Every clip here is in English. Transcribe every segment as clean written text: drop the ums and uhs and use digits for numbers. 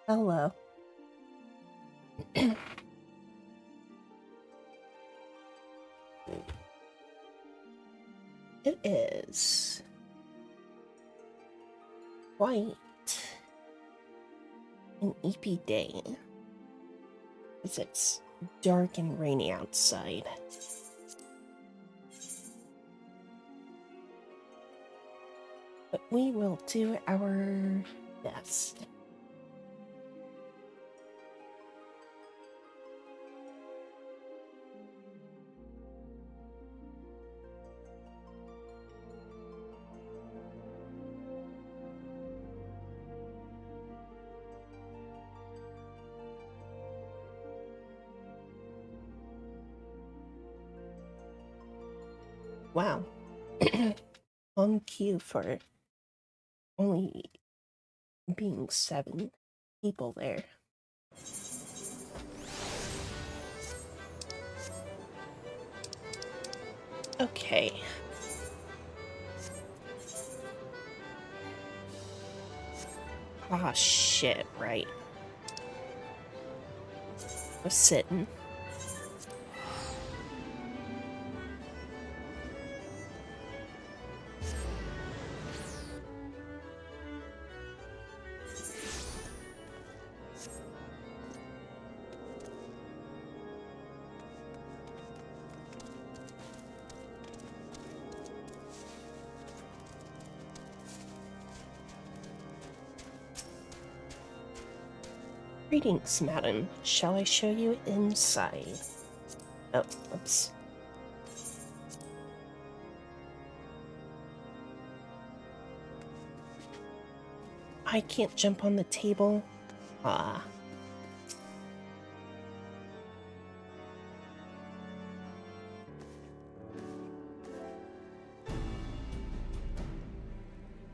Hello. It is quite an eepy day as it's dark and rainy outside. But we will do our best. Wow. On cue for only being 7 people there. Okay. Ah, shit, right. Was sitting. Greetings, madam. Shall I show you inside? Oh, oops. I can't jump on the table. Ah.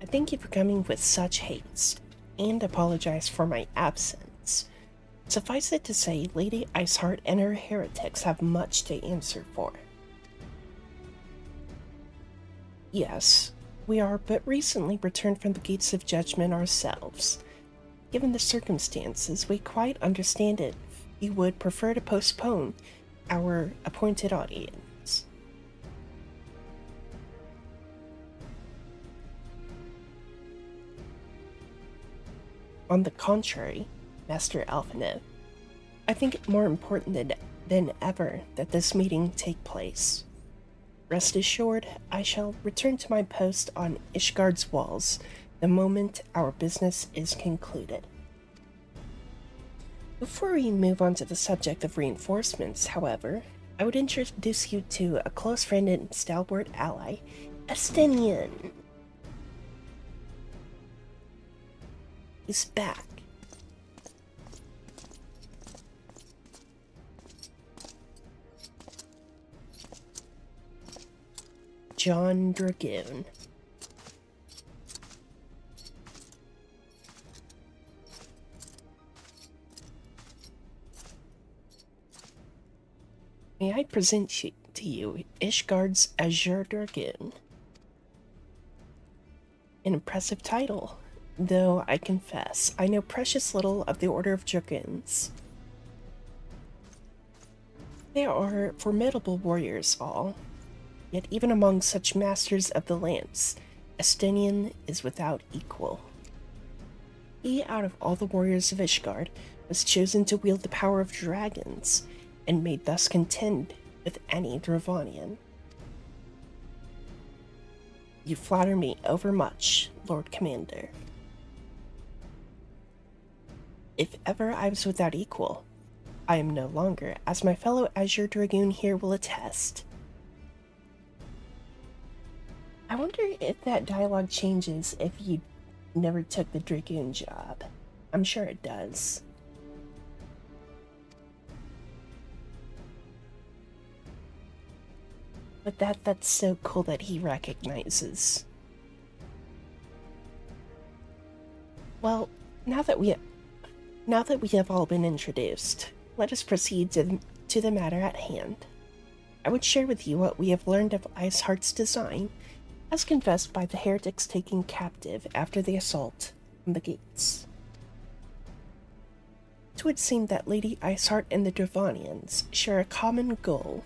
I thank you for coming with such haste, and apologize for my absence. Suffice it to say, Lady Iceheart and her heretics have much to answer for. Yes, we are but recently returned from the gates of judgment ourselves. Given the circumstances, we quite understand it. You would prefer to postpone our appointed audience. On the contrary, Master Alphanev, I think it more important than ever that this meeting take place. Rest assured, I shall return to my post on Ishgard's walls the moment our business is concluded. Before we move on to the subject of reinforcements, however, I would introduce you to a close friend and stalwart ally, Estinian. He's back. John Dragoon. May I present to you Ishgard's Azure Dragoon? An impressive title, though I confess I know precious little of the Order of Dragoons. They are formidable warriors all, yet even among such masters of the lance, Estinian is without equal. He, out of all the warriors of Ishgard, was chosen to wield the power of dragons, and may thus contend with any Dravanian. You flatter me overmuch, Lord Commander. If ever I was without equal, I am no longer, as my fellow Azure Dragoon here will attest. I wonder if that dialogue changes if you never took the Dragoon job. I'm sure it does. But that's so cool that he recognizes. Well, now that we have all been introduced, let us proceed to the matter at hand. I would share with you what we have learned of Iceheart's design, as confessed by the heretics taken captive after the assault on the gates. It would seem that Lady Iceheart and the Dravanians share a common goal,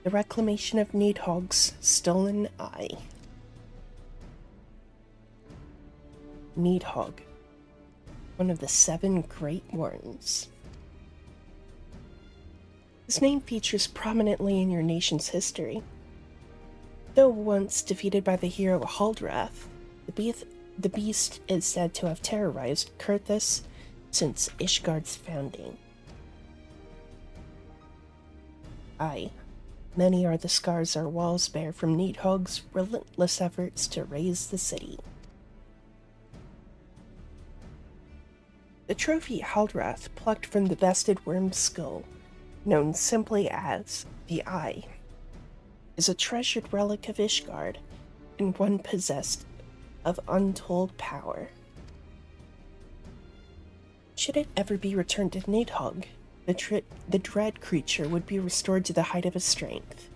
the reclamation of Nidhogg's stolen eye. Nidhogg, one of the 7 great worms. His name features prominently in your nation's history. Though once defeated by the hero Haldrath, the beast is said to have terrorized Kurthus since Ishgard's founding. Aye, many are the scars our walls bear from Nidhogg's relentless efforts to raise the city. The trophy Haldrath plucked from the vested worm's skull, known simply as the Eye, is a treasured relic of Ishgard and one possessed of untold power. Should it ever be returned to Nidhogg, the dread creature would be restored to the height of his strength,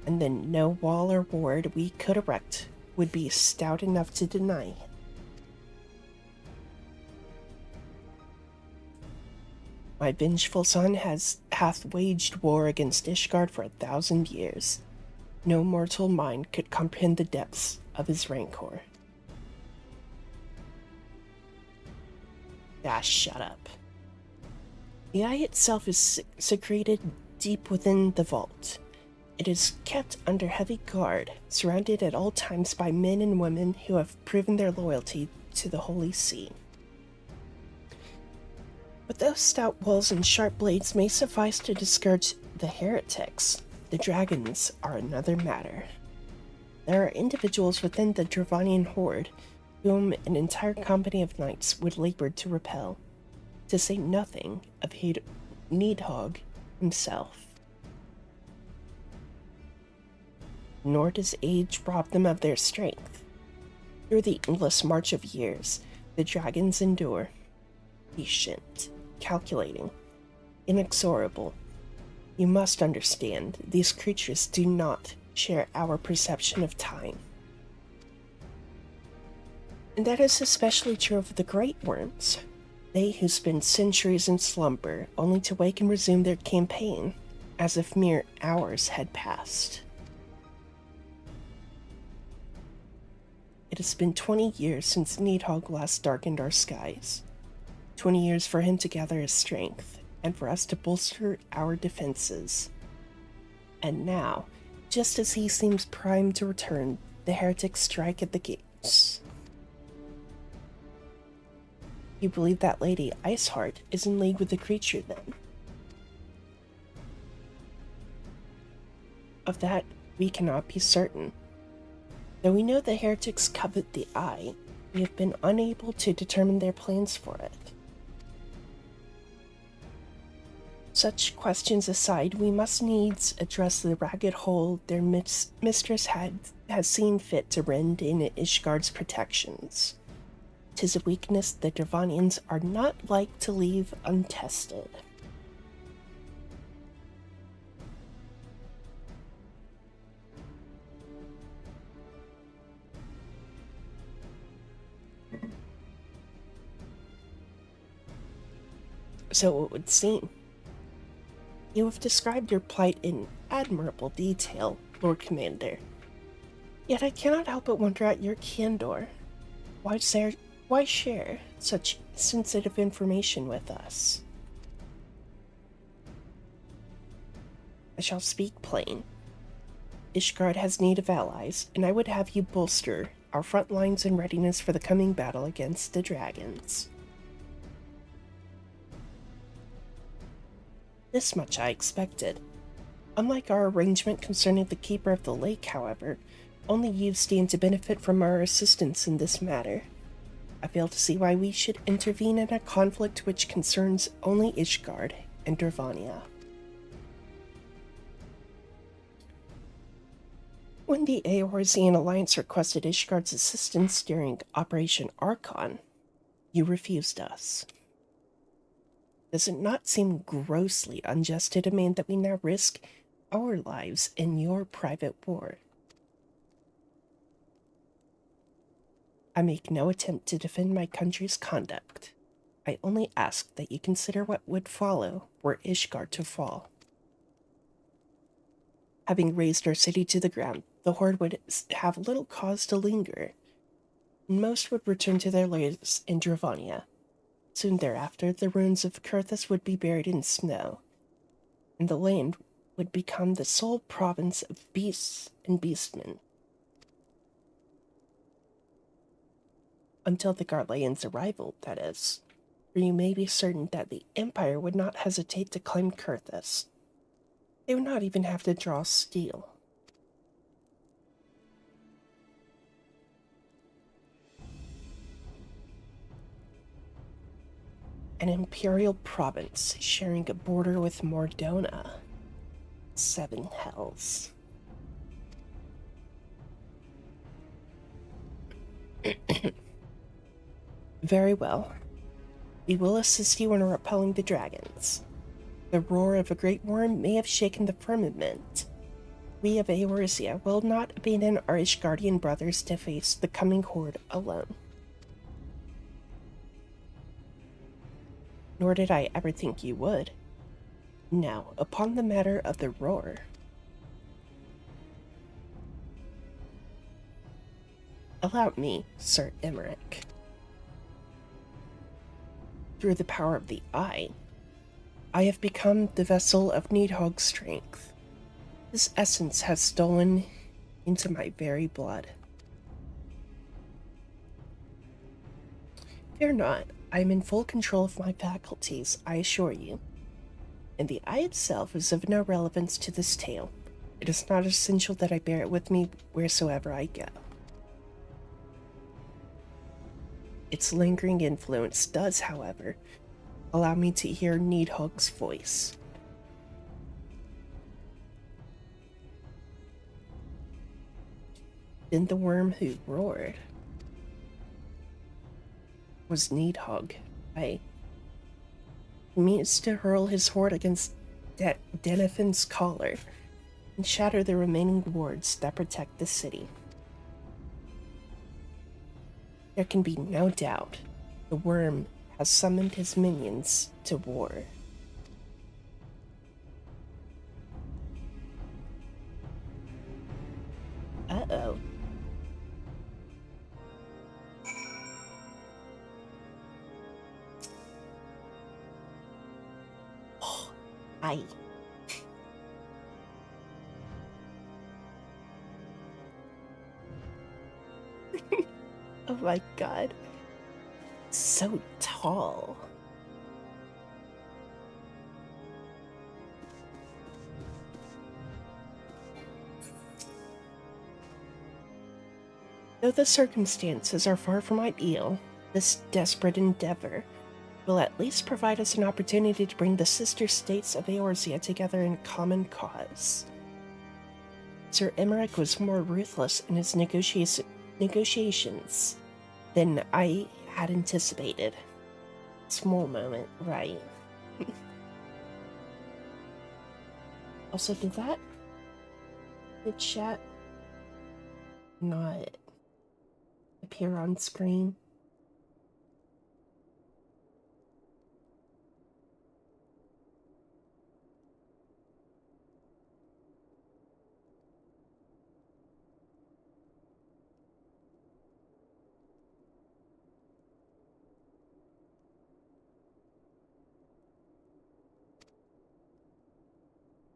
and then no wall or ward we could erect would be stout enough to deny it. My vengeful son hath waged war against Ishgard for 1,000 years. No mortal mind could comprehend the depths of his rancor. Ah, shut up. The eye itself is secreted deep within the vault. It is kept under heavy guard, surrounded at all times by men and women who have proven their loyalty to the Holy See. But those stout walls and sharp blades may suffice to discourage the heretics. The dragons are another matter. There are individuals within the Dravanian horde whom an entire company of knights would labor to repel, to say nothing of Nidhogg himself. Nor does age rob them of their strength. Through the endless march of years, the dragons endure, patient, calculating, inexorable. You must understand, these creatures do not share our perception of time. And that is especially true of the great worms, they who spend centuries in slumber only to wake and resume their campaign, as if mere hours had passed. It has been 20 years since Nidhogg last darkened our skies. 20 years for him to gather his strength, and for us to bolster our defenses. And now, just as he seems primed to return, the heretics strike at the gates. You believe that Lady Iceheart is in league with the creature, then? Of that, we cannot be certain. Though we know the heretics covet the eye, we have been unable to determine their plans for it. Such questions aside, we must needs address the ragged hole their mistress has seen fit to rend in Ishgard's protections. 'Tis a weakness the Dravanians are not like to leave untested. So it would seem. You have described your plight in admirable detail, Lord Commander. Yet I cannot help but wonder at your candor. Why share such sensitive information with us? I shall speak plain. Ishgard has need of allies, and I would have you bolster our front lines in readiness for the coming battle against the dragons. This much I expected. Unlike our arrangement concerning the Keeper of the Lake, however, only you stand to benefit from our assistance in this matter. I fail to see why we should intervene in a conflict which concerns only Ishgard and Dravania. When the Eorzean Alliance requested Ishgard's assistance during Operation Archon, you refused us. Does it not seem grossly unjust to demand that we now risk our lives in your private war? I make no attempt to defend my country's conduct. I only ask that you consider what would follow were Ishgard to fall. Having razed our city to the ground, the Horde would have little cause to linger, and most would return to their lairs in Dravania. Soon thereafter, the ruins of Kurthus would be buried in snow, and the land would become the sole province of beasts and beastmen. Until the Garlean's arrival, that is, for you may be certain that the Empire would not hesitate to claim Kurthus. They would not even have to draw steel. An imperial province sharing a border with Mordona. 7 hells. Very well. We will assist you in repelling the dragons. The roar of a great worm may have shaken the firmament. We of Eorzea will not abandon our Ishgardian brothers to face the coming horde alone. Nor did I ever think you would. Now, upon the matter of the roar. Allow me, Sir Emmerich. Through the power of the Eye, I have become the vessel of Needhog's strength. This essence has stolen into my very blood. Fear not, I am in full control of my faculties, I assure you. And the eye itself is of no relevance to this tale. It is not essential that I bear it with me wheresoever I go. Its lingering influence does, however, allow me to hear Needhog's voice. Then the worm who roared was Needhog. He means to hurl his horde against Denethan's collar and shatter the remaining wards that protect the city. There can be no doubt the worm has summoned his minions to war. Uh-oh. Oh, aye. Oh my god. So tall. Though the circumstances are far from ideal, this desperate endeavor will at least provide us an opportunity to bring the sister states of Eorzea together in common cause. Sir Emmerich was more ruthless in his negotiations than I had anticipated. Small moment, right? Also, did the chat not appear on screen?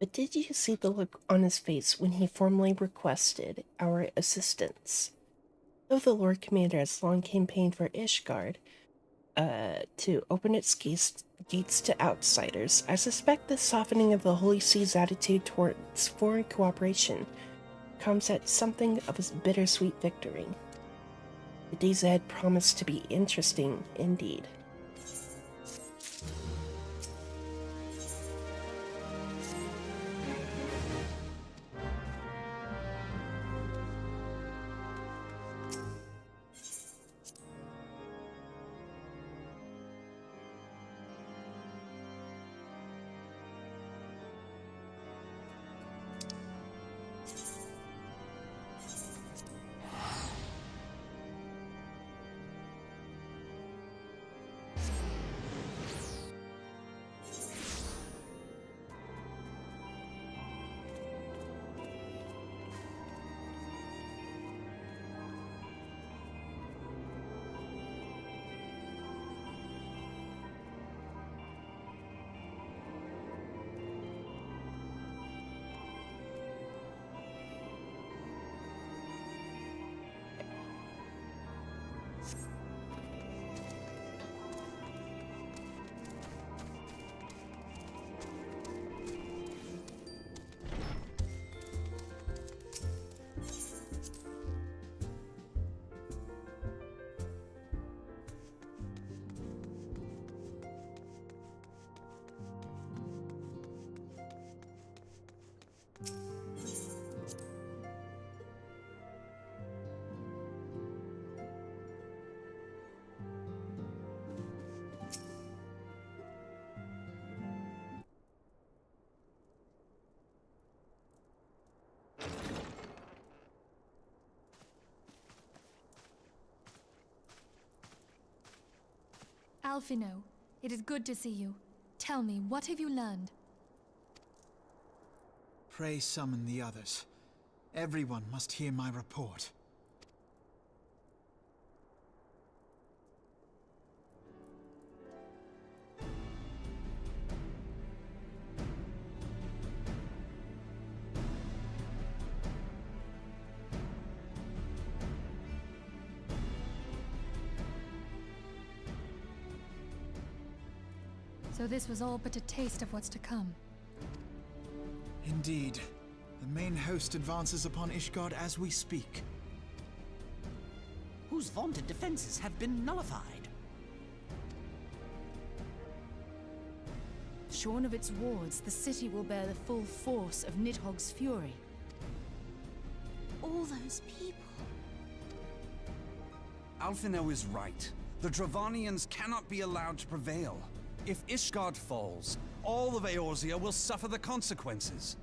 But did you see the look on his face when he formally requested our assistance? Though the Lord Commander has long campaigned for Ishgard to open its gates to outsiders, I suspect the softening of the Holy See's attitude towards foreign cooperation comes at something of a bittersweet victory. The days ahead promise to be interesting indeed. Alphino, it is good to see you. Tell me, what have you learned? Pray summon the others. Everyone must hear my report. So this was all but a taste of what's to come. Indeed. The main host advances upon Ishgard as we speak. Whose vaunted defenses have been nullified. Shorn of its wards, the city will bear the full force of Nidhogg's fury. All those people. Alphino is right. The Dravanians cannot be allowed to prevail. If Ishgard falls, all of Eorzea will suffer the consequences.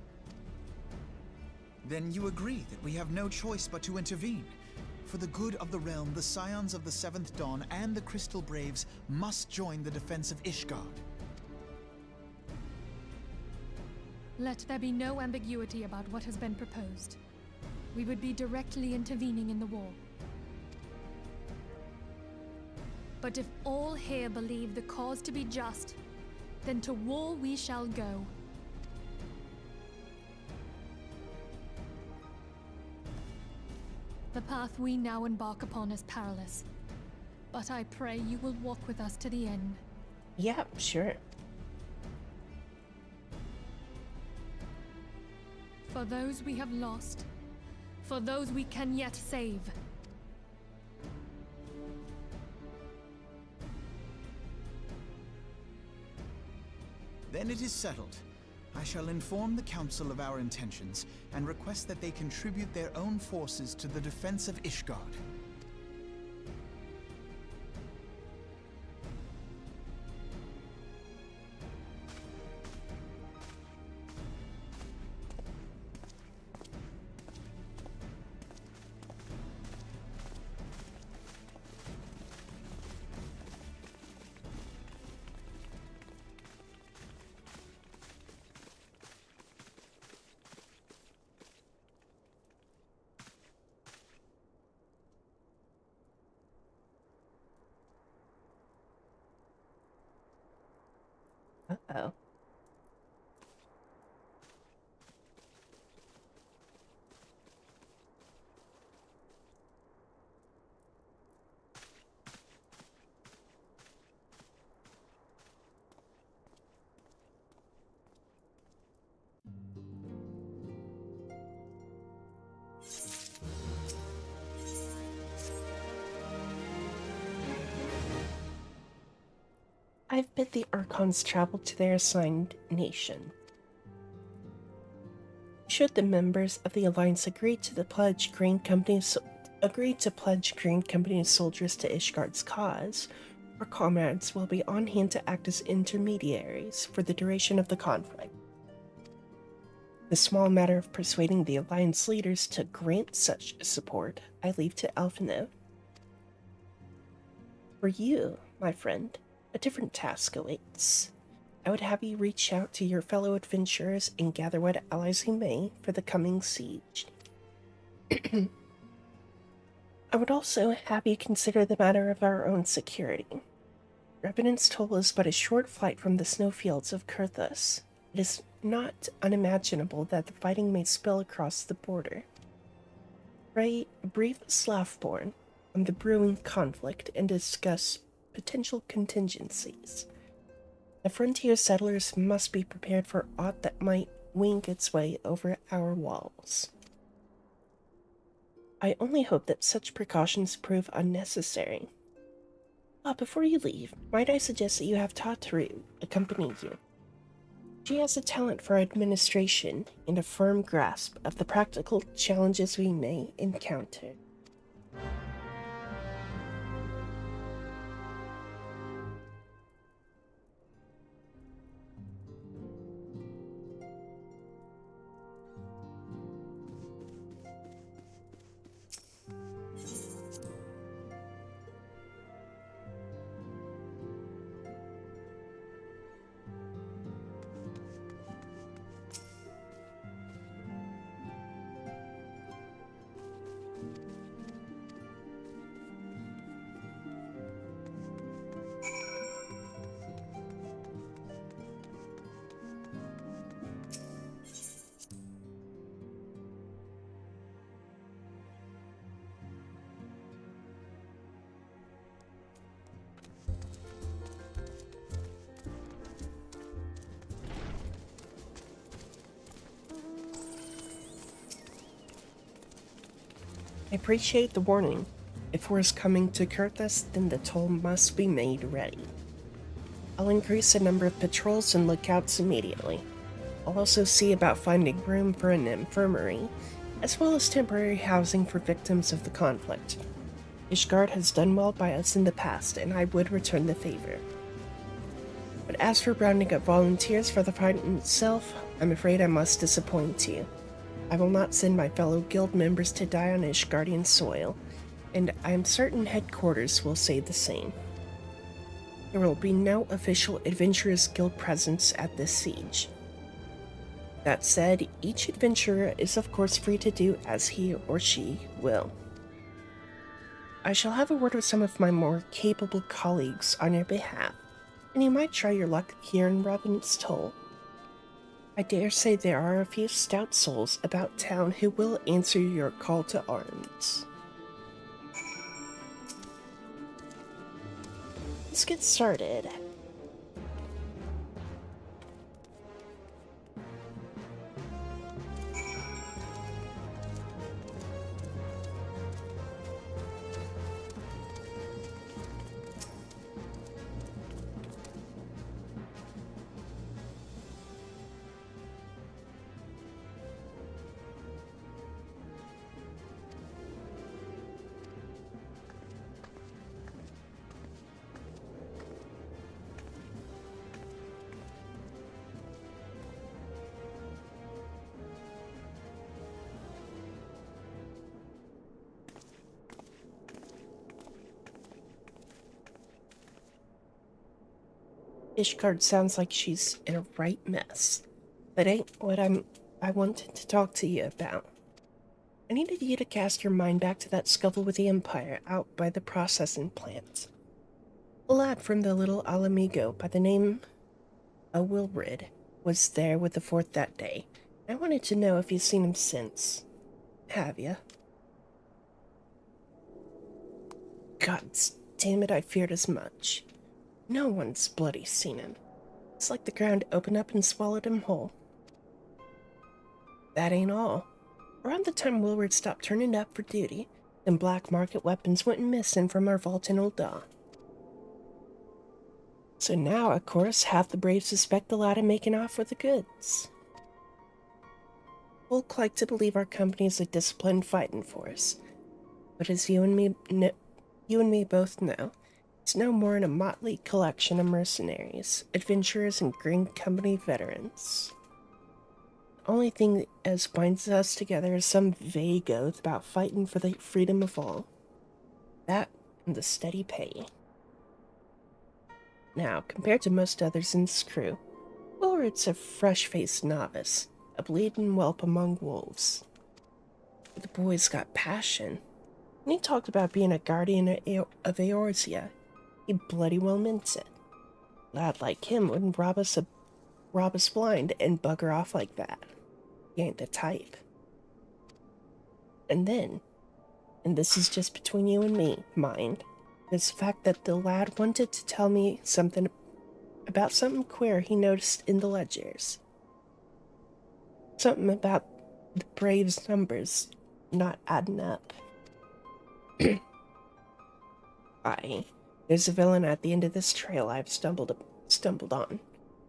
Then you agree that we have no choice but to intervene. For the good of the realm, the Scions of the Seventh Dawn and the Crystal Braves must join the defense of Ishgard. Let there be no ambiguity about what has been proposed. We would be directly intervening in the war. But if all here believe the cause to be just, then to war we shall go. The path we now embark upon is perilous, but I pray you will walk with us to the end. Yeah, sure. For those we have lost, for those we can yet save. Then it is settled. I shall inform the Council of our intentions and request that they contribute their own forces to the defense of Ishgard. Uh-oh. I've bid the Archons travel to their assigned nation. Should the members of the Alliance agree to pledge Green Company soldiers to Ishgard's cause, our comrades will be on hand to act as intermediaries for the duration of the conflict. The small matter of persuading the Alliance leaders to grant such support I leave to Alphino. For you, my friend, a different task awaits. I would have you reach out to your fellow adventurers and gather what allies you may for the coming siege. I would also have you consider the matter of our own security. Revenant's Toll is but a short flight from the snowfields of Kurthus. It is not unimaginable that the fighting may spill across the border. Pray, brief Slavborn on the brewing conflict and discuss potential contingencies. The frontier settlers must be prepared for aught that might wing its way over our walls. I only hope that such precautions prove unnecessary. Before you leave, might I suggest that you have Tataru accompany you? She has a talent for administration and a firm grasp of the practical challenges we may encounter. appreciate the warning. If war is coming to Kurthus, then the toll must be made ready. I'll increase the number of patrols and lookouts immediately. I'll also see about finding room for an infirmary, as well as temporary housing for victims of the conflict. Ishgard has done well by us in the past, and I would return the favor. But as for rounding up volunteers for the fight itself, I'm afraid I must disappoint you. I will not send my fellow guild members to die on Ishgardian soil, and I am certain headquarters will say the same. There will be no official Adventurers Guild presence at this siege. That said, each adventurer is of course free to do as he or she will. I shall have a word with some of my more capable colleagues on your behalf, and you might try your luck here in Revenant's Toll. I dare say there are a few stout souls about town who will answer your call to arms. Let's get started. Ishgard sounds like she's in a right mess. That ain't what I wanted to talk to you about. I needed you to cast your mind back to that scuffle with the Empire out by the processing plant. A lad from the little Alamigo by the name of Wilrid was there with the fort that day. I wanted to know if you've seen him since. Have you? God damn it, I feared as much. No one's bloody seen him. It's like the ground opened up and swallowed him whole. That ain't all. Around the time Wilward stopped turning up for duty, them black market weapons went missing from our vault in Ul'dah. So now, of course, half the Braves suspect the lad of making off with the goods. Folk like to believe our company is a disciplined fighting force, but as you and me both know, it's no more than a motley collection of mercenaries, adventurers, and Green Company veterans. The only thing that binds us together is some vague oath about fighting for the freedom of all. That and the steady pay. Now, compared to most others in this crew, Wilred's a fresh-faced novice, a bleeding whelp among wolves. But the boy's got passion, and he talked about being a guardian of Eorzea. He bloody well meant it. A lad like him wouldn't rob us blind and bugger off like that. He ain't the type. And then, and this is just between you and me, mind, there's the fact that the lad wanted to tell me something about something queer he noticed in the ledgers. Something about the Braves' numbers not adding up. Aye, there's a villain at the end of this trail I've stumbled on.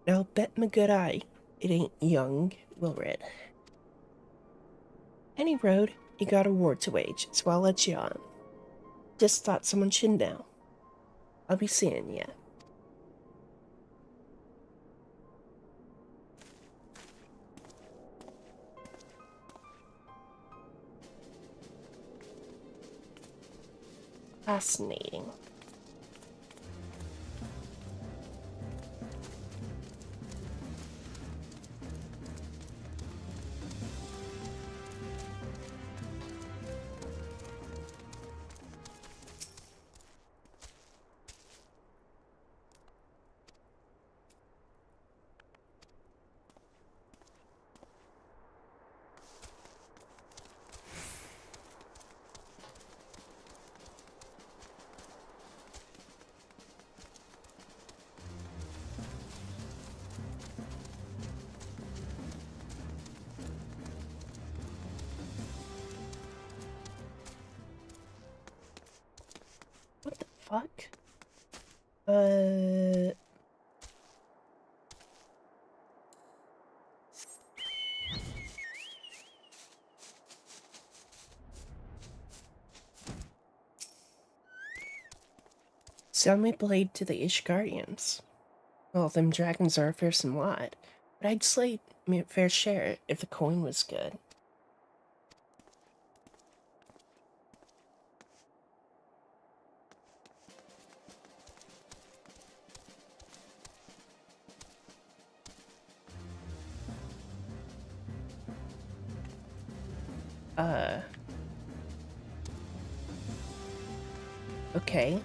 And I'll bet my good eye it ain't young Wilred. Any road, you got a war to wage, so I'll let you on. Just thought someone should know. I'll be seeing ya. Fascinating. fuck? Uh... Sell my blade to the Ishgarians. Well, them dragons are a fearsome lot, but I'd slay me a fair share if the coin was good. Okay.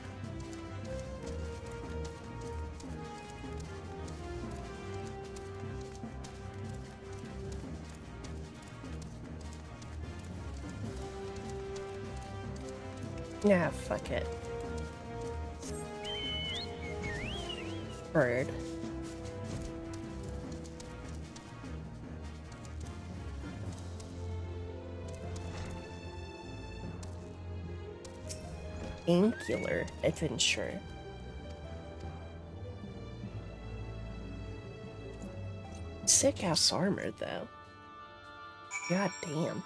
Nah, fuck it. Bird. Angular adventure. Sick ass armor though. God damn.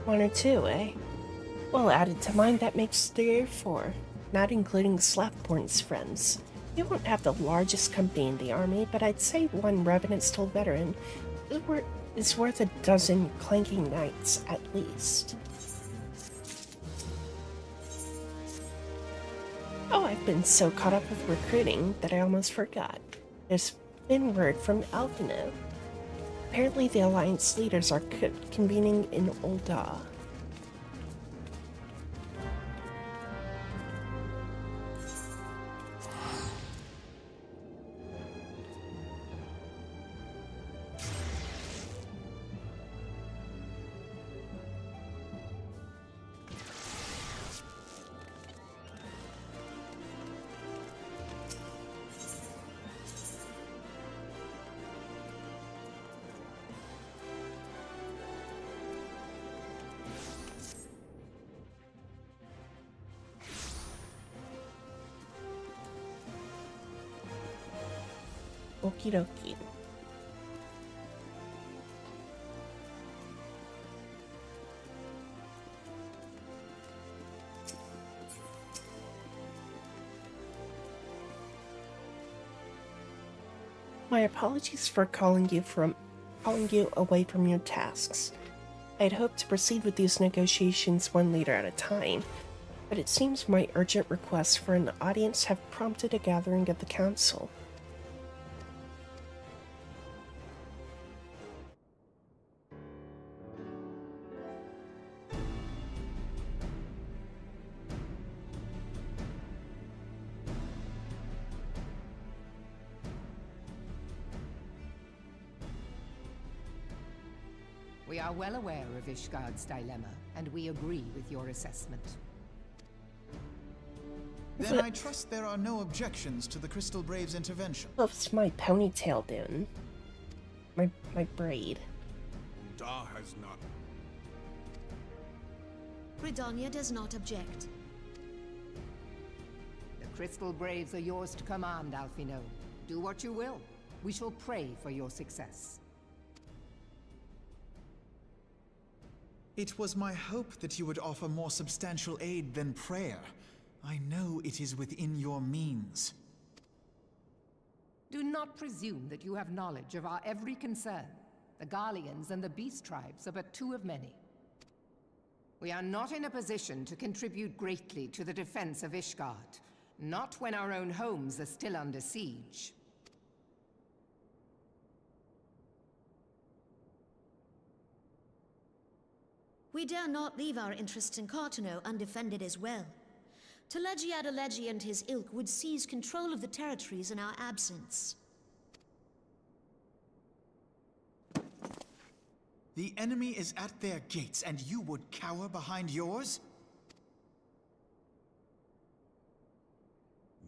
One or two, eh? Well, added to mine, that makes 3 or 4, not including Slathborn's friends. You won't have the largest company in the army, but I'd say one Revenant-Stole veteran is worth a dozen clanking knights at least. Oh, I've been so caught up with recruiting that I almost forgot. There's been word from Alphino. Apparently the Alliance leaders are convening in Ul'dah. Okie dokie. My apologies for calling you away from your tasks. I'd hoped to proceed with these negotiations one leader at a time, but it seems my urgent requests for an audience have prompted a gathering of the council. We are well aware of Ishgard's dilemma, and we agree with your assessment. Then I trust there are no objections to the Crystal Brave's intervention. What's my ponytail doing? My braid. Da has not. Britannia does not object. The Crystal Braves are yours to command, Alphino. Do what you will. We shall pray for your success. It was my hope that you would offer more substantial aid than prayer. I know it is within your means. Do not presume that you have knowledge of our every concern. The Garleans and the Beast Tribes are but 2 of many. We are not in a position to contribute greatly to the defense of Ishgard, not when our own homes are still under siege. We dare not leave our interests in Cartano undefended as well. Telegi Adelegi and his ilk would seize control of the territories in our absence. The enemy is at their gates, and you would cower behind yours?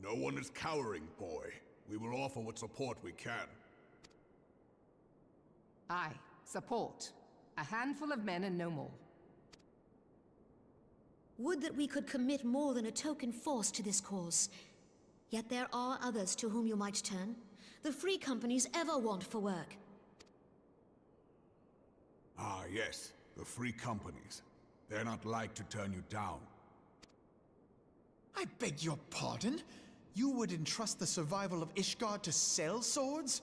No one is cowering, boy. We will offer what support we can. Aye, support. A handful of men and no more. Would that we could commit more than a token force to this cause. Yet there are others to whom you might turn. The free companies ever want for work. Ah, yes. The free companies. They're not like to turn you down. I beg your pardon? You would entrust the survival of Ishgard to sell swords?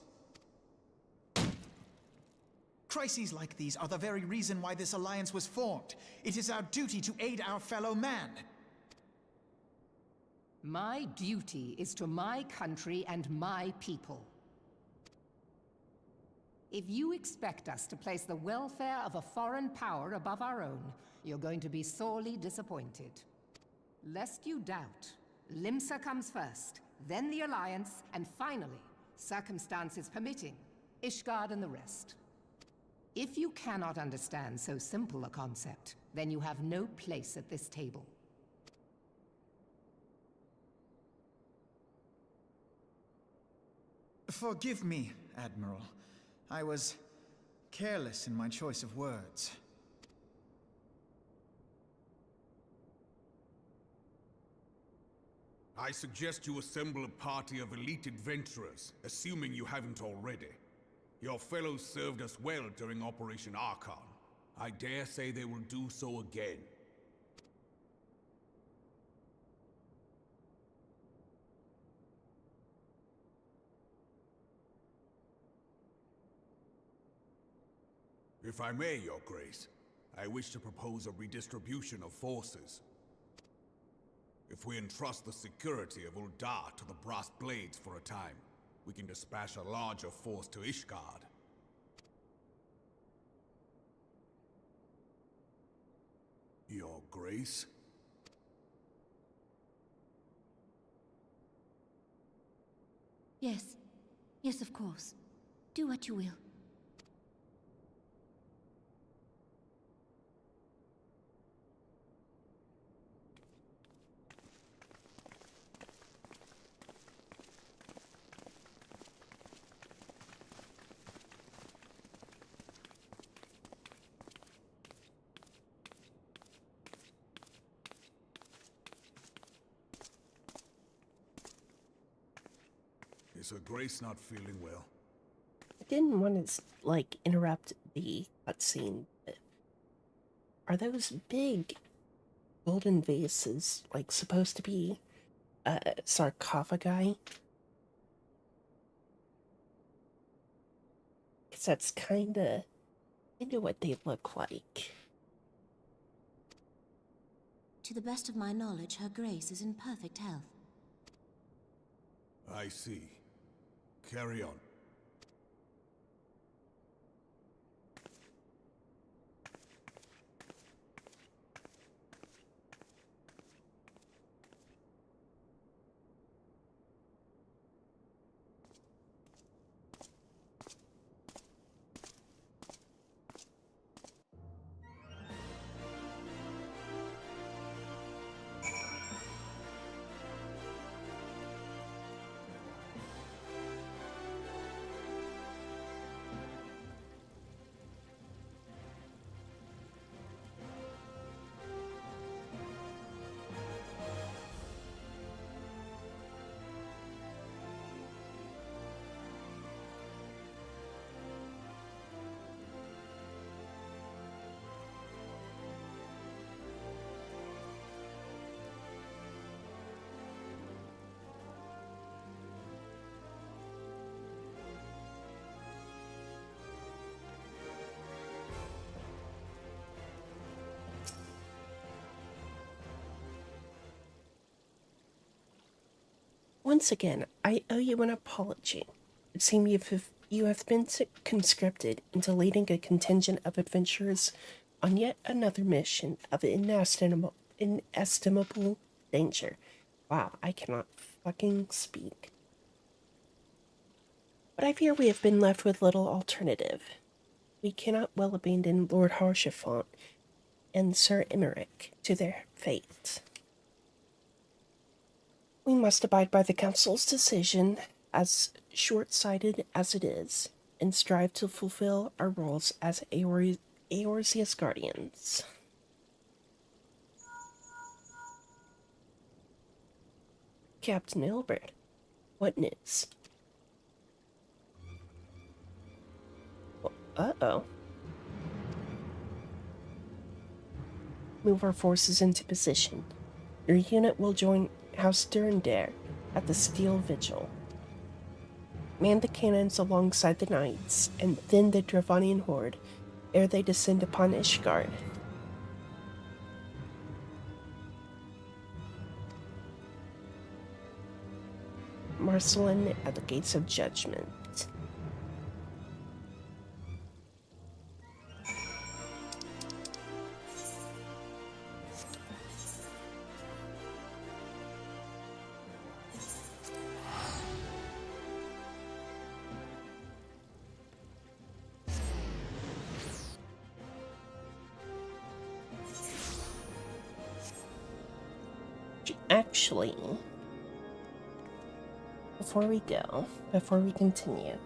Crises like these are the very reason why this alliance was formed. It is our duty to aid our fellow man. My duty is to my country and my people. If you expect us to place the welfare of a foreign power above our own, you're going to be sorely disappointed. Lest you doubt, Limsa comes first, then the Alliance, and finally, circumstances permitting, Ishgard and the rest. If you cannot understand so simple a concept, then you have no place at this table. Forgive me, Admiral. I was careless in my choice of words. I suggest you assemble a party of elite adventurers, assuming you haven't already. Your fellows served us well during Operation Archon. I dare say they will do so again. If I may, Your Grace, I wish to propose a redistribution of forces. If we entrust the security of Uldar to the Brass Blades for a time, we can dispatch a larger force to Ishgard. Your Grace? Yes. Yes, of course. Do what you will. Is Her Grace not feeling well? I didn't want to, like, interrupt the cutscene, but are those big golden vases, like, supposed to be sarcophagi? Because that's kinda what they look like. To the best of my knowledge, Her Grace is in perfect health. I see. Carry on. Once again, I owe you an apology. It seems you have been conscripted into leading a contingent of adventurers on yet another mission of inestimable danger. Wow, I cannot fucking speak. But I fear we have been left with little alternative. We cannot well abandon Lord Haurchefant and Sir Emmerich to their fate. We must abide by the Council's decision, as short-sighted as it is, and strive to fulfill our roles as Eorzea's guardians. Captain Ilbert, what news? Uh-oh. Move our forces into position. Your unit will join House Durandare at the Steel Vigil. Man the cannons alongside the knights, and thin the Dravanian horde ere they descend upon Ishgard. Marcelin at the gates of judgment. Actually, before we continue,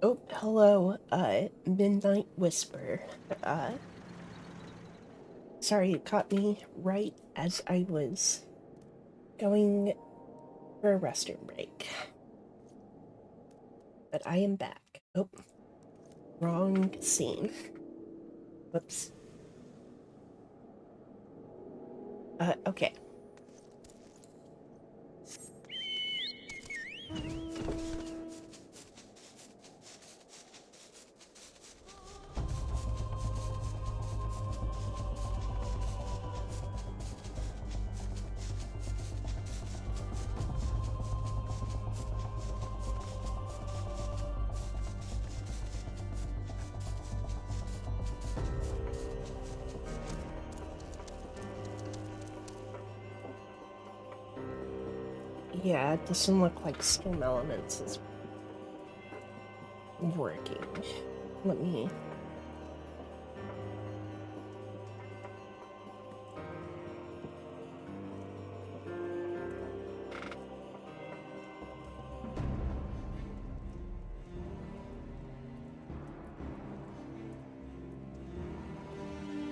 Oh, hello, Midnight Whisper. Uh, Sorry, it caught me right as I was going for a restroom break. But I am back. Oh, wrong scene. Whoops. Okay. Yeah, it doesn't look like Skim Elements is working. Let me...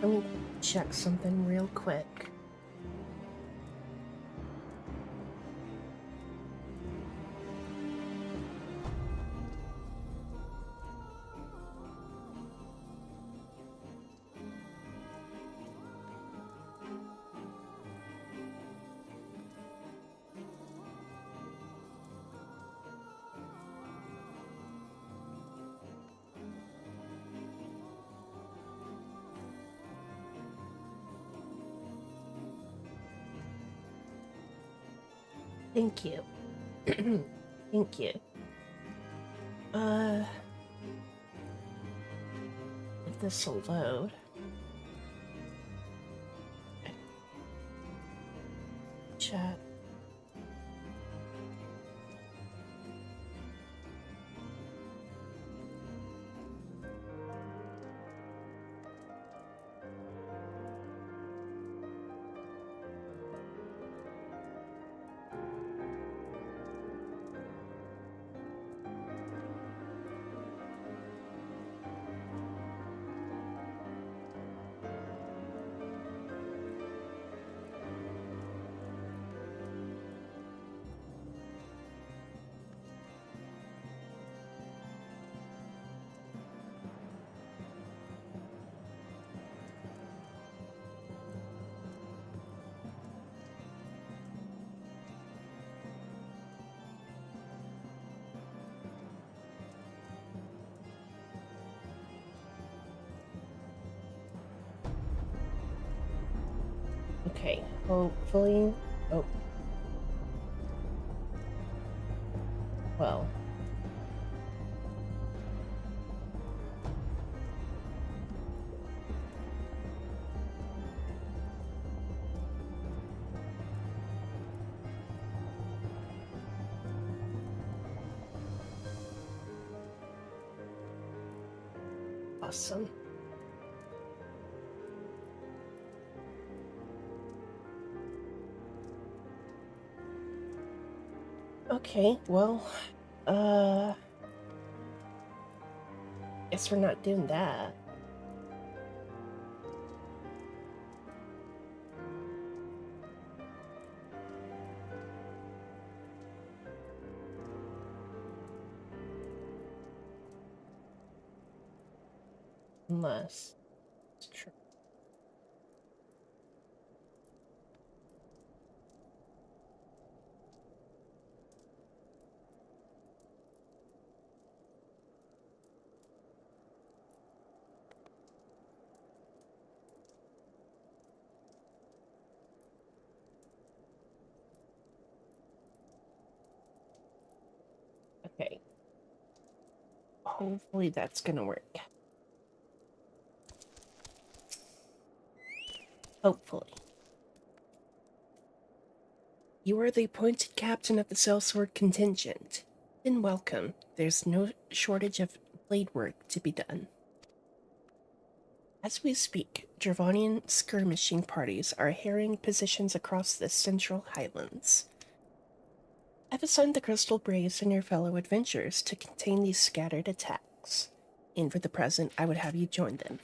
Let me check something real quick. Thank you. Thank you. If this will load. Chat. Okay, hopefully... Oh. Well. Awesome. Okay, well, guess we're not doing that. Unless it's true. Okay. Hopefully that's gonna work. Hopefully. You are the appointed captain of the sellsword contingent. Then welcome. There's no shortage of blade work to be done. As we speak, Dravanian skirmishing parties are harrying positions across the central highlands. I've assigned the Crystal Braves and your fellow adventurers to contain these scattered attacks, and for the present I would have you join them.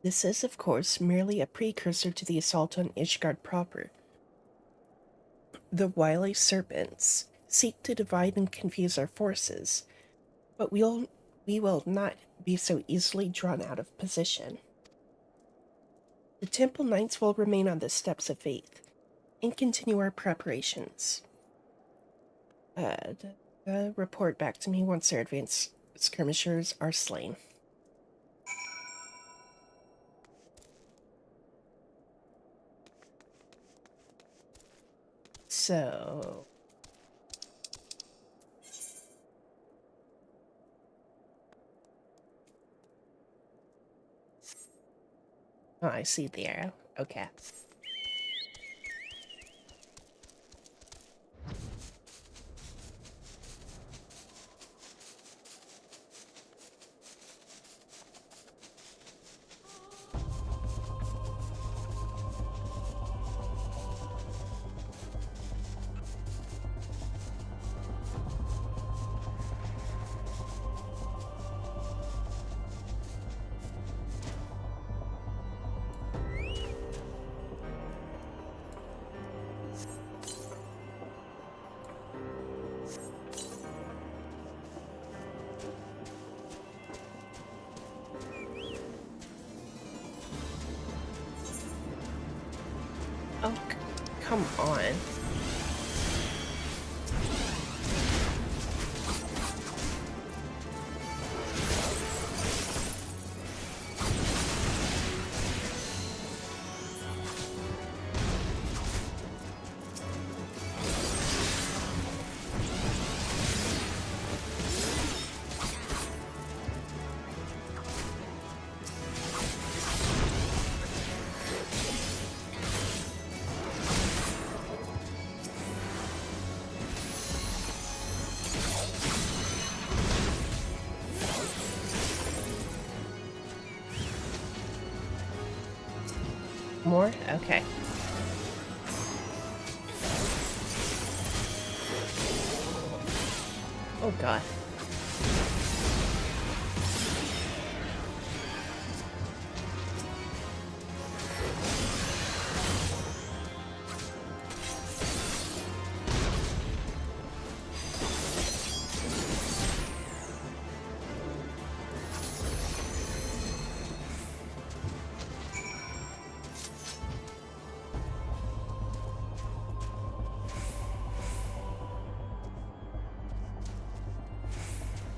This is, of course, merely a precursor to the assault on Ishgard proper. The wily serpents seek to divide and confuse our forces, but we will not be so easily drawn out of position. The Temple Knights will remain on the steps of faith and continue our preparations. Report back to me once their advanced skirmishers are slain. So... Oh, I see the arrow. Okay. Oh, come on. More? Okay. Oh god.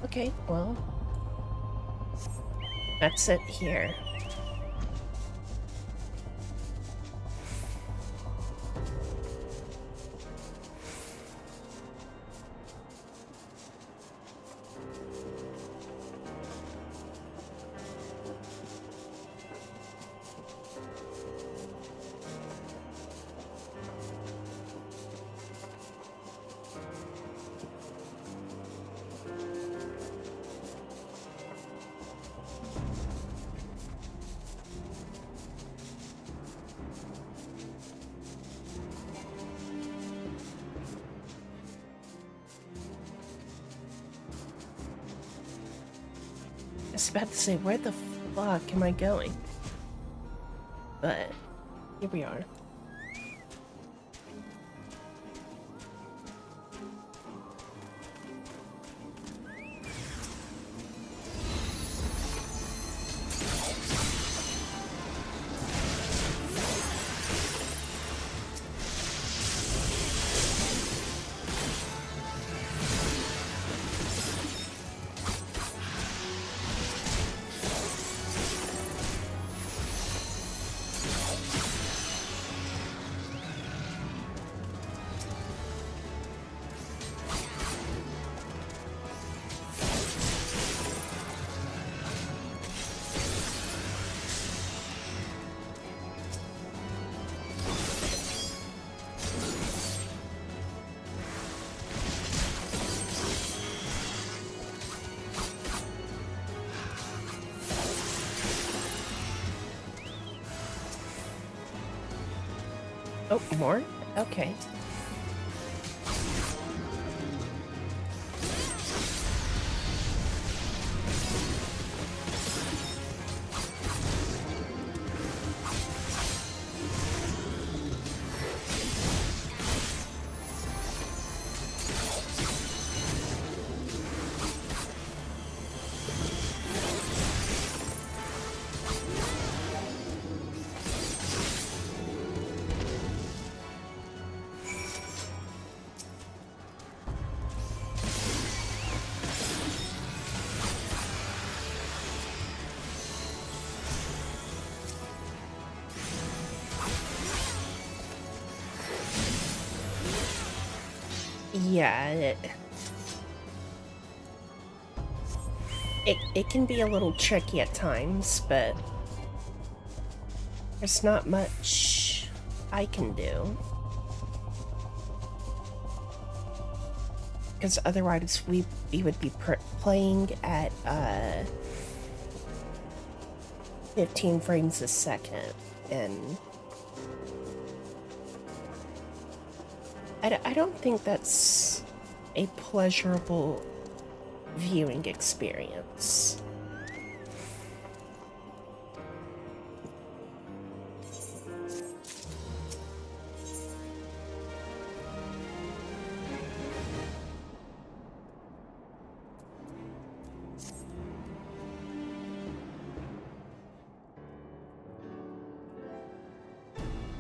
Okay, well, that's it here. I was about to say, where the fuck am I going? But here we are. Oh, more? Okay. Yeah, it can be a little tricky at times, but there's not much I can do. Because otherwise we would be playing at 15 frames a second, and I don't think that's a pleasurable viewing experience.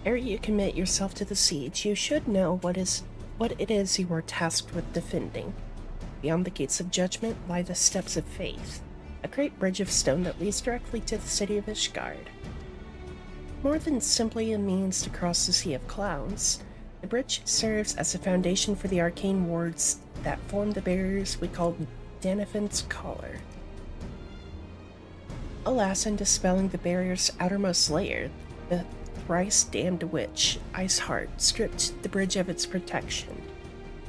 Ere you commit yourself to the siege, you should know what it is you are tasked with defending. Beyond the gates of judgment lie the steps of faith, a great bridge of stone that leads directly to the city of Ishgard. More than simply a means to cross the Sea of Clouds, the bridge serves as a foundation for the arcane wards that form the barriers we call Danifen's Collar. Alas, in dispelling the barrier's outermost layer, the thrice-damned witch, Iceheart, stripped the bridge of its protection,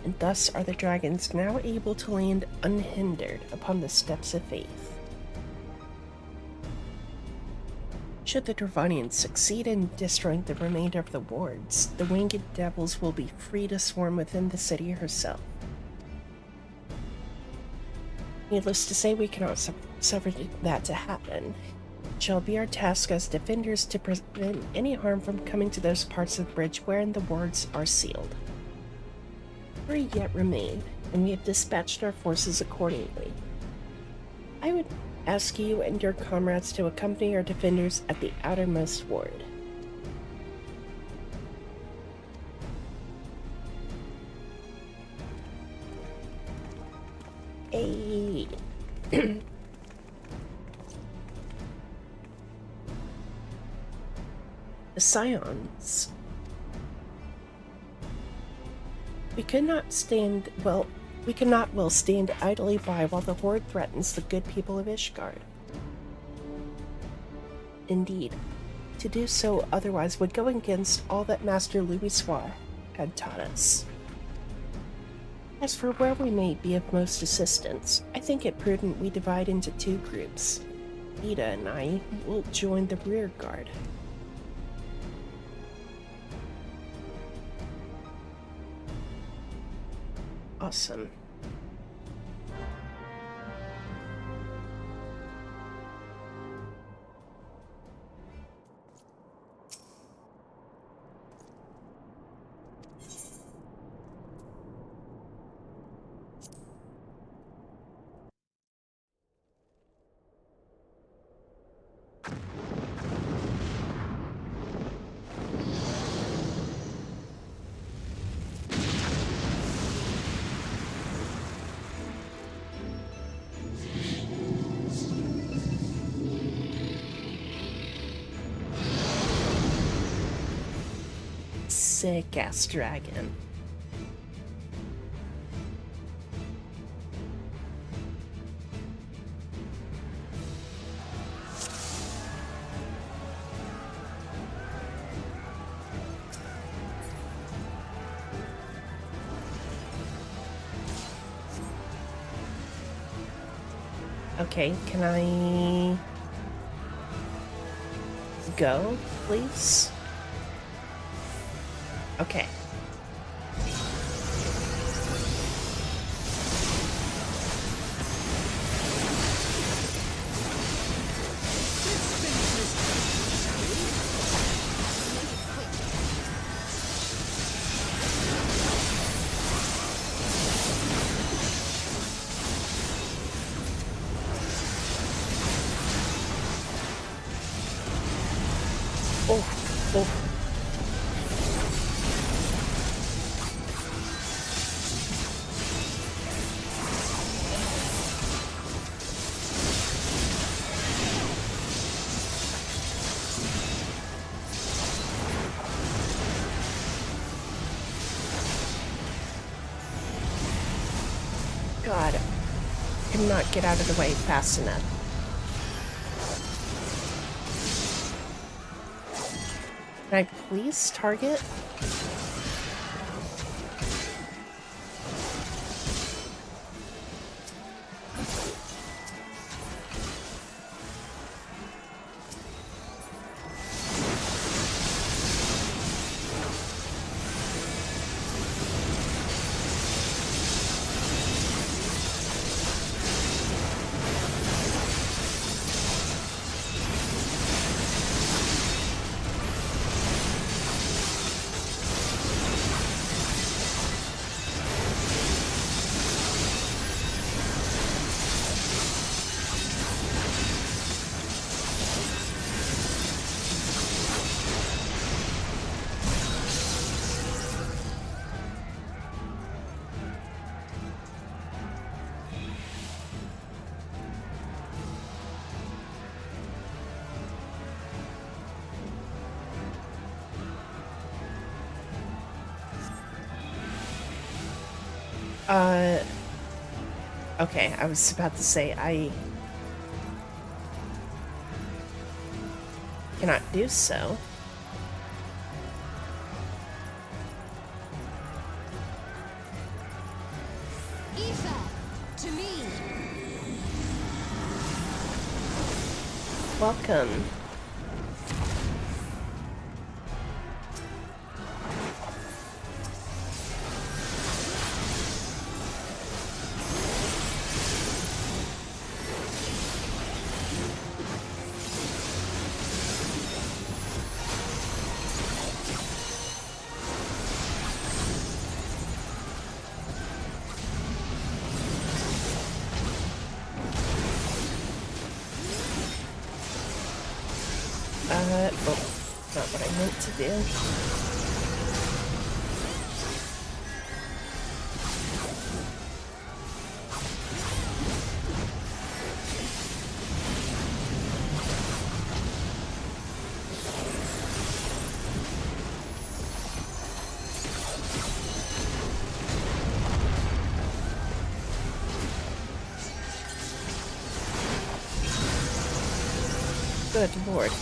and thus are the dragons now able to land unhindered upon the steps of faith. Should the Dravanians succeed in destroying the remainder of the wards, the winged devils will be free to swarm within the city herself. Needless to say, we cannot suffer that to happen. It shall be our task as defenders to prevent any harm from coming to those parts of the bridge wherein the wards are sealed. 3 yet remain, and we have dispatched our forces accordingly. I would ask you and your comrades to accompany our defenders at the outermost ward. Hey. The Scions. We cannot well stand idly by while the Horde threatens the good people of Ishgard. Indeed, to do so otherwise would go against all that Master Louisoix had taught us. As for where we may be of most assistance, I think it prudent we divide into 2 groups. Ida and I will join the rear guard. Awesome. Sick ass dragon. Okay, can I go, please? Okay. Oh, oh. God, I could not get out of the way fast enough. Can I please target? Okay, I was about to say I cannot do so. Aoife, to me. Welcome. Oh, not what I meant to do. Good lord.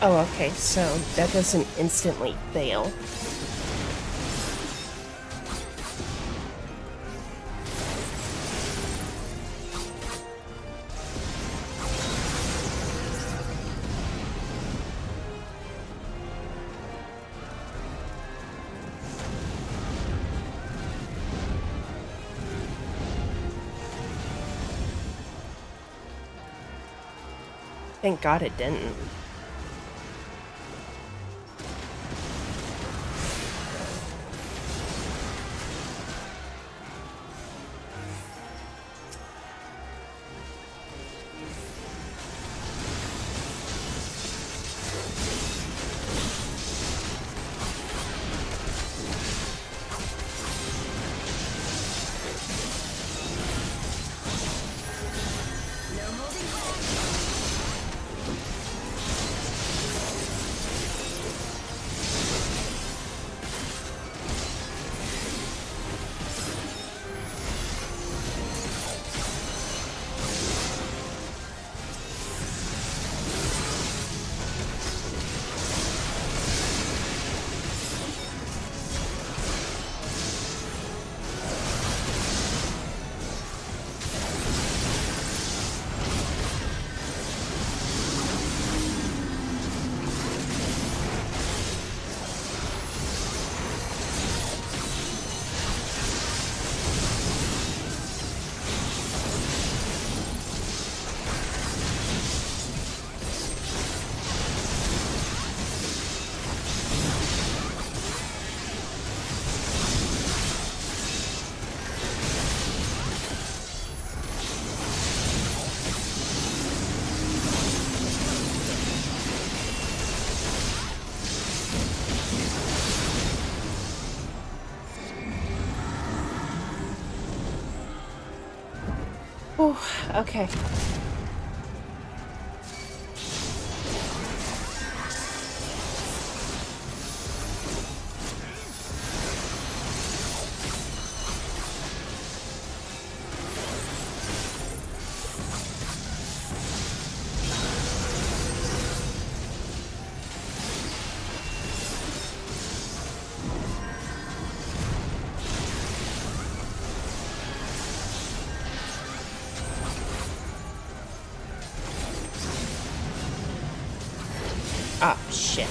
Oh, okay, so that doesn't instantly fail. Thank God it didn't. Oh, okay. Ah, shit.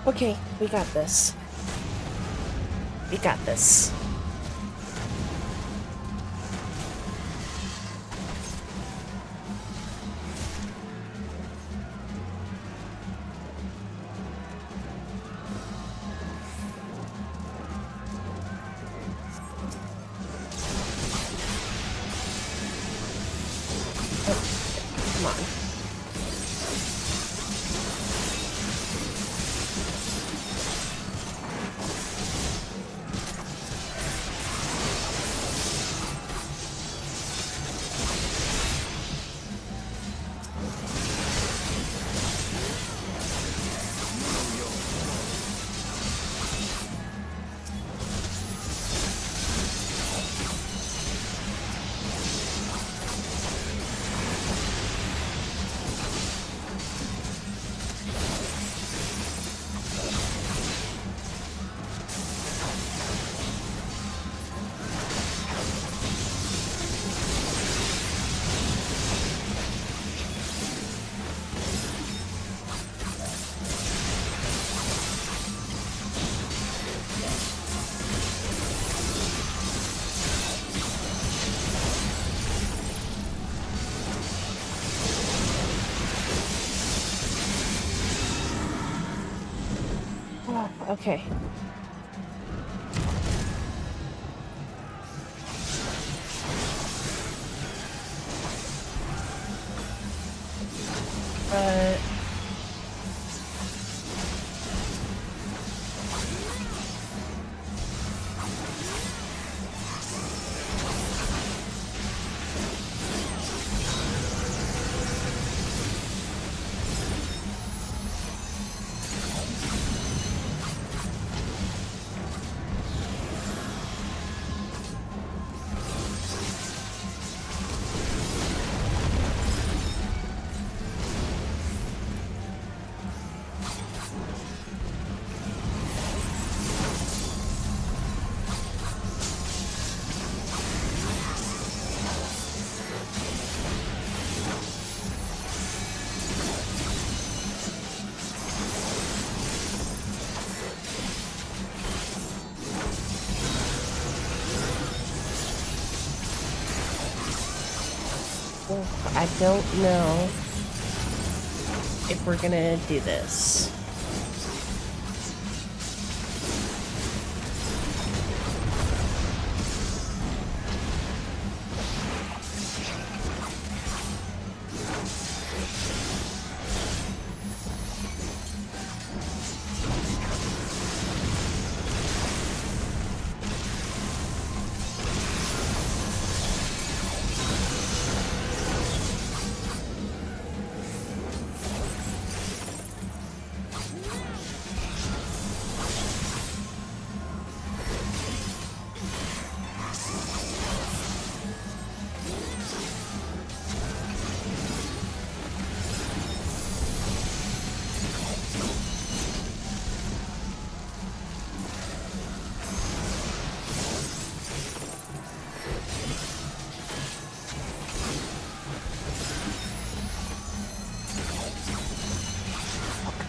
Okay, we got this. We got this. Oh, come on. Oh, okay. Uh... I don't know if we're gonna do this.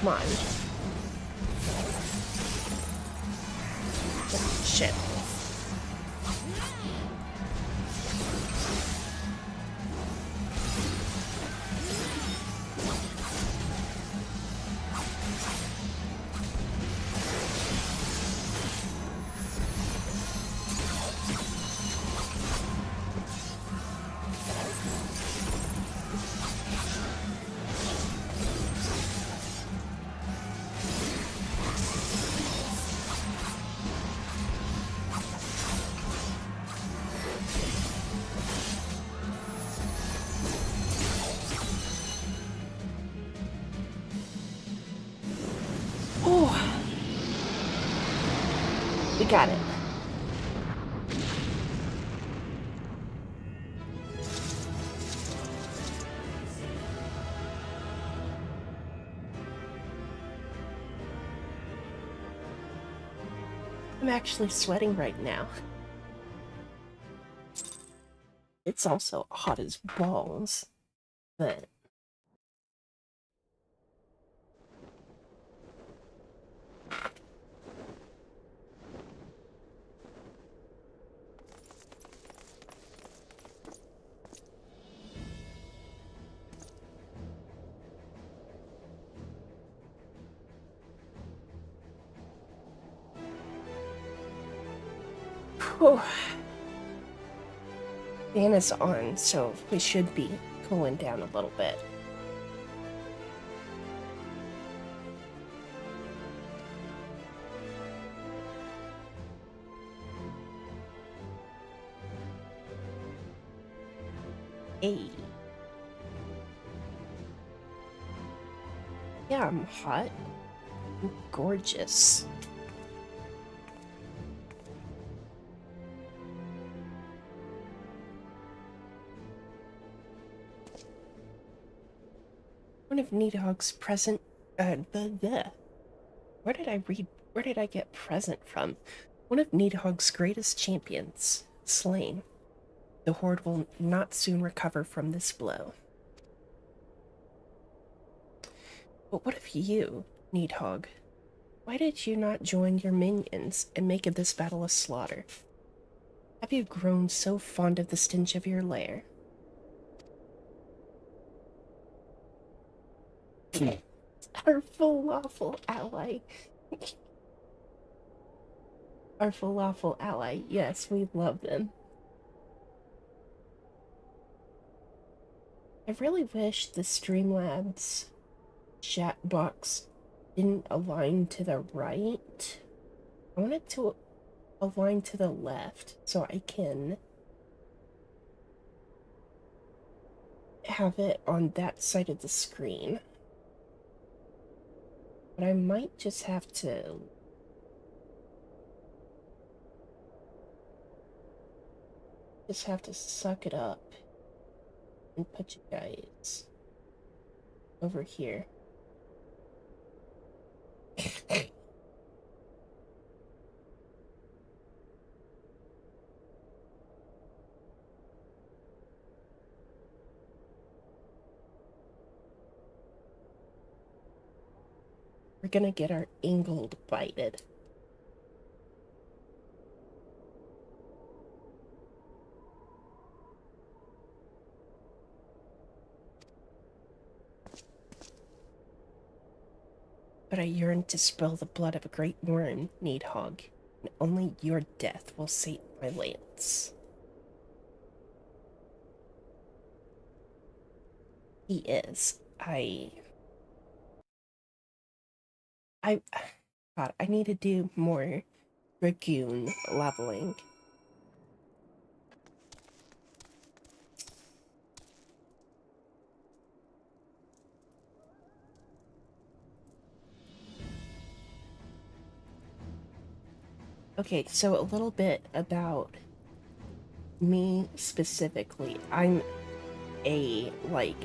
Come on. Shit. We got it. I'm actually sweating right now. It's also hot as balls, but whew. Fan is on, so we should be cooling down a little bit. Hey. Yeah, I'm hot. I'm gorgeous. One of Needhog's present, Where did I read? Where did I get present from? One of Needhog's greatest champions, slain. The Horde will not soon recover from this blow. But what of you, Needhog? Why did you not join your minions and make of this battle a slaughter? Have you grown so fond of the stench of your lair? Our falafel ally. Our falafel ally. Yes, we love them. I really wish the Streamlabs chat box didn't align to the right. I want it to align to the left so I can have it on that side of the screen. But I might just have to suck it up and put you guys over here. We're gonna get our angled bited. But I yearn to spill the blood of a great worm, Needhog, and only your death will sate my lance. He is. God, I need to do more Dragoon leveling. Okay, so a little bit about me specifically. I'm a, like,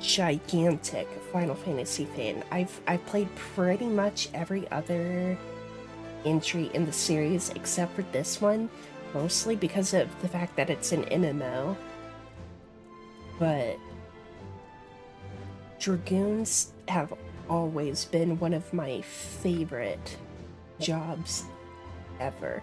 gigantic Final Fantasy fan. I've played pretty much every other entry in the series except for this one, mostly because of the fact that it's an MMO. But Dragoons have always been one of my favorite jobs ever.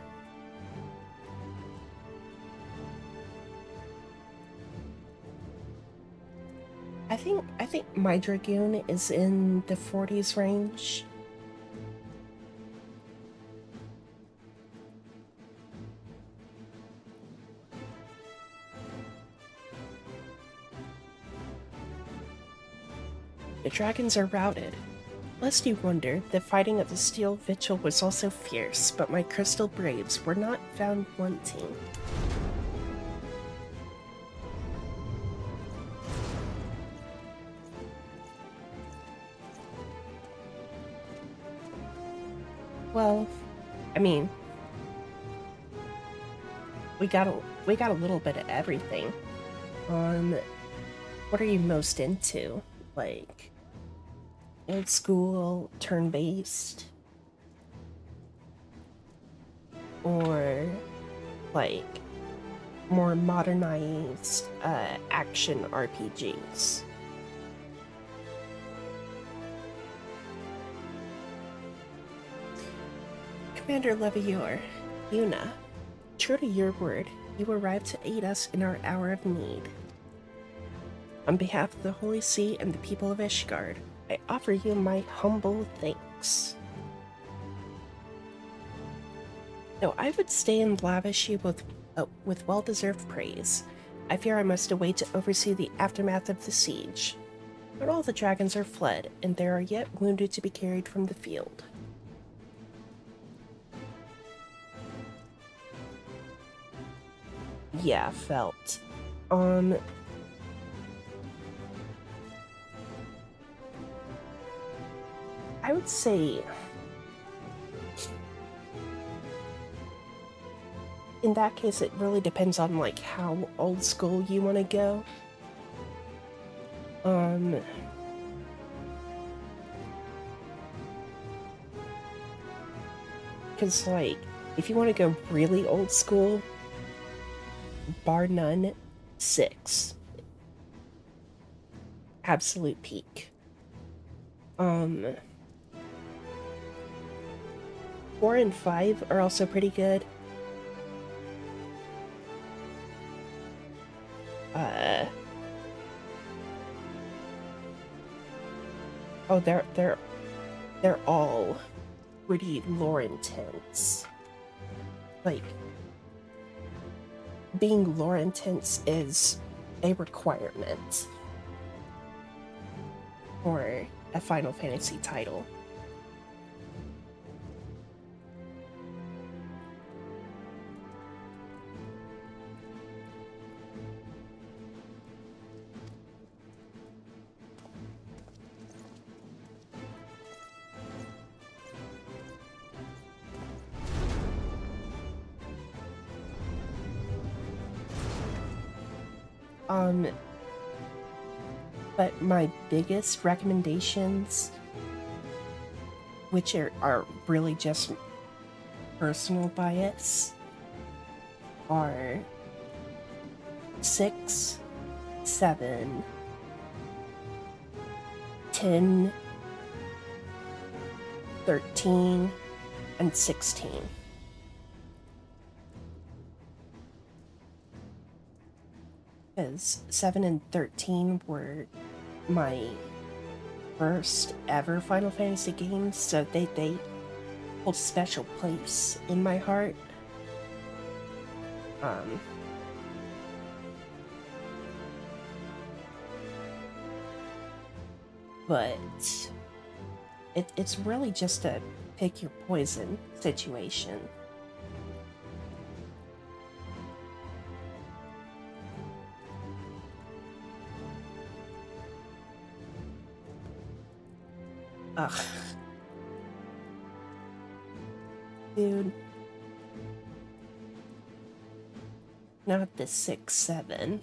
I think my Dragoon is in the 40s range. The dragons are routed. Lest you wonder, the fighting at the Steel Vigil was also fierce, but my Crystal Braves were not found wanting. Well, I mean, we got a little bit of everything. What are you most into? Like old school, turn-based, or like more modernized action RPGs? Commander Levior, Yuna, true to your word, you arrived to aid us in our hour of need. On behalf of the Holy See and the people of Ishgard, I offer you my humble thanks. Though I would stay and lavish you with well-deserved praise, I fear I must away to oversee the aftermath of the siege. But all the dragons are fled, and there are yet wounded to be carried from the field. Yeah, felt. I would say in that case it really depends on like how old school you want to go. Cause like if you want to go really old school, bar none, 6. Absolute peak. 4 and 5 are also pretty good. Oh, they're all pretty lore intense. Like, being lore intense is a requirement for a Final Fantasy title. But my biggest recommendations, which are really just personal bias, are 6, 7, 10, 13, and 16. Because 7 and 13 were my first ever Final Fantasy games, so they hold a special place in my heart. But it's really just a pick your poison situation. Ugh. Dude. Not the 6, 7.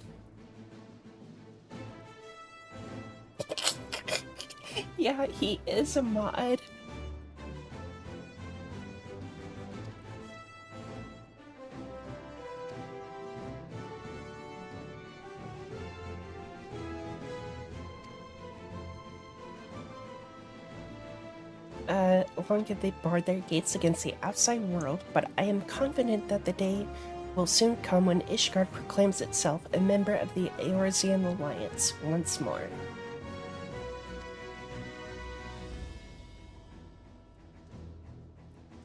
Yeah, he is a mod. Long have they barred their gates against the outside world, but I am confident that the day will soon come when Ishgard proclaims itself a member of the Eorzean Alliance once more.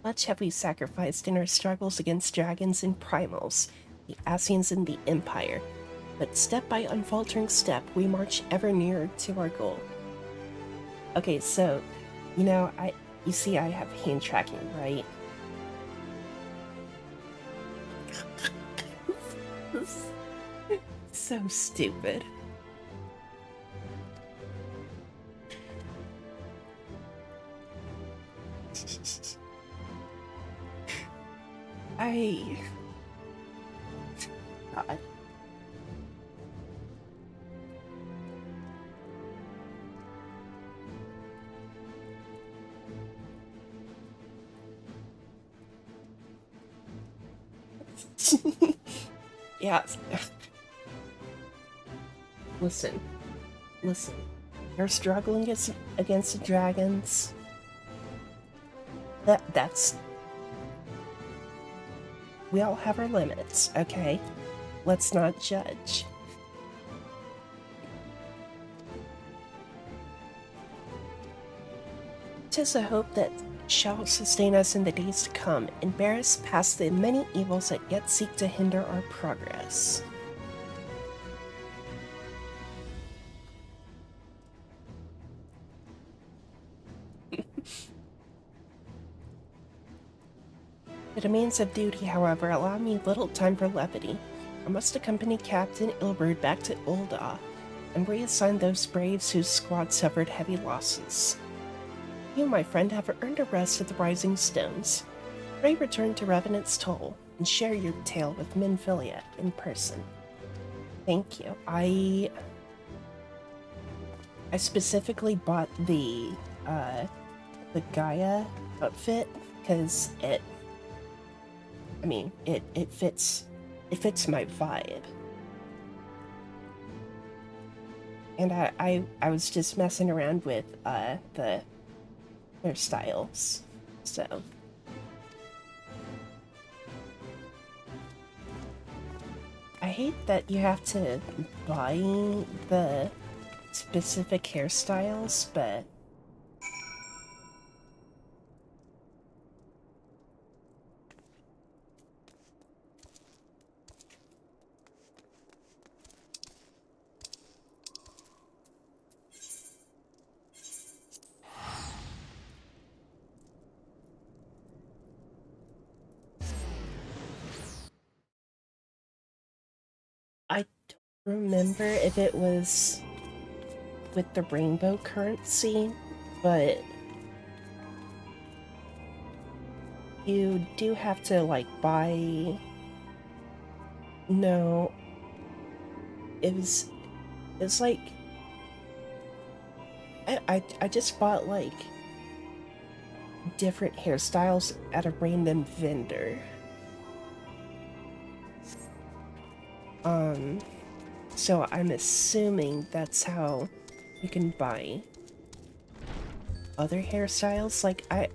Much have we sacrificed in our struggles against dragons and primals, the Asians and the Empire, but step by unfaltering step, we march ever nearer to our goal. Okay, so, you see I have hand tracking, right? So stupid. God. Yeah. Listen. You're struggling against the dragons. That's... We all have our limits, okay? Let's not judge. Tis a hope that shall sustain us in the days to come and bear us past the many evils that yet seek to hinder our progress. The demands of duty, however, allow me little time for levity. I must accompany Captain Ilberd back to Ul'dah and reassign those braves whose squad suffered heavy losses. You, my friend, have earned a rest at the Rising Stones. Pray return to Revenant's Toll and share your tale with Minfilia in person. Thank you. I specifically bought the Gaia outfit because it fits my vibe. And I was just messing around with the hairstyles. So I hate that you have to buy the specific hairstyles, but I don't remember if it was with the rainbow currency, but you do have to buy... No, it's like I just bought different hairstyles at a random vendor. So I'm assuming that's how you can buy other hairstyles. I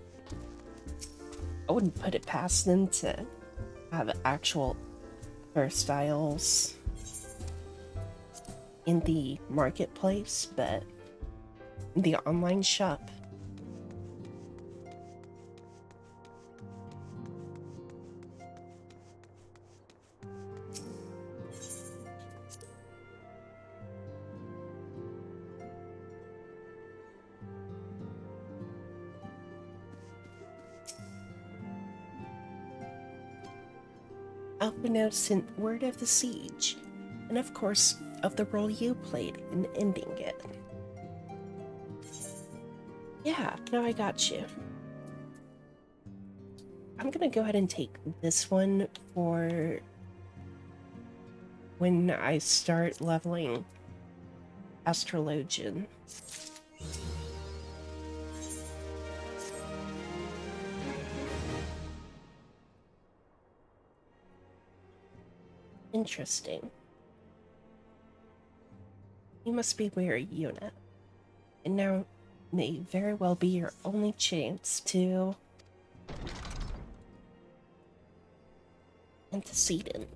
wouldn't put it past them to have actual hairstyles in the marketplace, but the online shop. Alphino sent word of the siege, and of course, of the role you played in ending it. Yeah, no, I got you. I'm gonna go ahead and take this one for when I start leveling Astrologian. Interesting. You must be weary, Yuna. And now, may very well be your only chance to antecedent.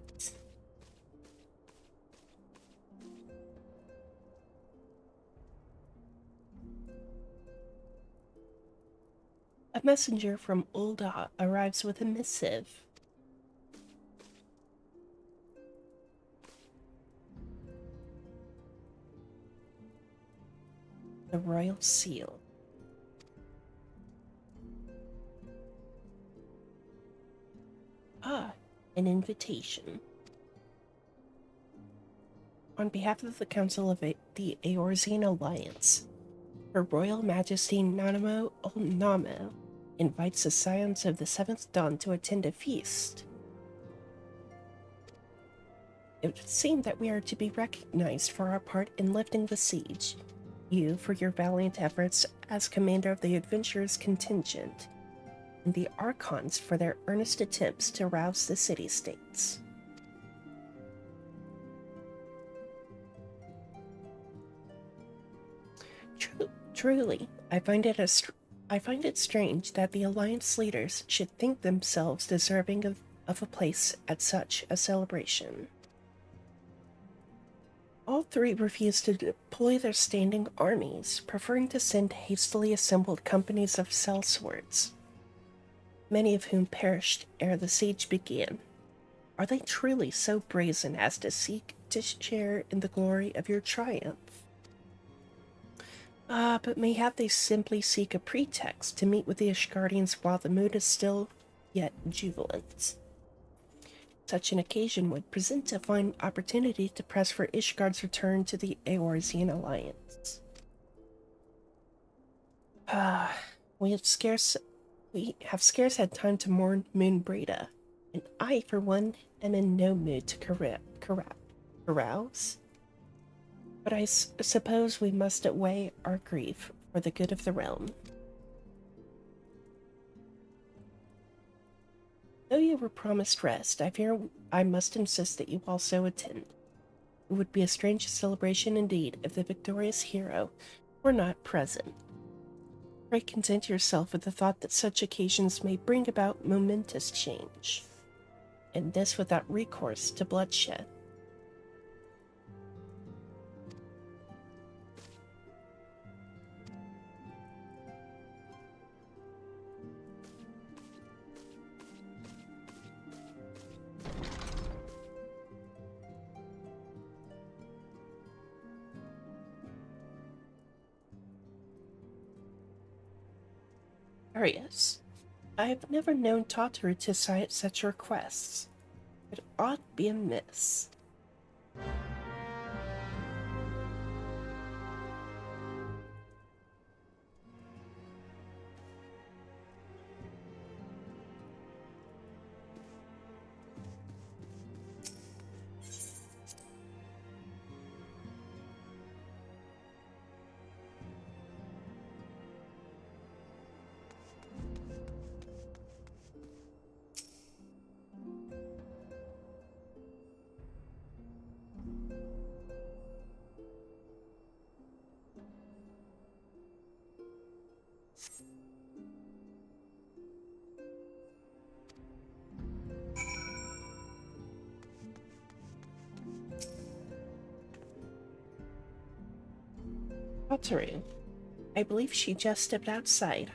A messenger from Ulda arrives with a missive. The royal seal. Ah, an invitation. On behalf of the Council of the Eorzean Alliance, Her Royal Majesty Nanamo Olnamo invites the Scions of the Seventh Dawn to attend a feast. It would seem that we are to be recognized for our part in lifting the siege, you for your valiant efforts as commander of the adventurers contingent, and the Archons for their earnest attempts to rouse the city-states. Truly, I find it strange that the Alliance leaders should think themselves deserving of a place at such a celebration. All three refused to deploy their standing armies, preferring to send hastily assembled companies of sellswords, many of whom perished ere the siege began. Are they truly so brazen as to seek to share in the glory of your triumph? But mayhap they simply seek a pretext to meet with the Ishgardians while the mood is still yet jubilant. Such an occasion would present a fine opportunity to press for Ishgard's return to the Eorzean Alliance. We have scarce had time to mourn Moon Breda, and I, for one, am in no mood to carouse. But I suppose we must weigh our grief for the good of the realm. Though you were promised rest, I fear I must insist that you also attend. It would be a strange celebration indeed if the victorious hero were not present. Pray content yourself with the thought that such occasions may bring about momentous change, and this without recourse to bloodshed. Curious. I have never known Tataru to cite such requests. It ought be amiss. Tataru. I believe she just stepped outside.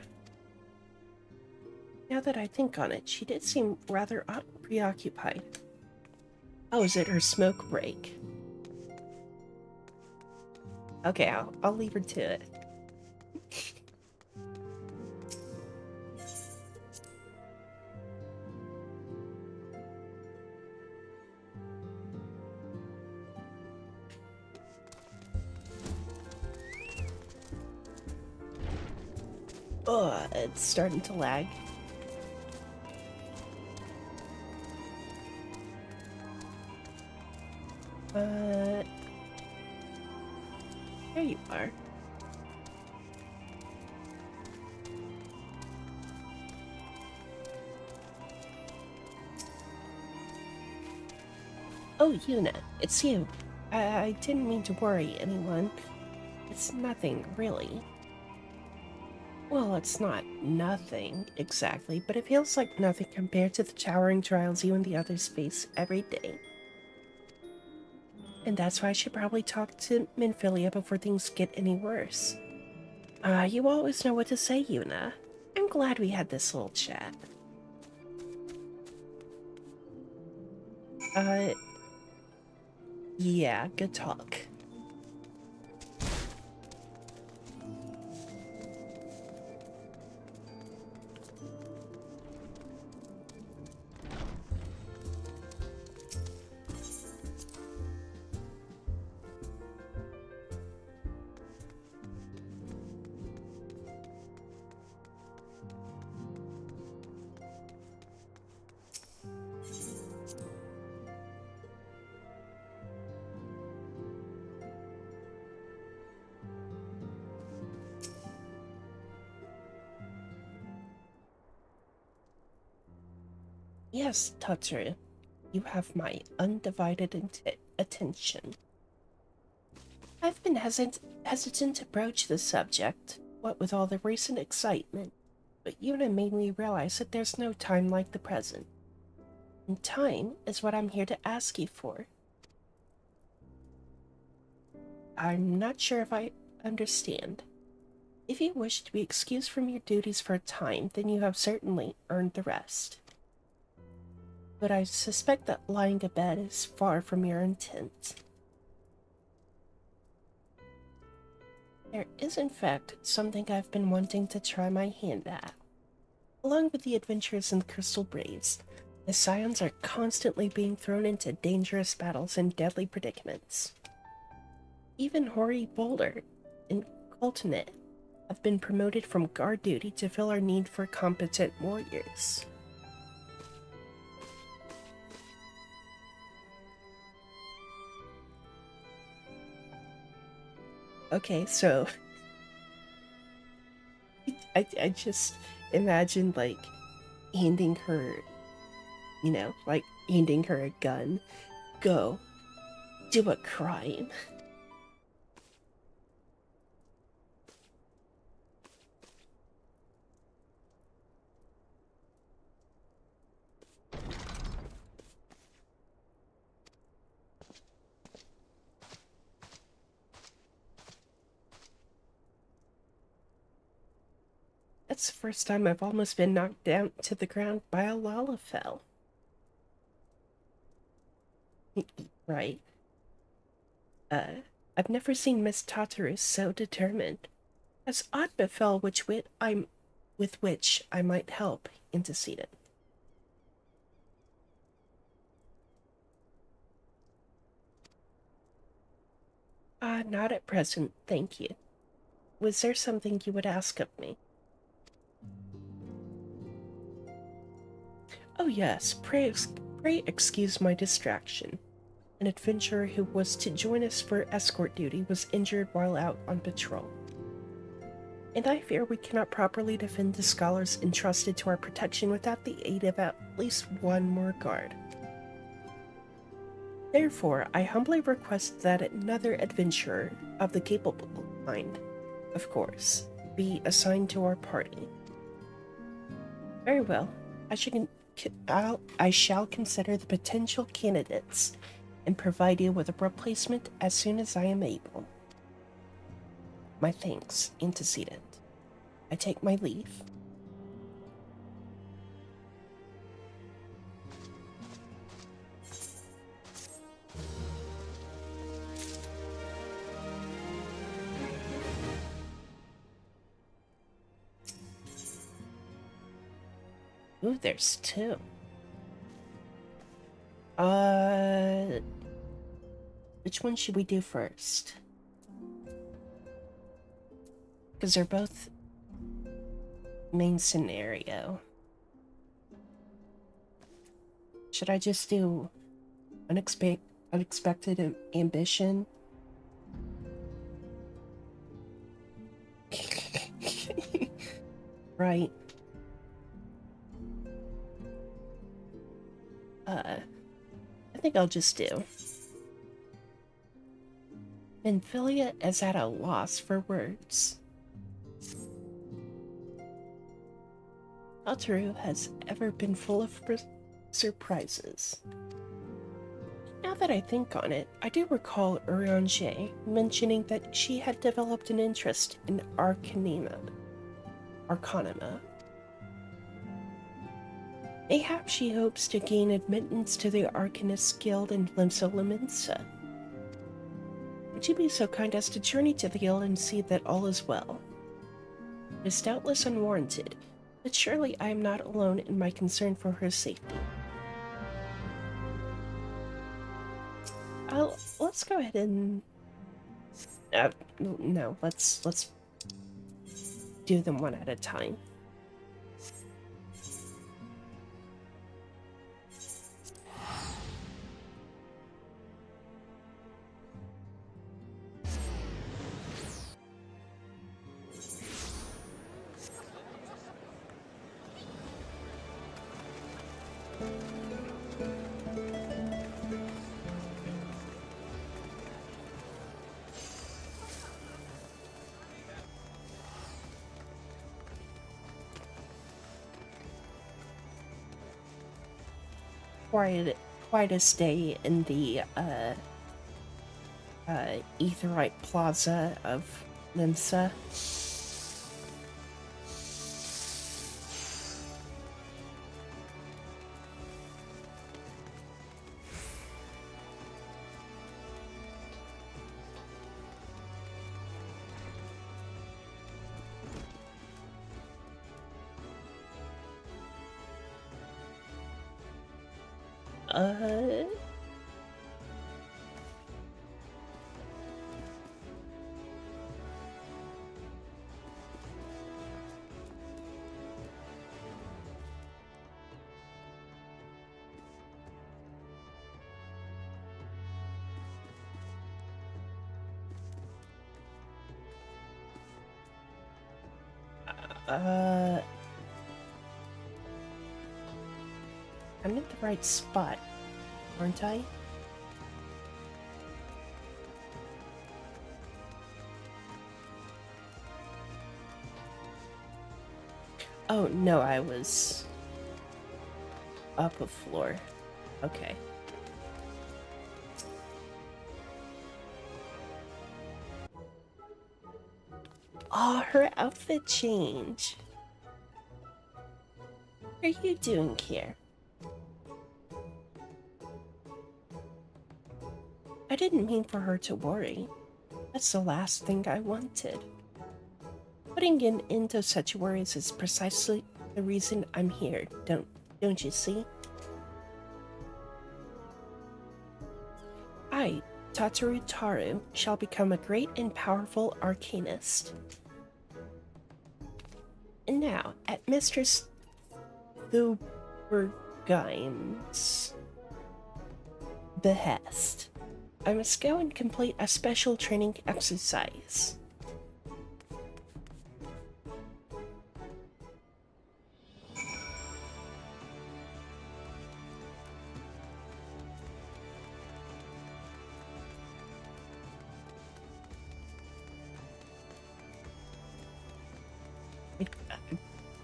Now that I think on it, she did seem rather preoccupied. Oh, is it her smoke break? Okay, I'll leave her to it. Oh, it's starting to lag. There you are. Oh, Yuna, it's you. I didn't mean to worry anyone. It's nothing, really. Well, it's not nothing, exactly, but it feels like nothing compared to the towering trials you and the others face every day. And that's why I should probably talk to Minfilia before things get any worse. You always know what to say, Yuna. I'm glad we had this little chat. Uh, yeah, good talk. Yes, Tatsu, you have my undivided attention. I've been hesitant to broach the subject, what with all the recent excitement, but Yuna made me realize that there's no time like the present. And time is what I'm here to ask you for. I'm not sure if I understand. If you wish to be excused from your duties for a time, then you have certainly earned the rest. But I suspect that lying abed is far from your intent. There is, in fact, something I've been wanting to try my hand at. Along with the adventures in the Crystal Braves, the Scions are constantly being thrown into dangerous battles and deadly predicaments. Even Hori Boulder and Coltonet have been promoted from guard duty to fill our need for competent warriors. Okay, so I just imagine like handing her, like handing her a gun. Go, do a crime. That's the first time I've almost been knocked down to the ground by a Lalafell. Right. I've never seen Miss Tataru so determined. As aught befell with which I might help, antecedent. Not at present, thank you. Was there something you would ask of me? Oh yes, pray excuse my distraction. An adventurer who was to join us for escort duty was injured while out on patrol. And I fear we cannot properly defend the scholars entrusted to our protection without the aid of at least one more guard. Therefore, I humbly request that another adventurer of the capable kind, of course, be assigned to our party. Very well. I shall consider the potential candidates and provide you with a replacement as soon as I am able. My thanks, antecedent. I take my leave. Ooh, there's two. Which one should we do first? Because they're both main scenario. Should I just do unexpected ambition? Right. I think I'll just do. Minfilia is at a loss for words. Altaru has ever been full of surprises. Now that I think on it, I do recall Urianger mentioning that she had developed an interest in Arcanima. Mayhaps she hopes to gain admittance to the Arcanist Guild in Limsa. Would you be so kind as to journey to the guild and see that all is well? It is doubtless unwarranted, but surely I am not alone in my concern for her safety. Let's go ahead and... no, let's do them one at a time. Quite a stay in the Aetheryte Plaza of Limsa. I'm in the right spot, aren't I? Oh, no, I was up a floor. Okay. Oh, her outfit change. What are you doing here? I didn't mean for her to worry. That's the last thing I wanted. Putting an end to such worries is precisely the reason I'm here, don't you see? I, Tataru Taru, shall become a great and powerful arcanist. And now, at Mistress Thubergine's behest, I must go and complete a special training exercise.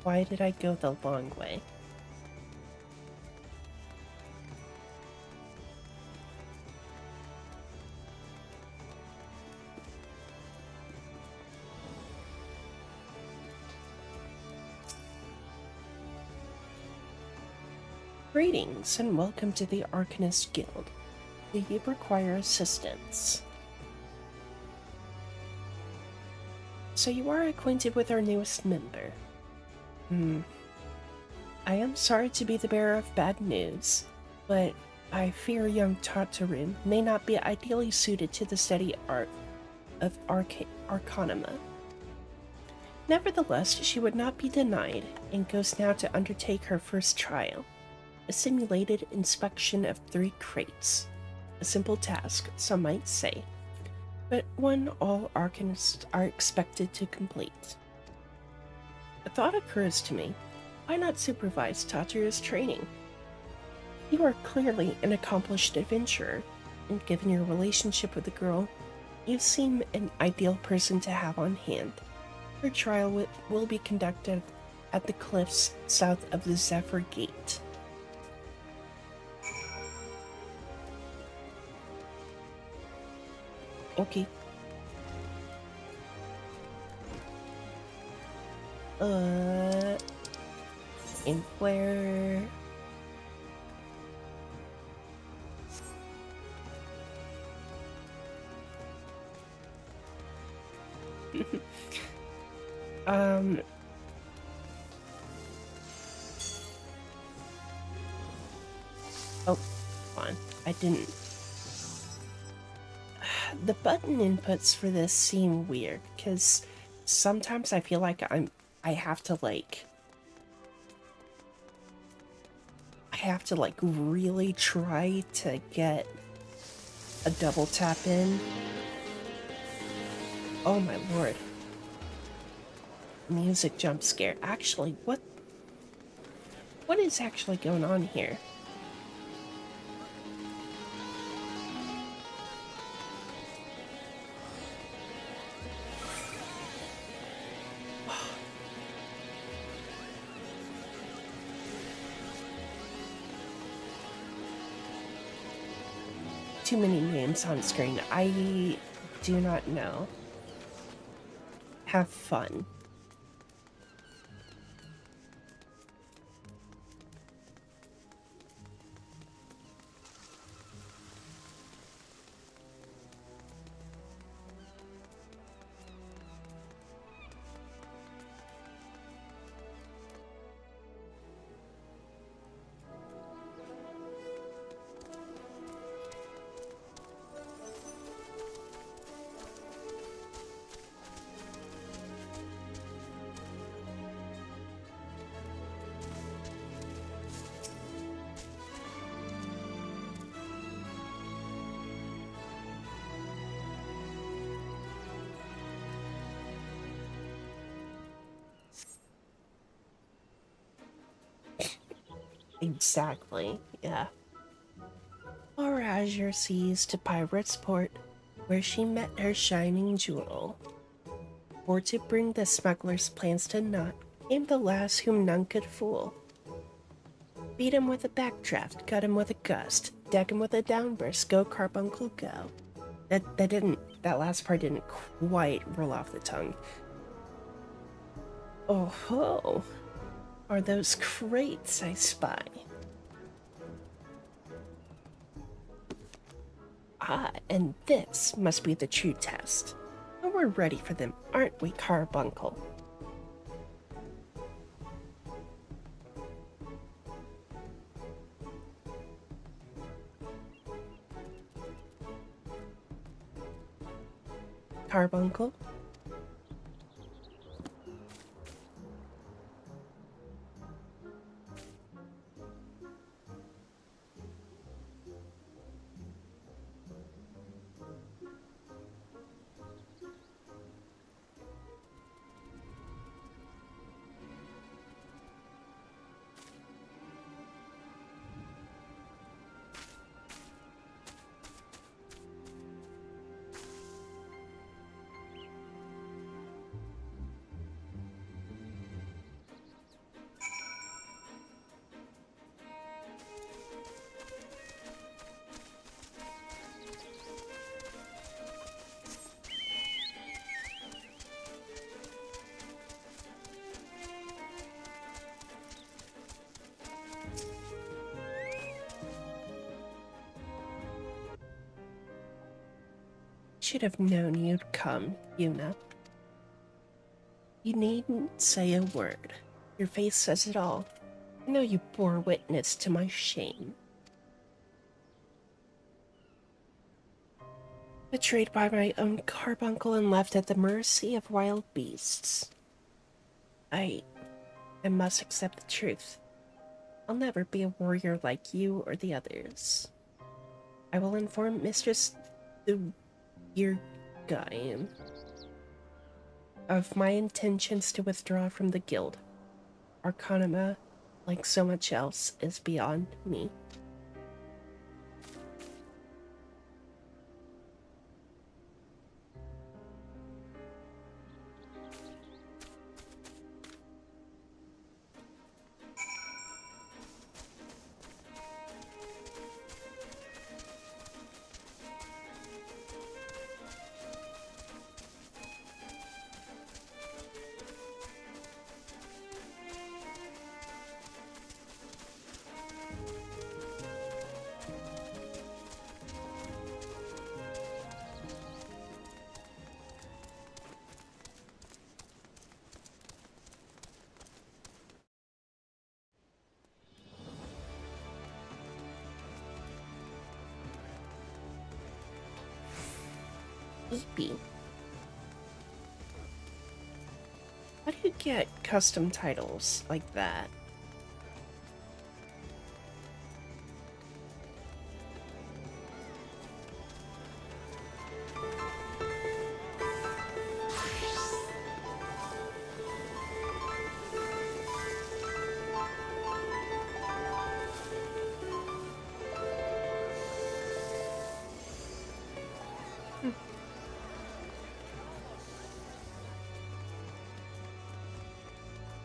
Why did I go the long way? Greetings and welcome to the Arcanist Guild. Do you require assistance? So you are acquainted with our newest member. I am sorry to be the bearer of bad news, but I fear young Tataru may not be ideally suited to the steady art of Arcanima. Nevertheless, she would not be denied, and goes now to undertake her first trial, a simulated inspection of 3 crates. A simple task, some might say, but one all Arcanists are expected to complete. A thought occurs to me. Why not supervise Tataru's training? You are clearly an accomplished adventurer, and given your relationship with the girl, you seem an ideal person to have on hand. Her trial will be conducted at the cliffs south of the Zephyr Gate. Okay. And where? um. Oh, fine. I didn't. The button inputs for this seem weird because sometimes I feel like I have to really try to get a double tap in. Oh my lord. Music jump scare. Actually, what is actually going on here? Too many names on screen. I do not know. Have fun. Exactly, yeah. Or Azure Seas to Pirate's Port, where she met her shining jewel. For to bring the smuggler's plans to naught came the lass whom none could fool. Beat him with a backdraft, cut him with a gust, deck him with a downburst, go carbuncle go. That last part didn't quite roll off the tongue. Oh ho! Are those crates I spy? Ah, and this must be the true test. And we're ready for them, aren't we, Carbuncle? Carbuncle? Should have known you'd come, Yuna. You needn't say a word. Your face says it all. I know you bore witness to my shame. Betrayed by my own carbuncle and left at the mercy of wild beasts. I must accept the truth. I'll never be a warrior like you or the others. I will inform Mistress your guy of my intentions to withdraw from the guild. Arcanima, like so much else, is beyond me. Eepy. How do you get custom titles like that?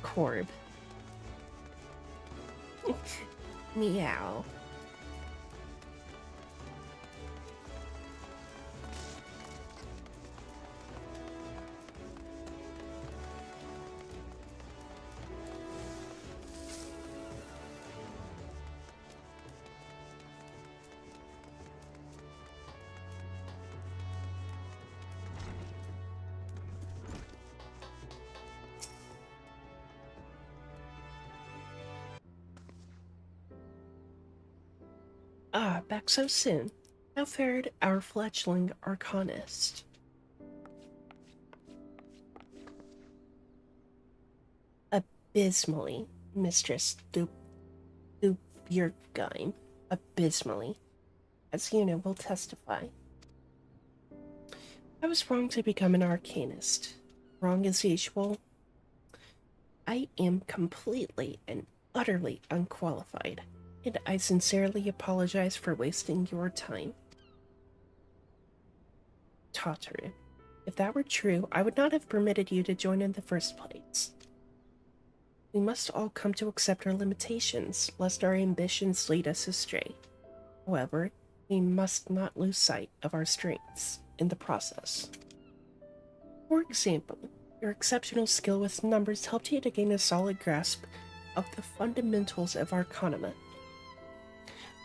Corb. Meow. Ah, back so soon. How fared our fledgling arcanist? Abysmally, Mistress Dubjergheim. Abysmally. As Una will testify. I was wrong to become an arcanist. Wrong as usual. I am completely and utterly unqualified, and I sincerely apologize for wasting your time. Tottered. If that were true, I would not have permitted you to join in the first place. We must all come to accept our limitations, lest our ambitions lead us astray. However, we must not lose sight of our strengths in the process. For example, your exceptional skill with numbers helped you to gain a solid grasp of the fundamentals of Arcanima.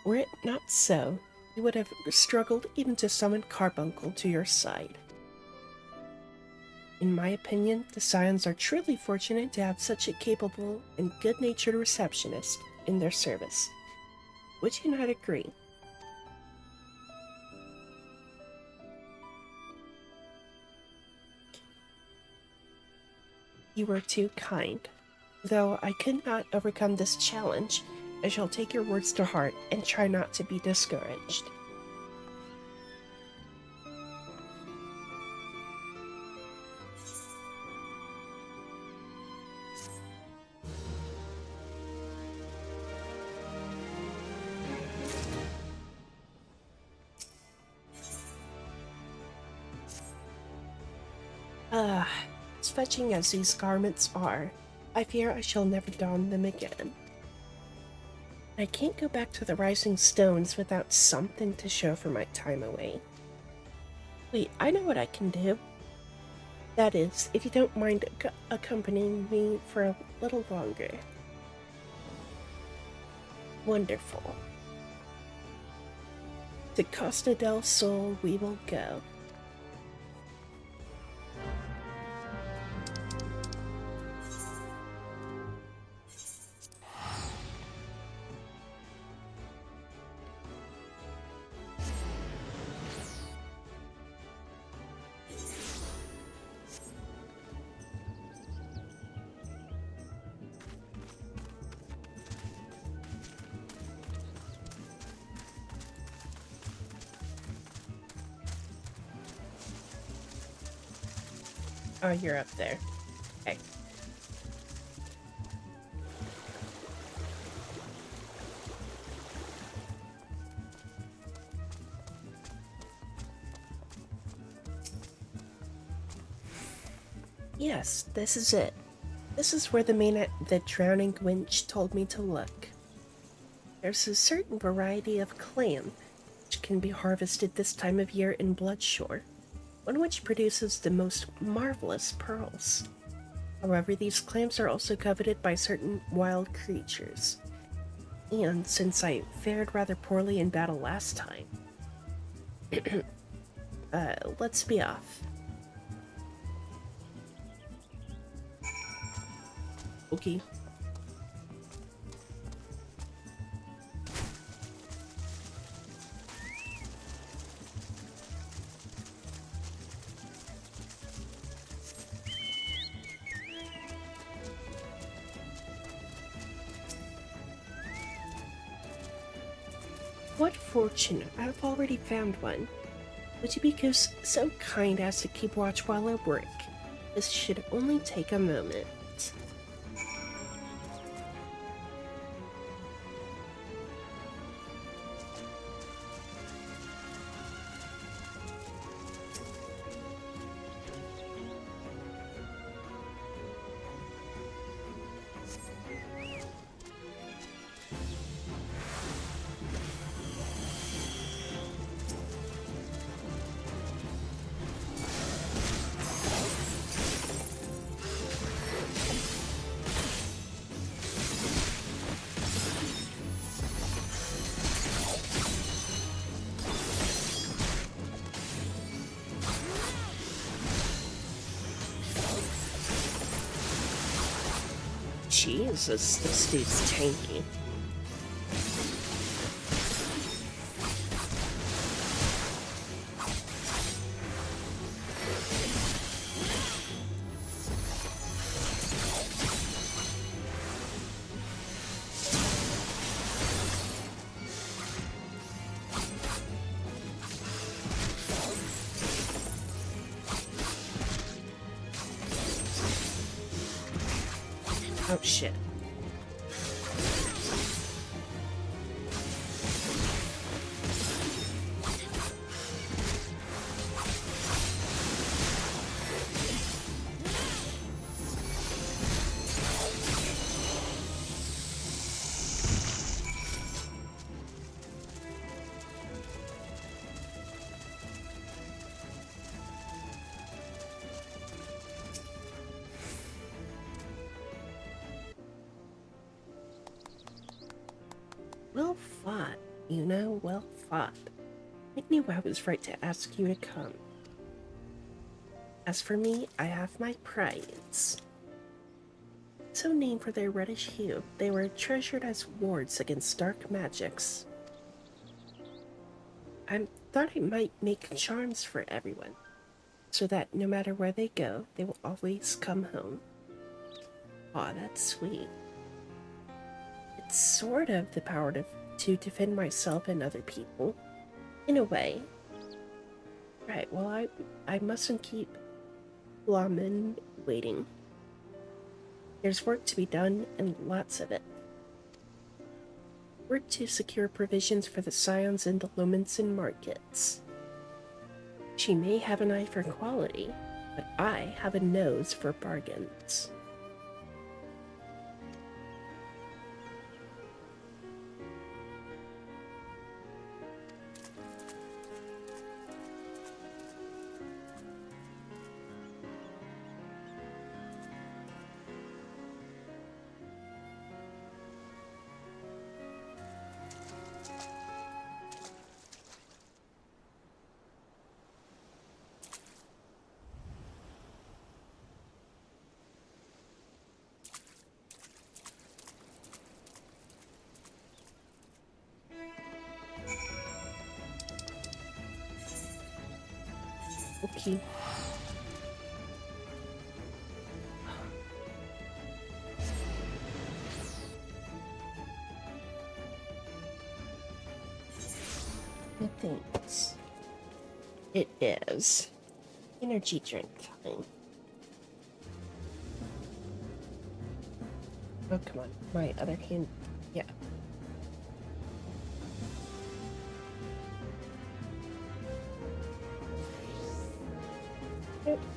Were it not so, you would have struggled even to summon Carbuncle to your side. In my opinion, the Scions are truly fortunate to have such a capable and good-natured receptionist in their service. Would you not agree? You were too kind. Though I could not overcome this challenge, I shall take your words to heart and try not to be discouraged. As fetching as these garments are, I fear I shall never don them again. I can't go back to the Rising Stones without something to show for my time away. Wait, I know what I can do. That is, if you don't mind accompanying me for a little longer. Wonderful. To Costa del Sol we will go. Oh, you're up there. Okay. Yes, this is it. This is where the drowning winch told me to look. There's a certain variety of clam which can be harvested this time of year in Bloodshore, one which produces the most marvelous pearls. However, these clams are also coveted by certain wild creatures. And since I fared rather poorly in battle last time, let's be off. Okay. fortunate. I've already found one. Would you be so kind as to keep watch while I work? This should only take a moment. Jesus, this dude's tanky. Oh shit. Well fought, you know, well fought. I knew I was right to ask you to come. As for me, I have my prides. So named for their reddish hue, they were treasured as wards against dark magics. I thought I might make charms for everyone, so that no matter where they go, they will always come home. Aw, that's sweet. It's sort of the power to defend myself and other people, in a way. Right, well, I mustn't keep Lamin waiting. There's work to be done, and lots of it. Work to secure provisions for the Scions in the Lumenson markets. She may have an eye for quality, but I have a nose for bargains. Okay. Thanks. It is. Energy drink time. Oh, come on. My other hand. Yeah.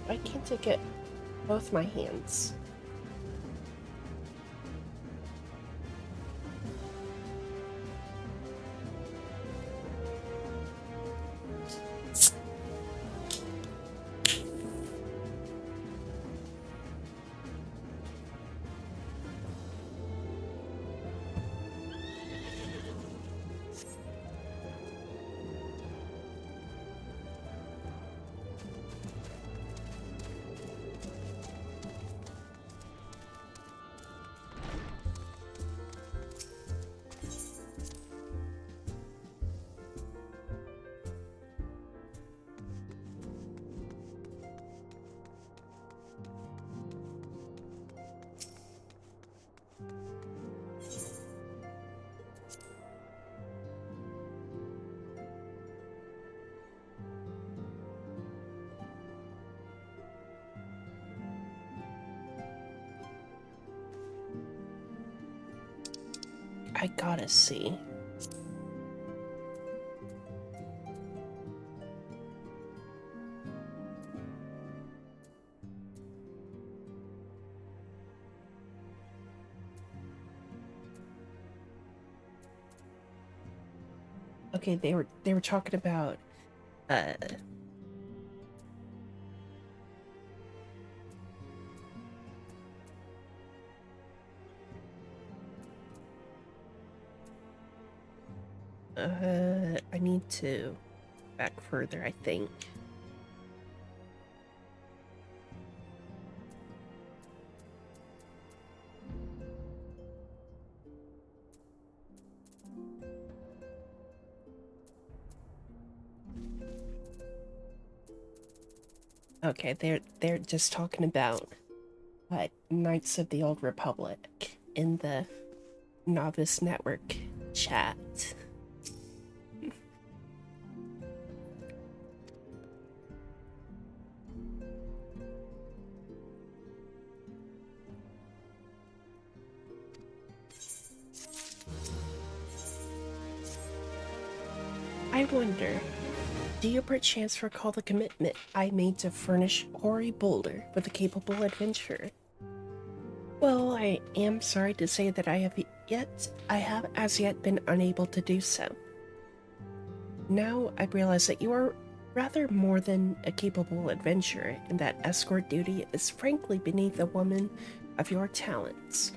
I can't take it both my hands. I gotta see. Okay, they were talking about uh I need to back further, I think. Okay, they're just talking about Knights of the Old Republic in the Novice Network chat. I wonder, do you perchance recall the commitment I made to furnish Ori Boulder with a capable adventurer? Well, I am sorry to say that I have as yet been unable to do so. Now I realize that you are rather more than a capable adventurer, and that escort duty is frankly beneath a woman of your talents.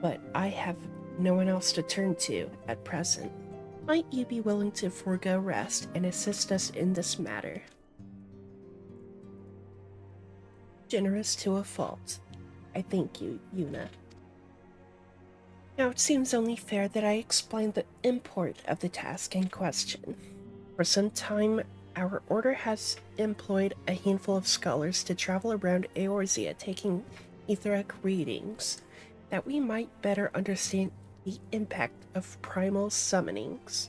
But I have no one else to turn to at present. Might you be willing to forego rest and assist us in this matter? Generous to a fault. I thank you, Yuna. Now it seems only fair that I explain the import of the task in question. For some time, our order has employed a handful of scholars to travel around Eorzea taking etheric readings, that we might better understand the impact of primal summonings.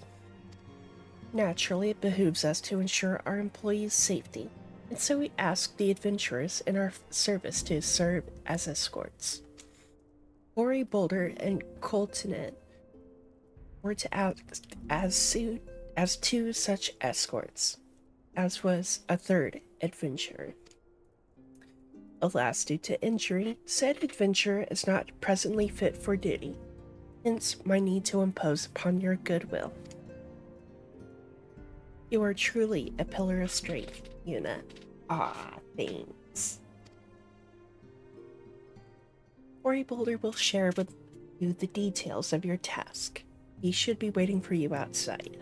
Naturally, it behooves us to ensure our employees' safety, and so we ask the adventurers in our service to serve as escorts. Ori Boulder and Coltonet were to act as two such escorts, as was a third adventurer. Alas, due to injury, said adventurer is not presently fit for duty, hence my need to impose upon your goodwill. You are truly a pillar of strength, Yuna. Ah, thanks. Ori Boulder will share with you the details of your task. He should be waiting for you outside.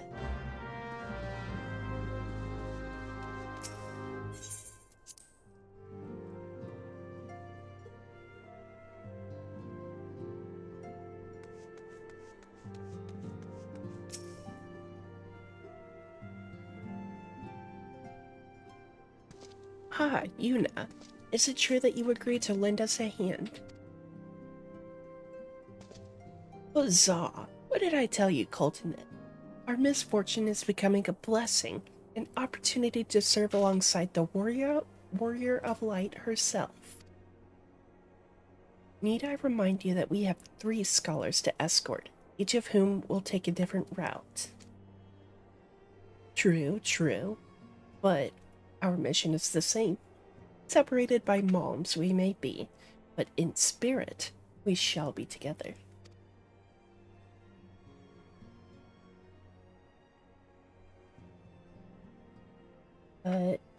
Ah, Yuna. Is it true that you agreed to lend us a hand? Huzzah! What did I tell you, Coltonet? Our misfortune is becoming a blessing, an opportunity to serve alongside the warrior of light herself. Need I remind you that we have 3 scholars to escort, each of whom will take a different route? True, but our mission is the same. Separated by moms we may be, but in spirit we shall be together.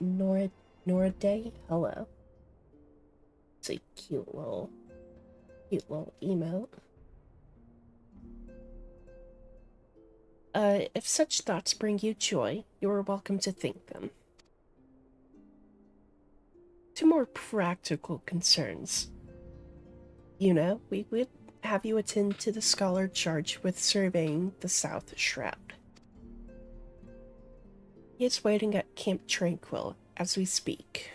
Nora Day, hello. It's a cute little emote. If such thoughts bring you joy, you are welcome to think them. To more practical concerns, we would have you attend to the scholar charged with surveying the South Shroud. He is waiting at Camp Tranquil as we speak.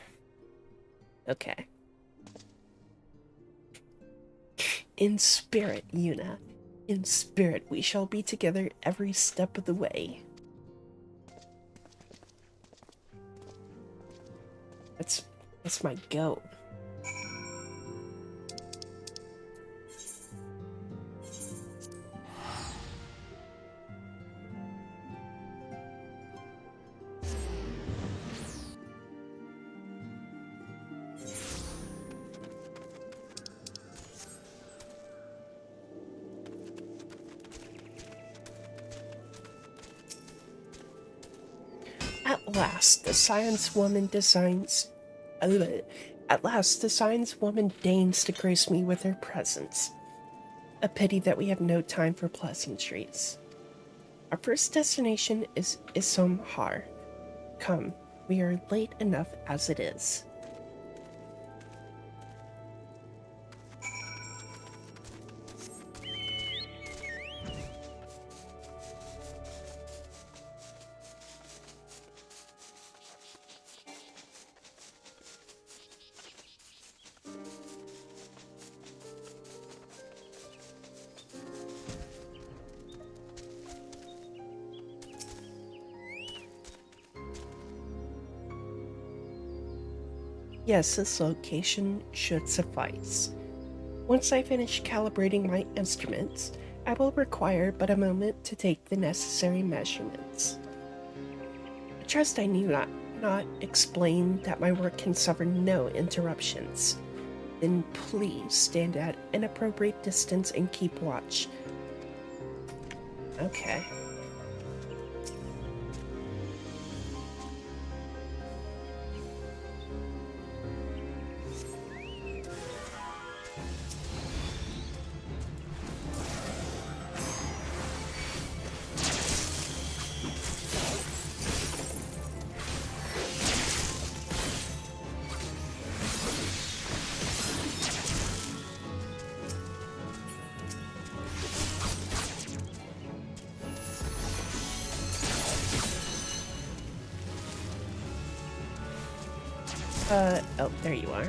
Okay. In spirit, Yuna. In spirit, we shall be together every step of the way. That's my goat. last, the science woman designs. At last, the science woman deigns to grace me with her presence. A pity that we have no time for pleasantries. Our first destination is Isomhar. Come, we are late enough as it is. Yes, this location should suffice. Once I finish calibrating my instruments, I will require but a moment to take the necessary measurements. I trust I need not explain that my work can suffer no interruptions. Then please stand at an appropriate distance and keep watch. Okay. Oh, there you are.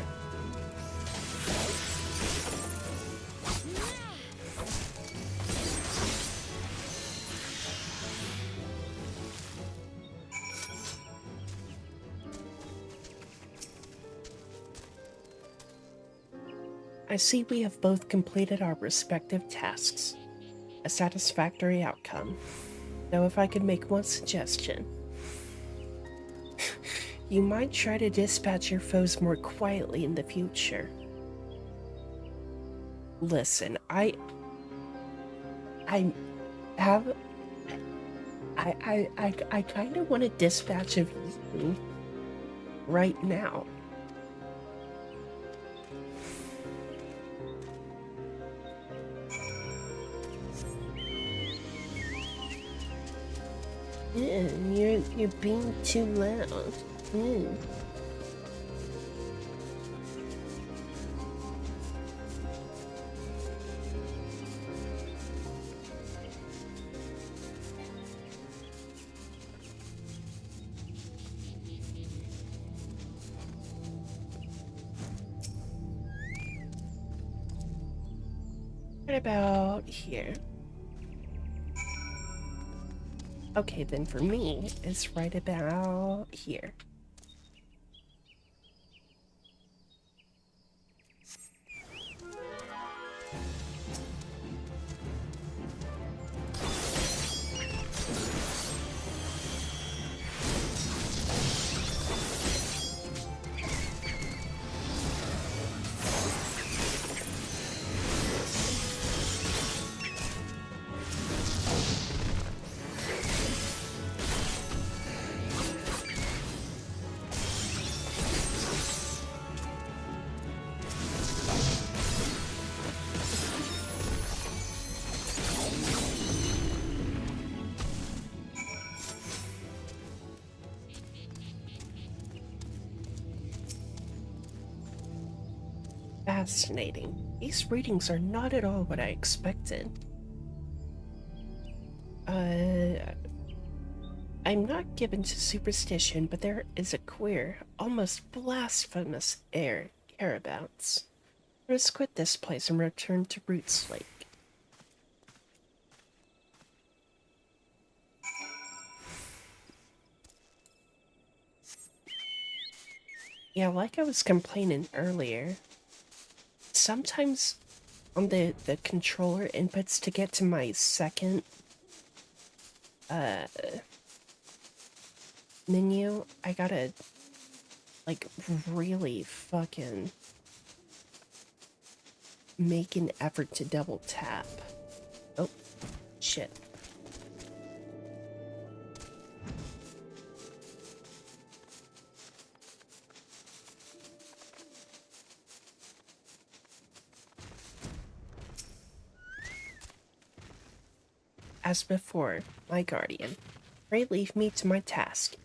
I see we have both completed our respective tasks. A satisfactory outcome. Though if I could make one suggestion. You might try to dispatch your foes more quietly in the future. Listen, I kind of want a dispatch of you right now. Yeah, you're being too loud. What about here? Okay, then for me, it's right about here. Fascinating. These readings are not at all what I expected. I'm not given to superstition, but there is a queer, almost blasphemous air hereabouts. Let us quit this place and return to Roots Lake. Yeah, like I was complaining earlier, sometimes on the controller inputs to get to my second menu, I gotta like really fucking make an effort to double tap. Oh, shit. as before, my guardian. Pray leave me to my task.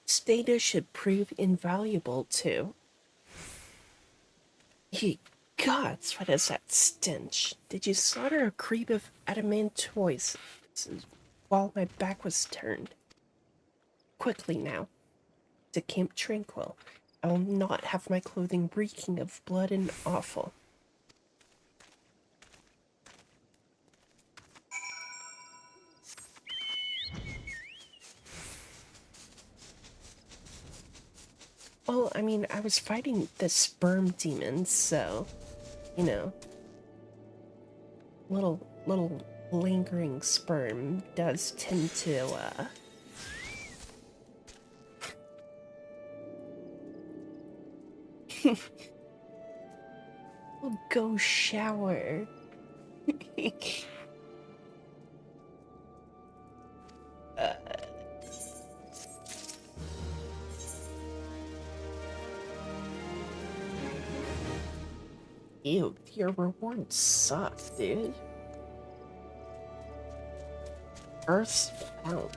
This data should prove invaluable too. Ye gods, what is that stench? Did you slaughter a creep of adamantoids while my back was turned? Quickly now, to Camp Tranquil. I will not have my clothing reeking of blood and offal. Well, I mean, I was fighting the sperm demons, so, you know, little lingering sperm does tend to, I'll go shower. Ew, your rewards suck, dude. Earth's Fount.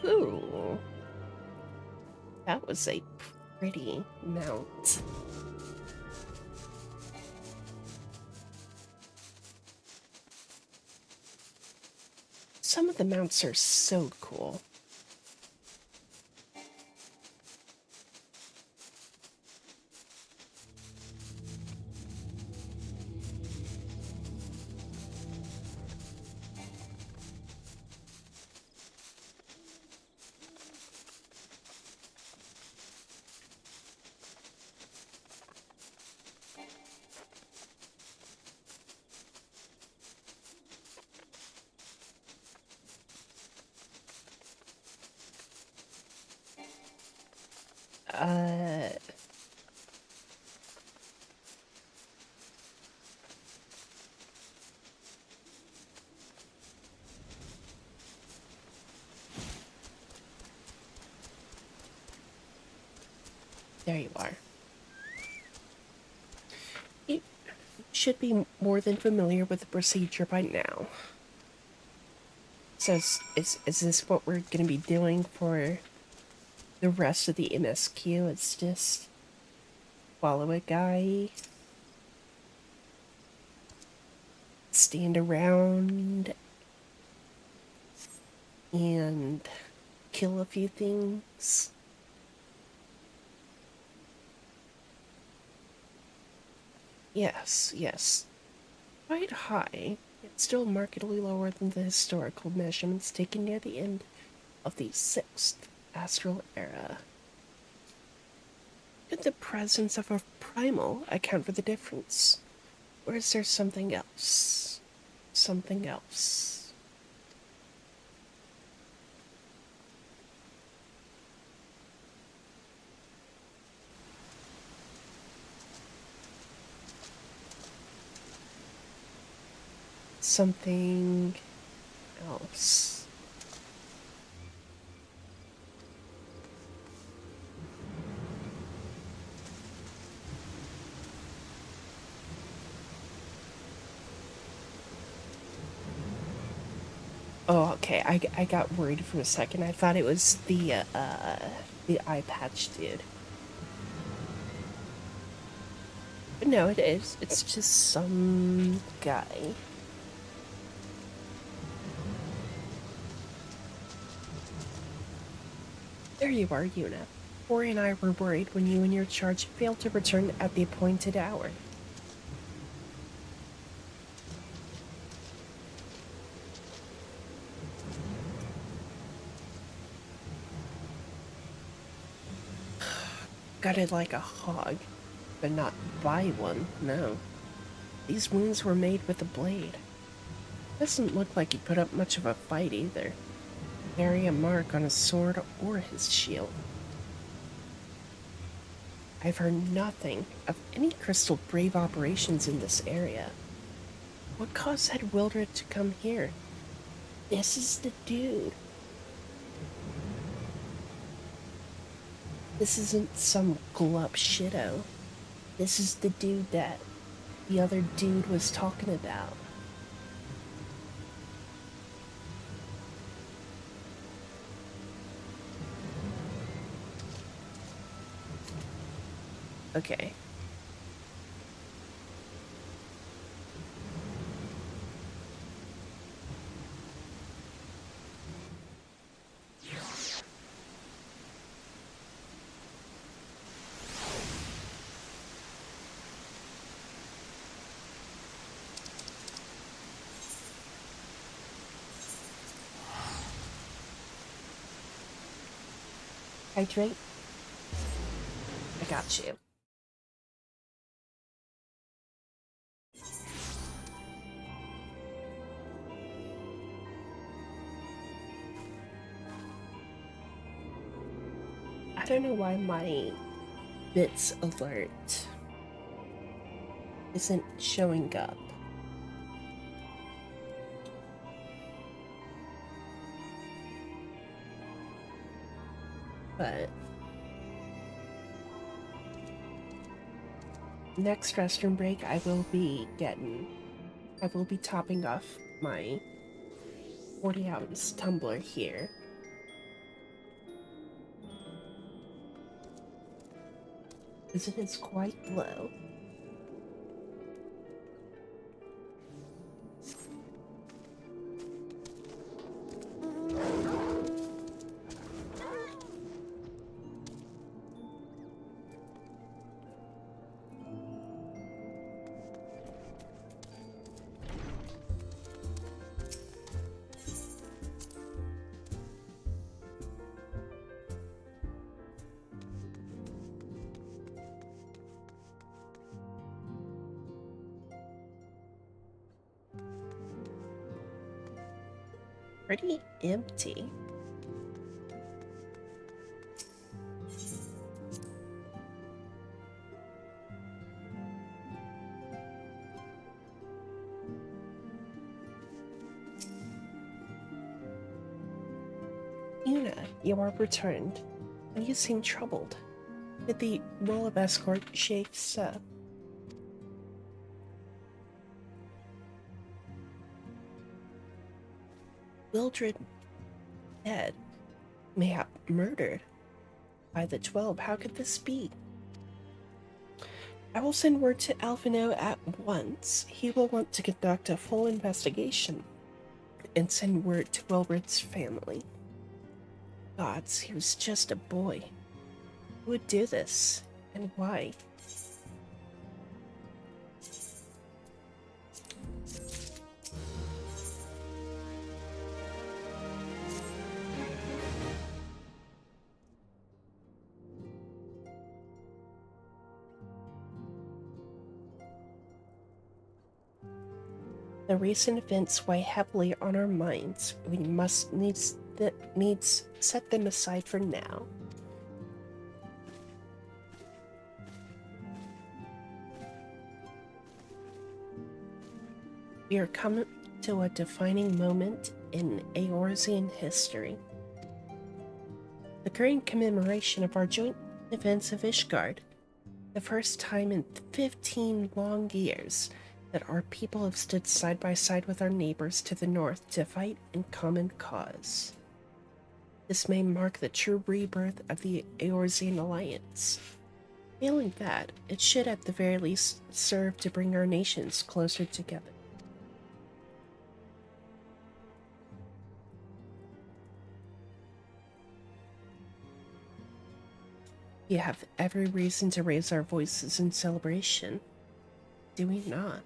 Ooh. That was a pretty mount. Some of the mounts are so cool. There you are. You should be more than familiar with the procedure by now. So is this what we're going to be doing for the rest of the MSQ? It's just follow a guy, stand around, and kill a few things. Yes. Quite high, yet still markedly lower than the historical measurements taken near the end of the 6th astral era. Could the presence of a primal account for the difference? Or is there something else? Something else. Something else. Oh, okay. I got worried for a second. I thought it was the eye patch dude. But no, it is. It's just some guy. There you are, Yuna. Ori and I were worried when you and your charge failed to return at the appointed hour. Gutted like a hog, but not by one, no. These wounds were made with a blade. Doesn't look like he put up much of a fight either. Nary a mark on his sword or his shield. I've heard nothing of any Crystal Brave operations in this area. What caused Head Wildred to come here? This is the dude. This isn't some glup shitto. This is the dude that the other dude was talking about. Okay. Hydrate. I got you. I don't know why my bits alert isn't showing up. But next restroom break I will be topping off my 40-ounce tumbler here. Because it is quite low. Pretty empty. Yuna, you are returned, and you seem troubled. Did the role of escort shapes up? Wildred dead, mayhap murdered by the 12. How could this be? I will send word to Alphino at once. He will want to conduct a full investigation and send word to Wildred's family. Gods, he was just a boy. Who would do this, and why? The recent events weigh heavily on our minds. We must needs set them aside for now. We are coming to a defining moment in Eorzean history. The current commemoration of our joint defense of Ishgard. The first time in 15 long years that our people have stood side by side with our neighbors to the north to fight in common cause. This may mark the true rebirth of the Eorzean Alliance. Failing that, it should at the very least serve to bring our nations closer together. We have every reason to raise our voices in celebration, do we not?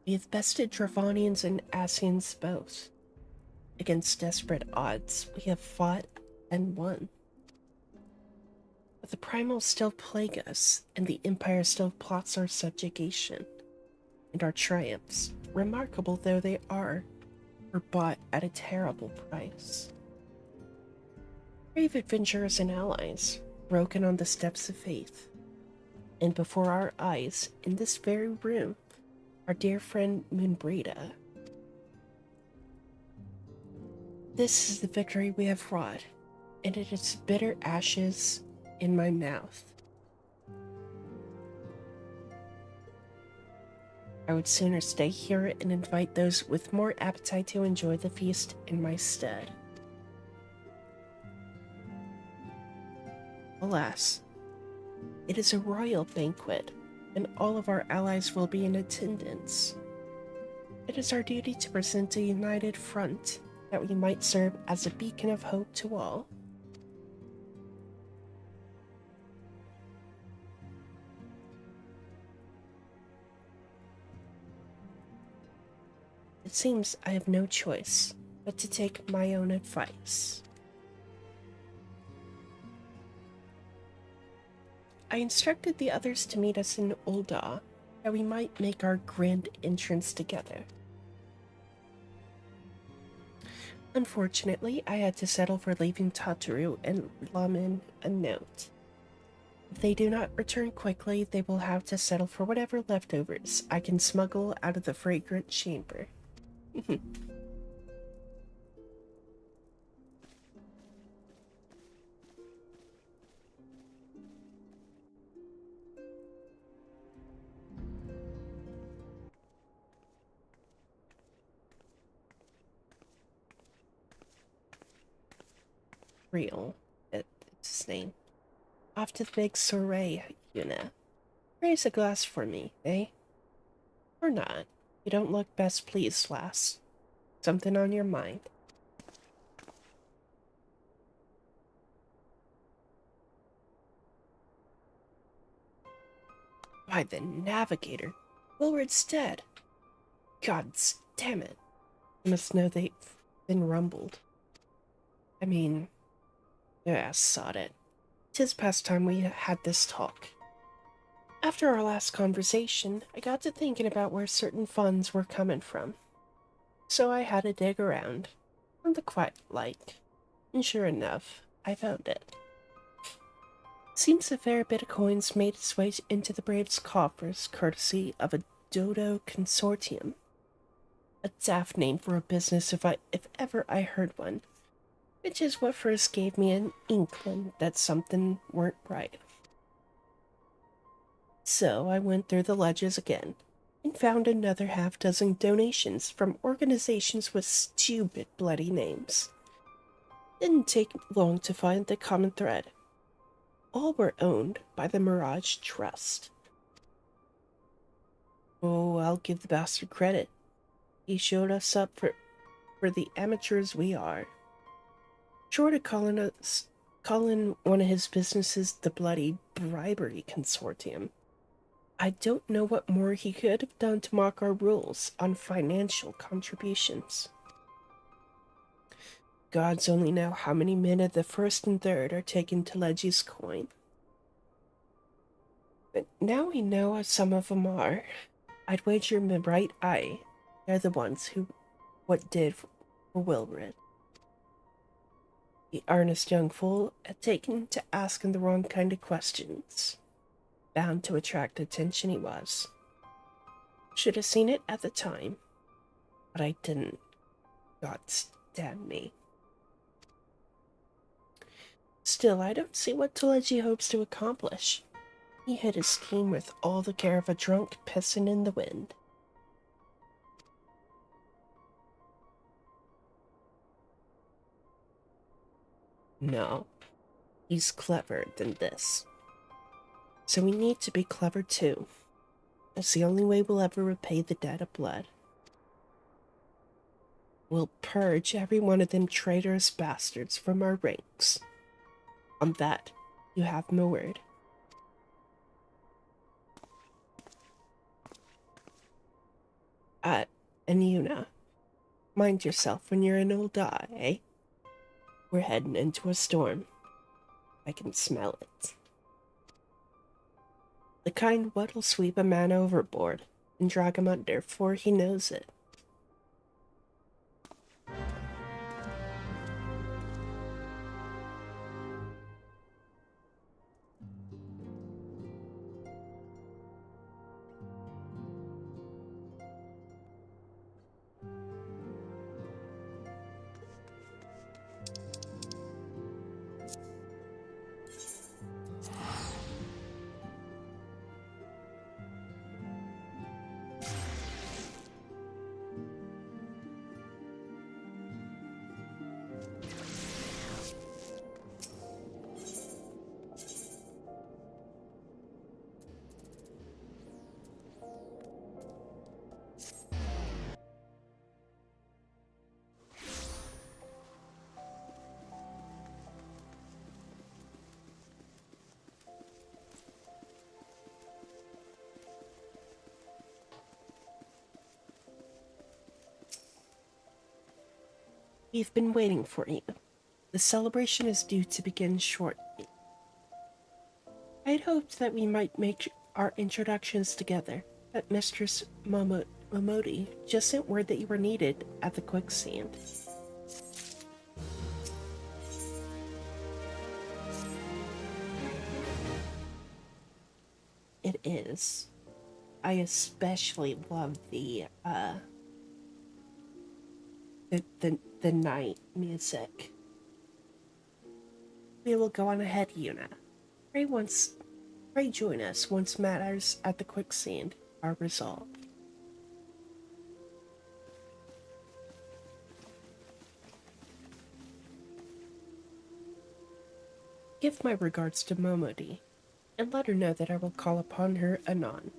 We have bested Dravanians and Asians both. Against desperate odds, we have fought and won. But the primals still plague us, and the Empire still plots our subjugation. And our triumphs, remarkable though they are, were bought at a terrible price. Brave adventurers and allies, broken on the steps of faith. And before our eyes, in this very room, our dear friend Moonbreda. This is the victory we have wrought, and it is bitter ashes in my mouth. I would sooner stay here and invite those with more appetite to enjoy the feast in my stead. Alas, it is a royal banquet, and all of our allies will be in attendance. It is our duty to present a united front that we might serve as a beacon of hope to all. It seems I have no choice but to take my own advice. I instructed the others to meet us in Ul'dah, that we might make our grand entrance together. Unfortunately, I had to settle for leaving Tataru and Lamin a note. If they do not return quickly, they will have to settle for whatever leftovers I can smuggle out of the fragrant chamber. Real, it's his name. Off to the big soiree, Yuna. Raise a glass for me, eh? Or not. You don't look best pleased, lass. Something on your mind? By the Navigator, Wilward's dead. Gods damn it. You must know they've been rumbled. I mean, yeah, sod it. 'Tis past time we had this talk. After our last conversation, I got to thinking about where certain funds were coming from. So I had to dig around, on the quiet like, and sure enough, I found it. Seems a fair bit of coins made its way into the Braves' coffers courtesy of a Dodo consortium. A daft name for a business if ever I heard one, which is what first gave me an inkling that something weren't right. So I went through the ledgers again, and found another half-dozen donations from organizations with stupid bloody names. Didn't take long to find the common thread. All were owned by the Mirage Trust. Oh, I'll give the bastard credit. He showed us up for the amateurs we are. Short of calling one of his businesses the bloody bribery consortium, I don't know what more he could have done to mock our rules on financial contributions. Gods only know how many men of the first and third are taken to Legi's coin. But now we know some of them are. I'd wager my right eye they're the ones who what did for Wilred. The earnest young fool had taken to asking the wrong kind of questions. Bound to attract attention he was. Should have seen it at the time, but I didn't. God damn me. Still, I don't see what Teleji hopes to accomplish. He hid his scheme with all the care of a drunk pissing in the wind. No, he's cleverer than this. So we need to be clever too. It's the only way we'll ever repay the debt of blood. We'll purge every one of them traitorous bastards from our ranks. On that, you have my word. And Yuna, mind yourself when you're in Old Eye, eh? We're heading into a storm. I can smell it. The kind what'll sweep a man overboard and drag him under 'fore he knows it. We've been waiting for you. The celebration is due to begin shortly. I'd hoped that we might make our introductions together, but Mistress Momodi just sent word that you were needed at the quicksand. It is. I especially love the night music. We will go on ahead, Yuna. Pray join us once matters at the quicksand are resolved. Give my regards to Momodi, and let her know that I will call upon her anon.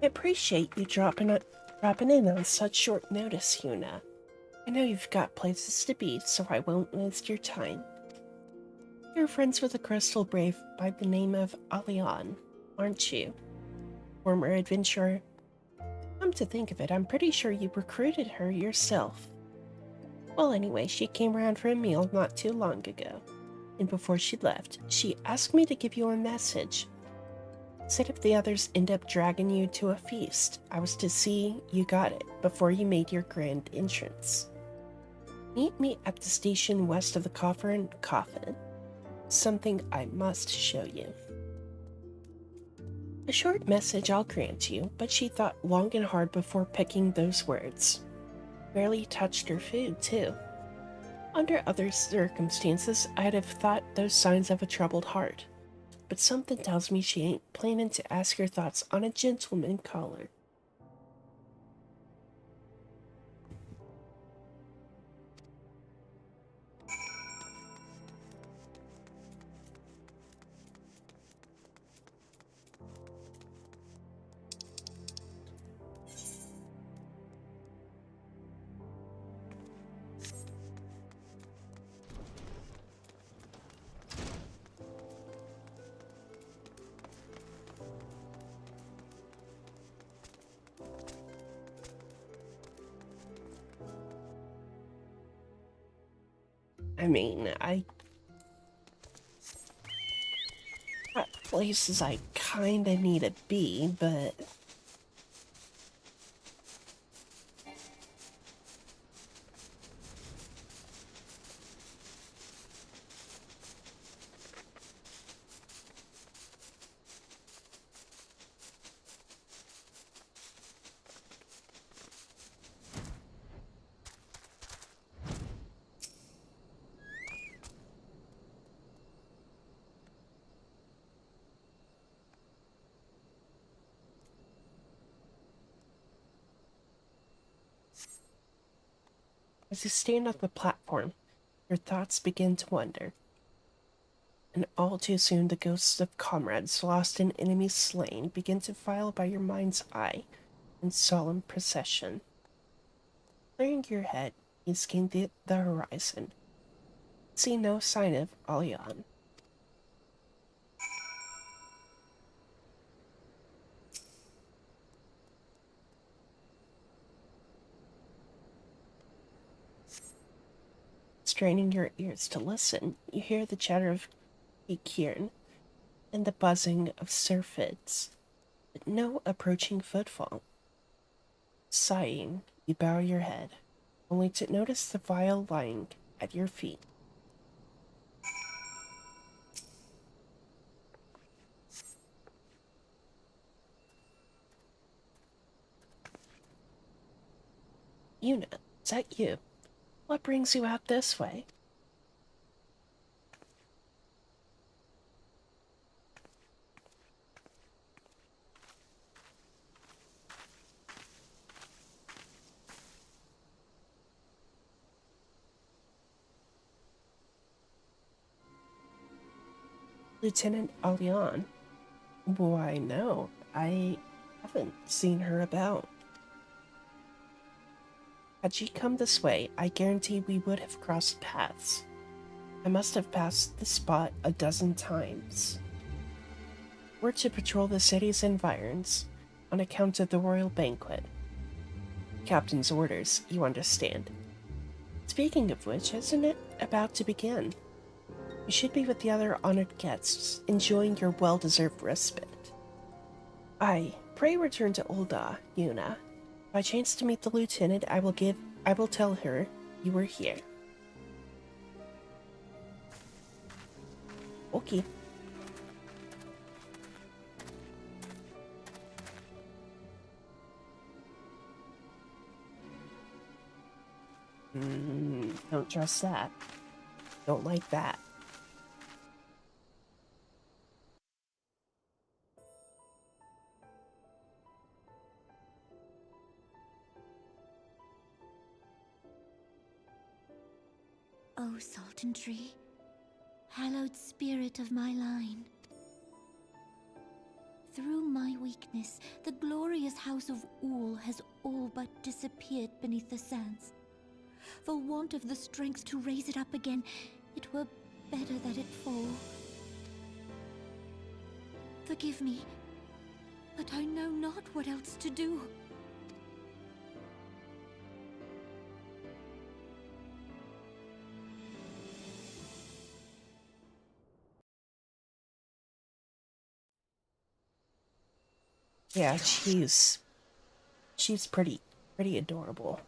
I appreciate you dropping in on such short notice, Yuna. I know you've got places to be, so I won't waste your time. You're friends with a crystal brave by the name of Alian, aren't you? Former adventurer. Come to think of it, I'm pretty sure you recruited her yourself. Well, anyway, she came around for a meal not too long ago, and before she left, she asked me to give you a message. Said if the others end up dragging you to a feast, I was to see you got it before you made your grand entrance. Meet me at the station west of the Coffin. Something I must show you. A short message I'll grant you, but she thought long and hard before picking those words. Barely touched her food, too. Under other circumstances, I'd have thought those signs of a troubled heart. But something tells me she ain't planning to ask your thoughts on a gentleman caller. mean, I got places I kinda need to be, but as you stand on the platform, your thoughts begin to wander. And all too soon, the ghosts of comrades lost and enemies slain begin to file by your mind's eye in solemn procession. Clearing your head, you scan the horizon. See no sign of Alyan. Straining your ears to listen, you hear the chatter of Kieran and the buzzing of syrphids, but no approaching footfall. Sighing, you bow your head, only to notice the vial lying at your feet. Una, is that you? What brings you out this way? Lieutenant Alyan. Why, no, I haven't seen her about. Had she come this way, I guarantee we would have crossed paths. I must have passed this spot a dozen times. We're to patrol the city's environs on account of the royal banquet. Captain's orders, you understand. Speaking of which, isn't it about to begin? You should be with the other honored guests, enjoying your well-deserved respite. Aye, pray return to Ulda, Yuna. If I chance to meet the lieutenant, I will tell her you were here. Okay. Don't trust that. Don't like that. O Sultan Tree, hallowed spirit of my line. Through my weakness, the glorious house of Ul has all but disappeared beneath the sands. For want of the strength to raise it up again, it were better that it fall. Forgive me, but I know not what else to do. Yeah, she's pretty adorable.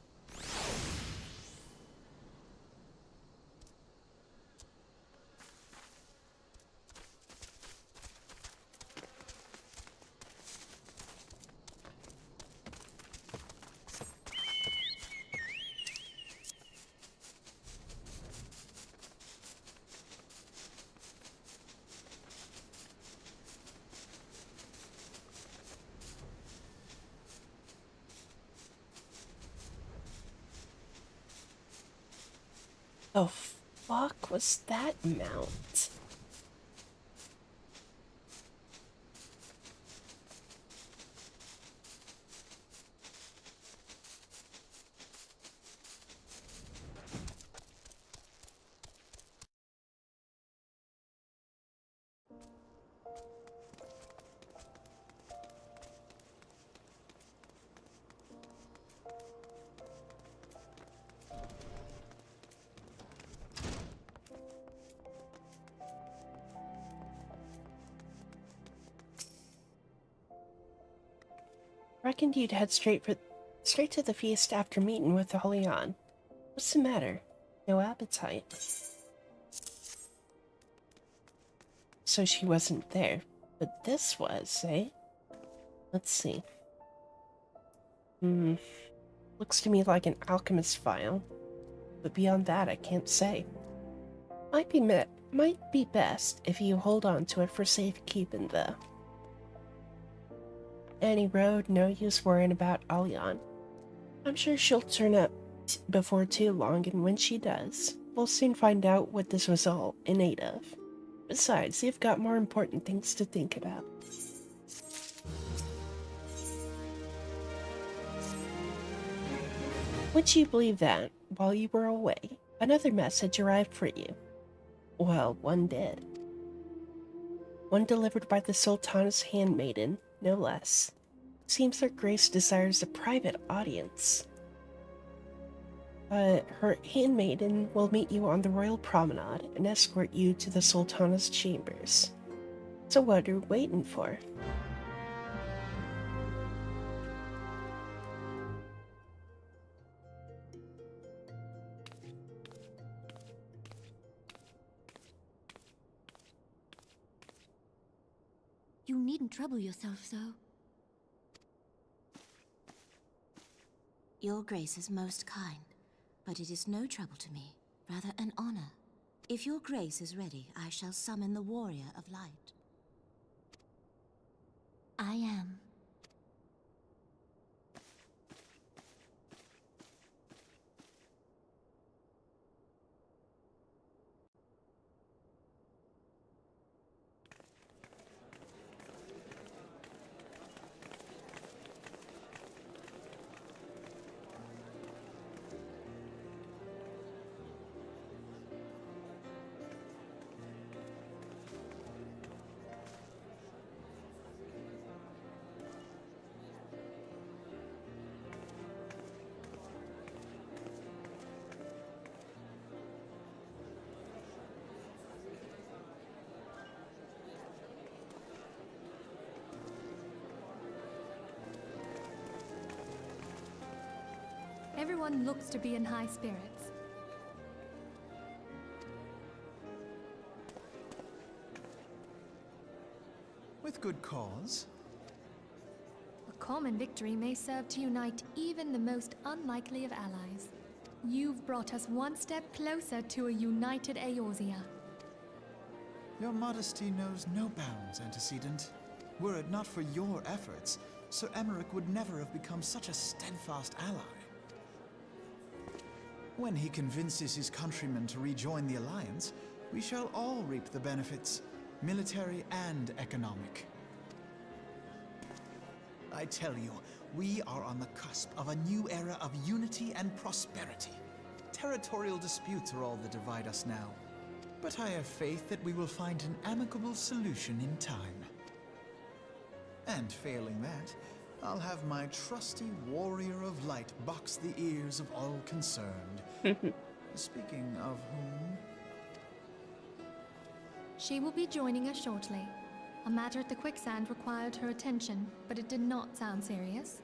The fuck was that mount? Reckoned you'd head straight to the feast after meeting with Holian. What's the matter? No appetite. So she wasn't there, but this was, eh? Let's see. Looks to me like an alchemist file, but beyond that I can't say. Might be best if you hold on to it for safekeeping, though. Any road, no use worrying about Alyan. I'm sure she'll turn up before too long, and when she does, we'll soon find out what this was all in aid of. Besides, you've got more important things to think about. Would you believe that, while you were away, another message arrived for you? Well, one did. One delivered by the Sultana's handmaiden, no less. Seems her grace desires a private audience. Her handmaiden will meet you on the royal promenade and escort you to the Sultana's chambers. So what are you waiting for? You needn't trouble yourself so. Your grace is most kind, but it is no trouble to me, rather an honor. If your grace is ready, I shall summon the warrior of light. I am. Everyone looks to be in high spirits. With good cause. A common victory may serve to unite even the most unlikely of allies. You've brought us one step closer to a united Eorzea. Your modesty knows no bounds, antecedent. Were it not for your efforts, Sir Emmerich would never have become such a steadfast ally. When he convinces his countrymen to rejoin the Alliance, we shall all reap the benefits, military and economic. I tell you, we are on the cusp of a new era of unity and prosperity. Territorial disputes are all that divide us now. But I have faith that we will find an amicable solution in time. And failing that, I'll have my trusty warrior of light box the ears of all concerned. Speaking of whom... She will be joining us shortly. A matter at the quicksand required her attention, but it did not sound serious.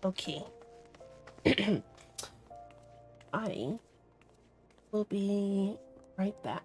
Okay. I will be right back.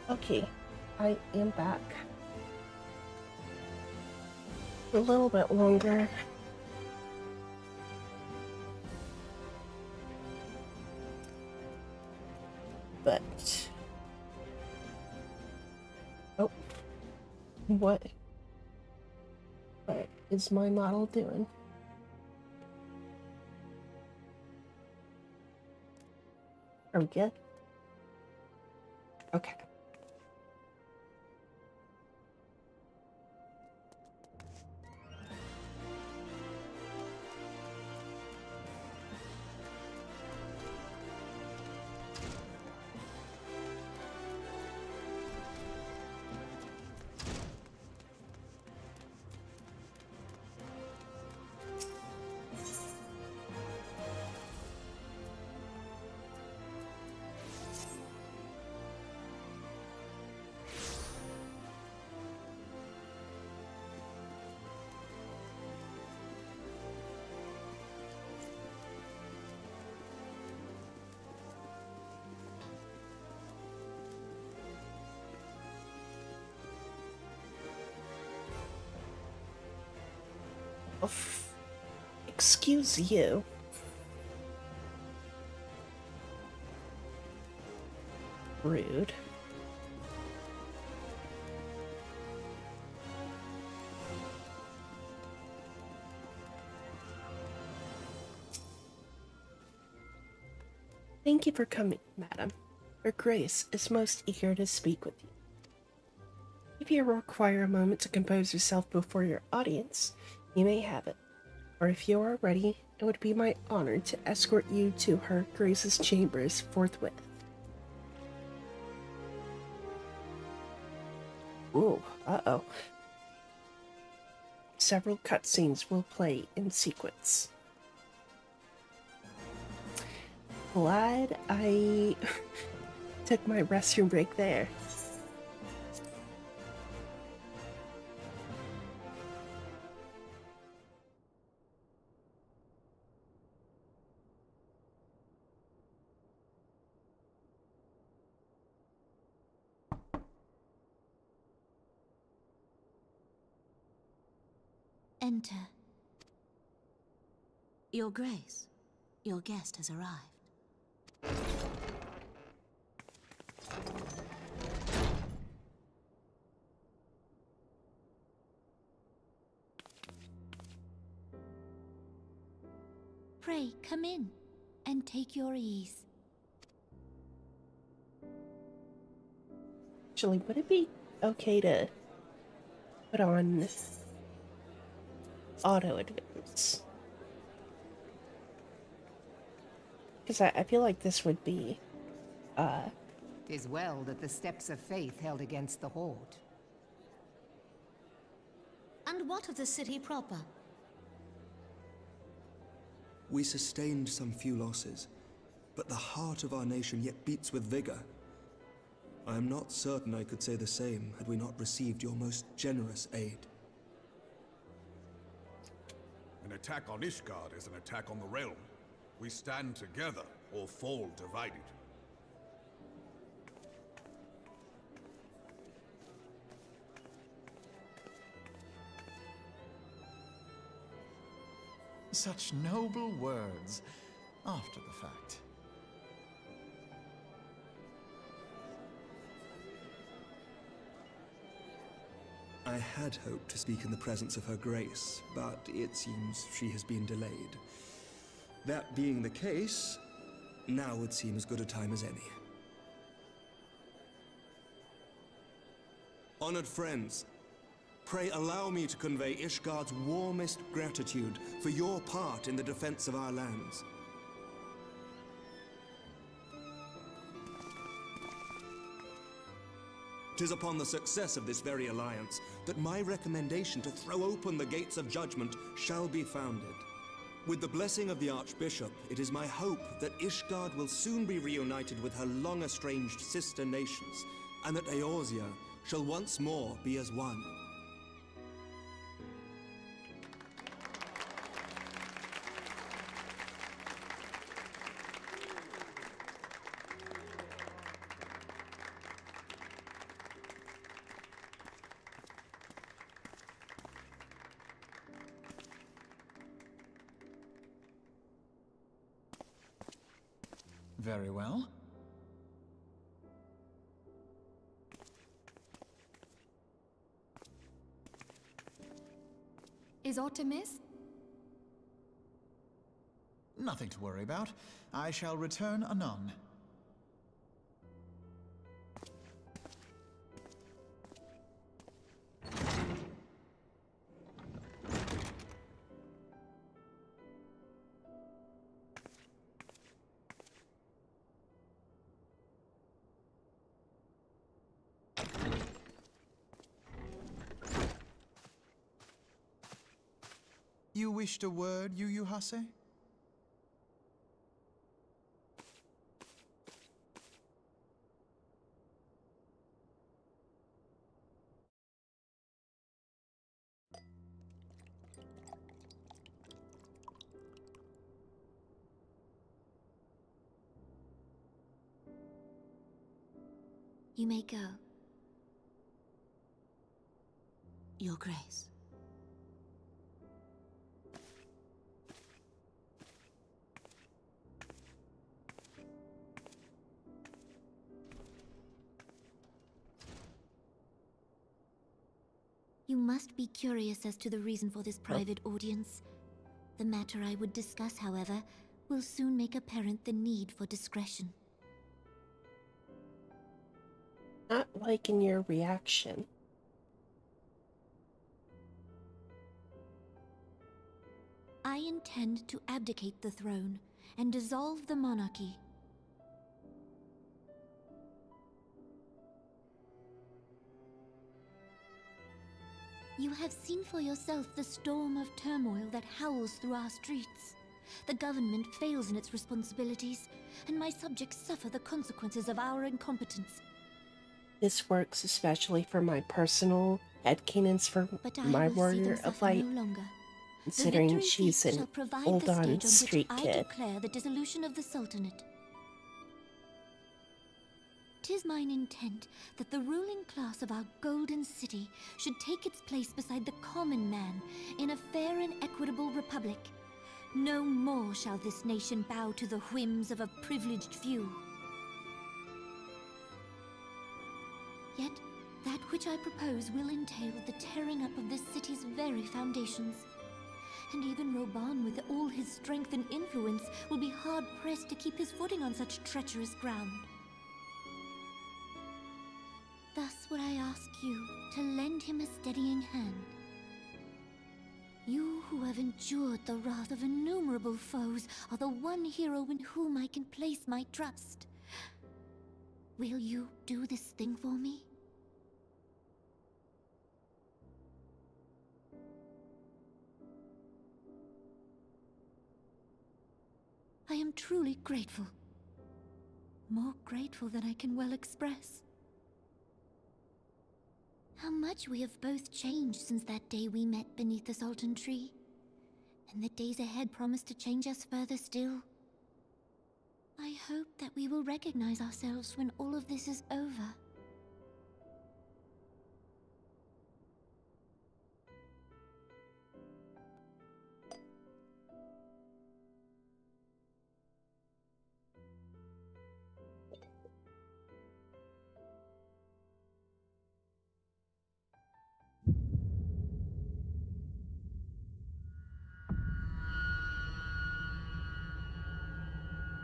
Okay, I am back. A little bit longer. But... Oh. What is my model doing? Are we good? Okay. Oh, excuse you. Rude. Thank you for coming, madam. Her Grace is most eager to speak with you. If you require a moment to compose yourself before your audience, you may have it. Or if you are ready, it would be my honor to escort you to Her Grace's chambers forthwith. Ooh, uh-oh. Several cutscenes will play in sequence. Glad I took my restroom break there. Enter. Your Grace, your guest has arrived. Pray, come in and take your ease. Actually, would it be okay to put on auto advance? Because I feel like this would be, Tis well that the steps of faith held against the Horde. And what of the city proper? We sustained some few losses, but the heart of our nation yet beats with vigor. I am not certain I could say the same had we not received your most generous aid. An attack on Ishgard is an attack on the realm. We stand together or fall divided. Such noble words after the fact. I had hoped to speak in the presence of Her Grace, but it seems she has been delayed. That being the case, now would seem as good a time as any. Honored friends, pray allow me to convey Ishgard's warmest gratitude for your part in the defense of our lands. Tis upon the success of this very alliance that my recommendation to throw open the gates of judgment shall be founded. With the blessing of the Archbishop, it is my hope that Ishgard will soon be reunited with her long-estranged sister nations, and that Eorzea shall once more be as one. Very well. Is aught amiss? Nothing to worry about. I shall return anon. You wished a word, Yu Hase? You may go. Your Grace. You must be curious as to the reason for this private audience. The matter I would discuss, however, will soon make apparent the need for discretion. Not liking your reaction. I intend to abdicate the throne and dissolve the monarchy. You have seen for yourself the storm of turmoil that howls through our streets. The government fails in its responsibilities, and my subjects suffer the consequences of our incompetence. This works especially for my personal headcanons for But I my will see Warrior them of suffer Light, no longer. considering The victory she's feast an shall provide old the on stage on street which I kid. declare the dissolution of the Sultanate. 'Tis mine intent that the ruling class of our golden city should take its place beside the common man in a fair and equitable republic. No more shall this nation bow to the whims of a privileged few. Yet, that which I propose will entail the tearing up of this city's very foundations. And even Reborn, with all his strength and influence, will be hard-pressed to keep his footing on such treacherous ground. Thus would I ask you to lend him a steadying hand. You who have endured the wrath of innumerable foes are the one hero in whom I can place my trust. Will you do this thing for me? I am truly grateful. More grateful than I can well express. How much we have both changed since that day we met beneath the Sultan tree. And the days ahead promise to change us further still. I hope that we will recognize ourselves when all of this is over.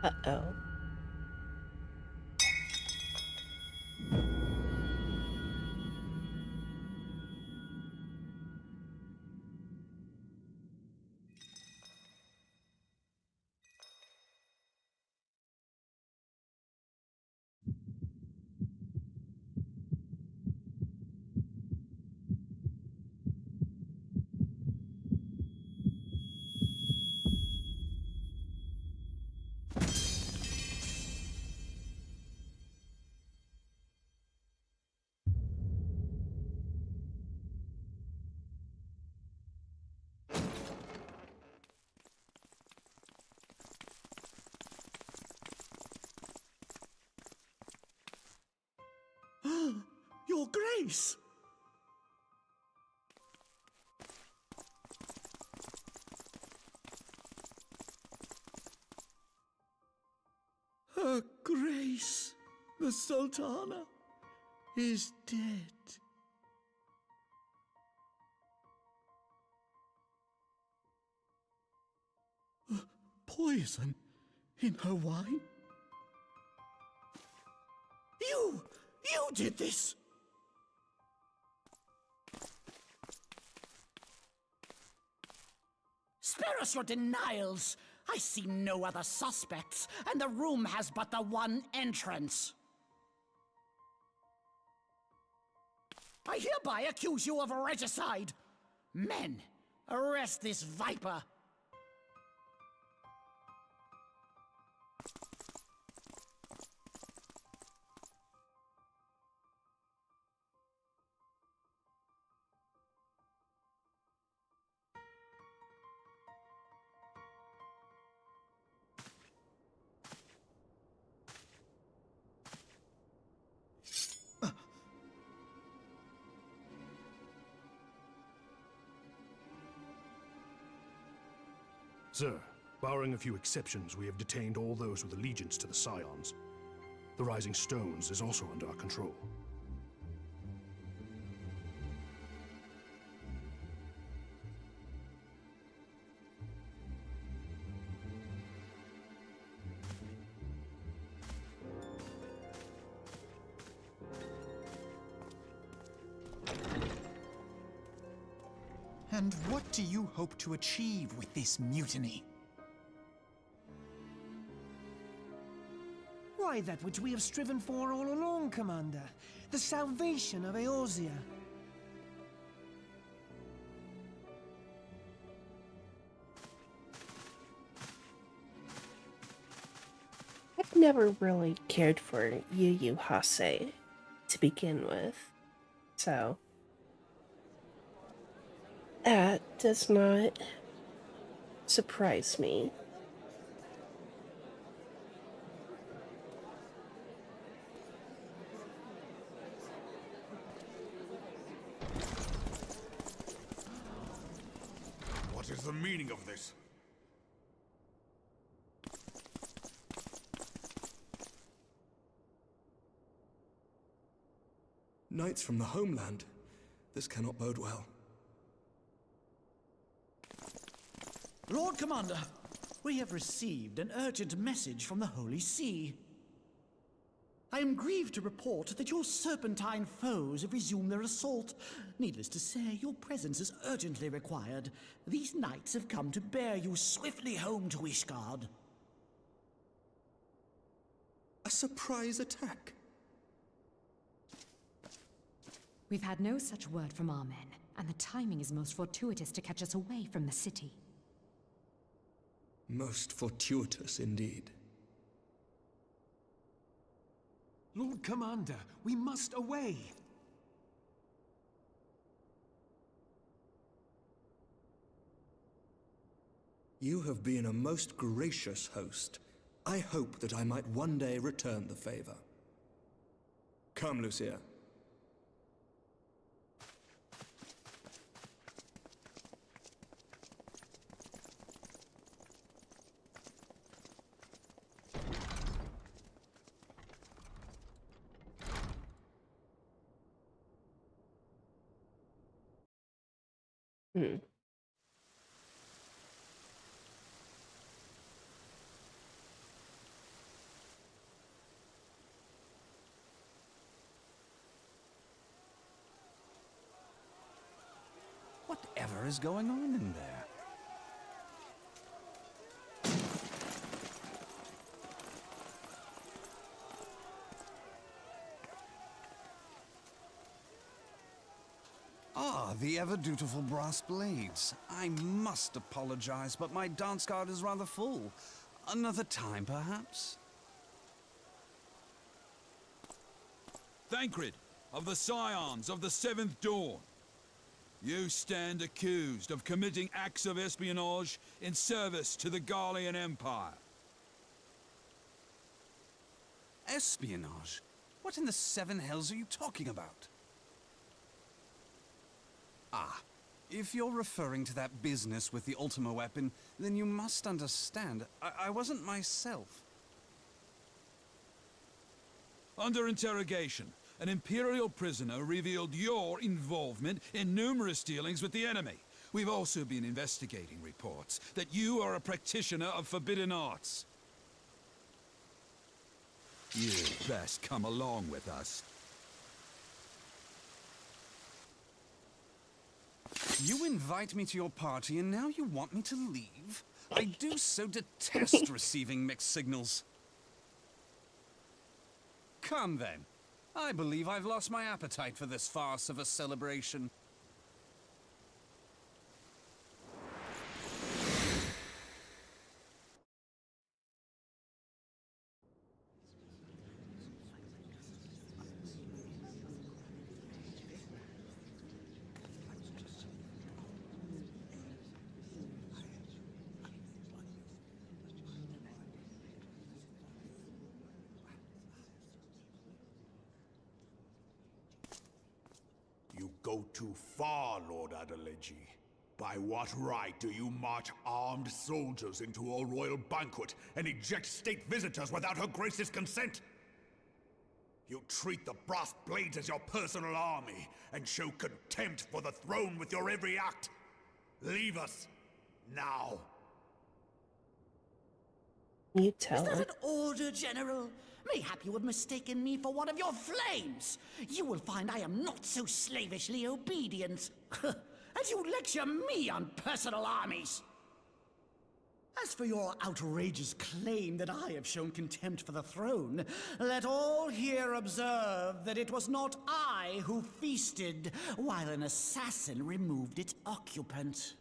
Uh-oh. Your Grace! Her The Sultana is dead. Poison in her wine? You did this! Spare us your denials! I see no other suspects, and the room has but the one entrance. I hereby accuse you of regicide! Men, arrest this viper! Sir, barring a few exceptions, we have detained all those with allegiance to the Scions. The Rising Stones is also under our control. And what do you hope to achieve with this mutiny? Why, that which we have striven for all along, Commander. The salvation of Eorzea. I've never really cared for Yu Yu Hase to begin with, so that does not surprise me. What is the meaning of this? Knights from the homeland. This cannot bode well. Lord Commander, we have received an urgent message from the Holy See. I am grieved to report that your serpentine foes have resumed their assault. Needless to say, your presence is urgently required. These knights have come to bear you swiftly home to Ishgard. A surprise attack? We've had no such word from our men, and the timing is most fortuitous to catch us away from the city. Most fortuitous indeed. Lord Commander, we must away. You have been a most gracious host. I hope that I might one day return the favor. Come, Lucia. Hmm. Whatever is going on in there? Ah, the ever-dutiful brass blades. I must apologize, but my dance card is rather full. Another time, perhaps? Thancred, of the Scions of the Seventh Dawn. You stand accused of committing acts of espionage in service to the Garlean Empire. Espionage? What in the seven hells are you talking about? Ah, if you're referring to that business with the Ultima weapon, then you must understand, I wasn't myself. Under interrogation, an Imperial prisoner revealed your involvement in numerous dealings with the enemy. We've also been investigating reports that you are a practitioner of forbidden arts. You'd best come along with us. You invite me to your party and now you want me to leave? I do so detest receiving mixed signals. Come then. I believe I've lost my appetite for this farce of a celebration. You go too far, Lord Adeleji. By what right do you march armed soldiers into a royal banquet and eject state visitors without her grace's consent? You treat the brass blades as your personal army and show contempt for the throne with your every act. Leave us, now. You tell Is that her. an order, General? Mayhap you have mistaken me for one of your flames. You will find I am not so slavishly obedient. And you lecture me on personal armies. As for your outrageous claim that I have shown contempt for the throne, let all here observe that it was not I who feasted while an assassin removed its occupant.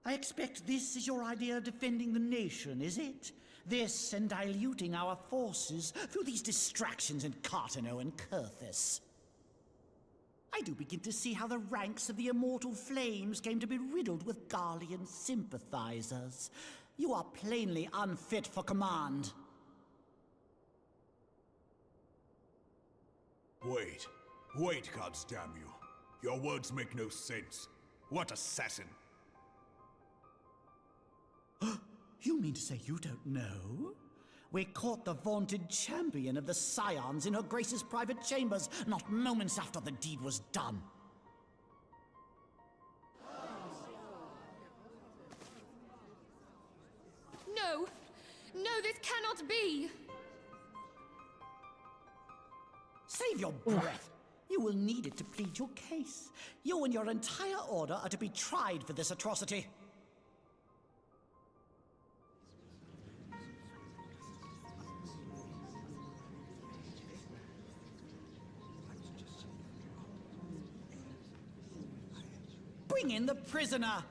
I expect this is your idea of defending the nation, is it? This and diluting our forces through these distractions in Cartano and Kurthis. I do begin to see how the ranks of the Immortal Flames came to be riddled with Garlean sympathizers. You are plainly unfit for command. Wait, goddamn you. Your words make no sense. What assassin? You mean to say you don't know? We caught the vaunted champion of the Scions in her Grace's private chambers, not moments after the deed was done. No! No, this cannot be! Save your breath. You will need it to plead your case. You and your entire order are to be tried for this atrocity. Bring in the prisoner!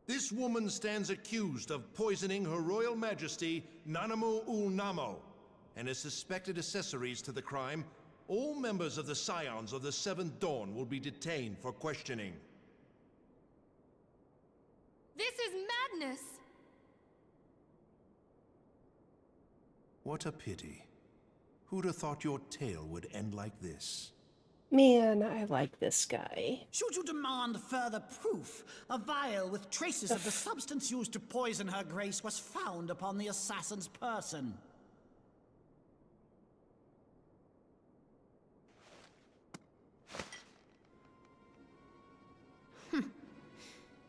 This woman stands accused of poisoning Her Royal Majesty Nanamu ul Namo and is suspected accessories to the crime. All members of the Scions of the Seventh Dawn will be detained for questioning. This is madness! What a pity. Who'd have thought your tale would end like this? Man, I like this guy. Should you demand further proof, a vial with traces of the substance used to poison her grace was found upon the assassin's person.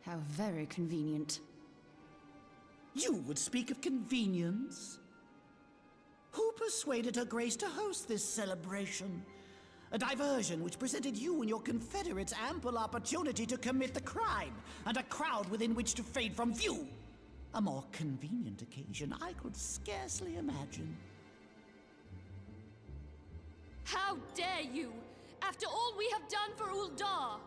How very convenient. You would speak of convenience? Who persuaded her grace to host this celebration? A diversion which presented you and your confederates ample opportunity to commit the crime, and a crowd within which to fade from view. A more convenient occasion I could scarcely imagine. How dare you! After all we have done for Uldar!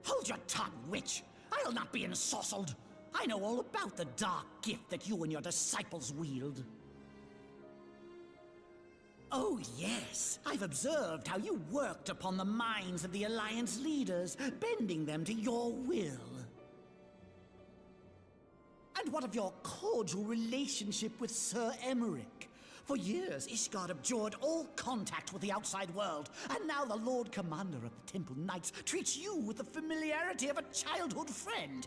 Hold your tongue, witch! I'll not be ensorcelled! I know all about the dark gift that you and your disciples wield. Oh, yes. I've observed how you worked upon the minds of the Alliance leaders, bending them to your will. And what of your cordial relationship with Sir Emmerich? For years, Ishgard abjured all contact with the outside world, and now the Lord Commander of the Temple Knights treats you with the familiarity of a childhood friend.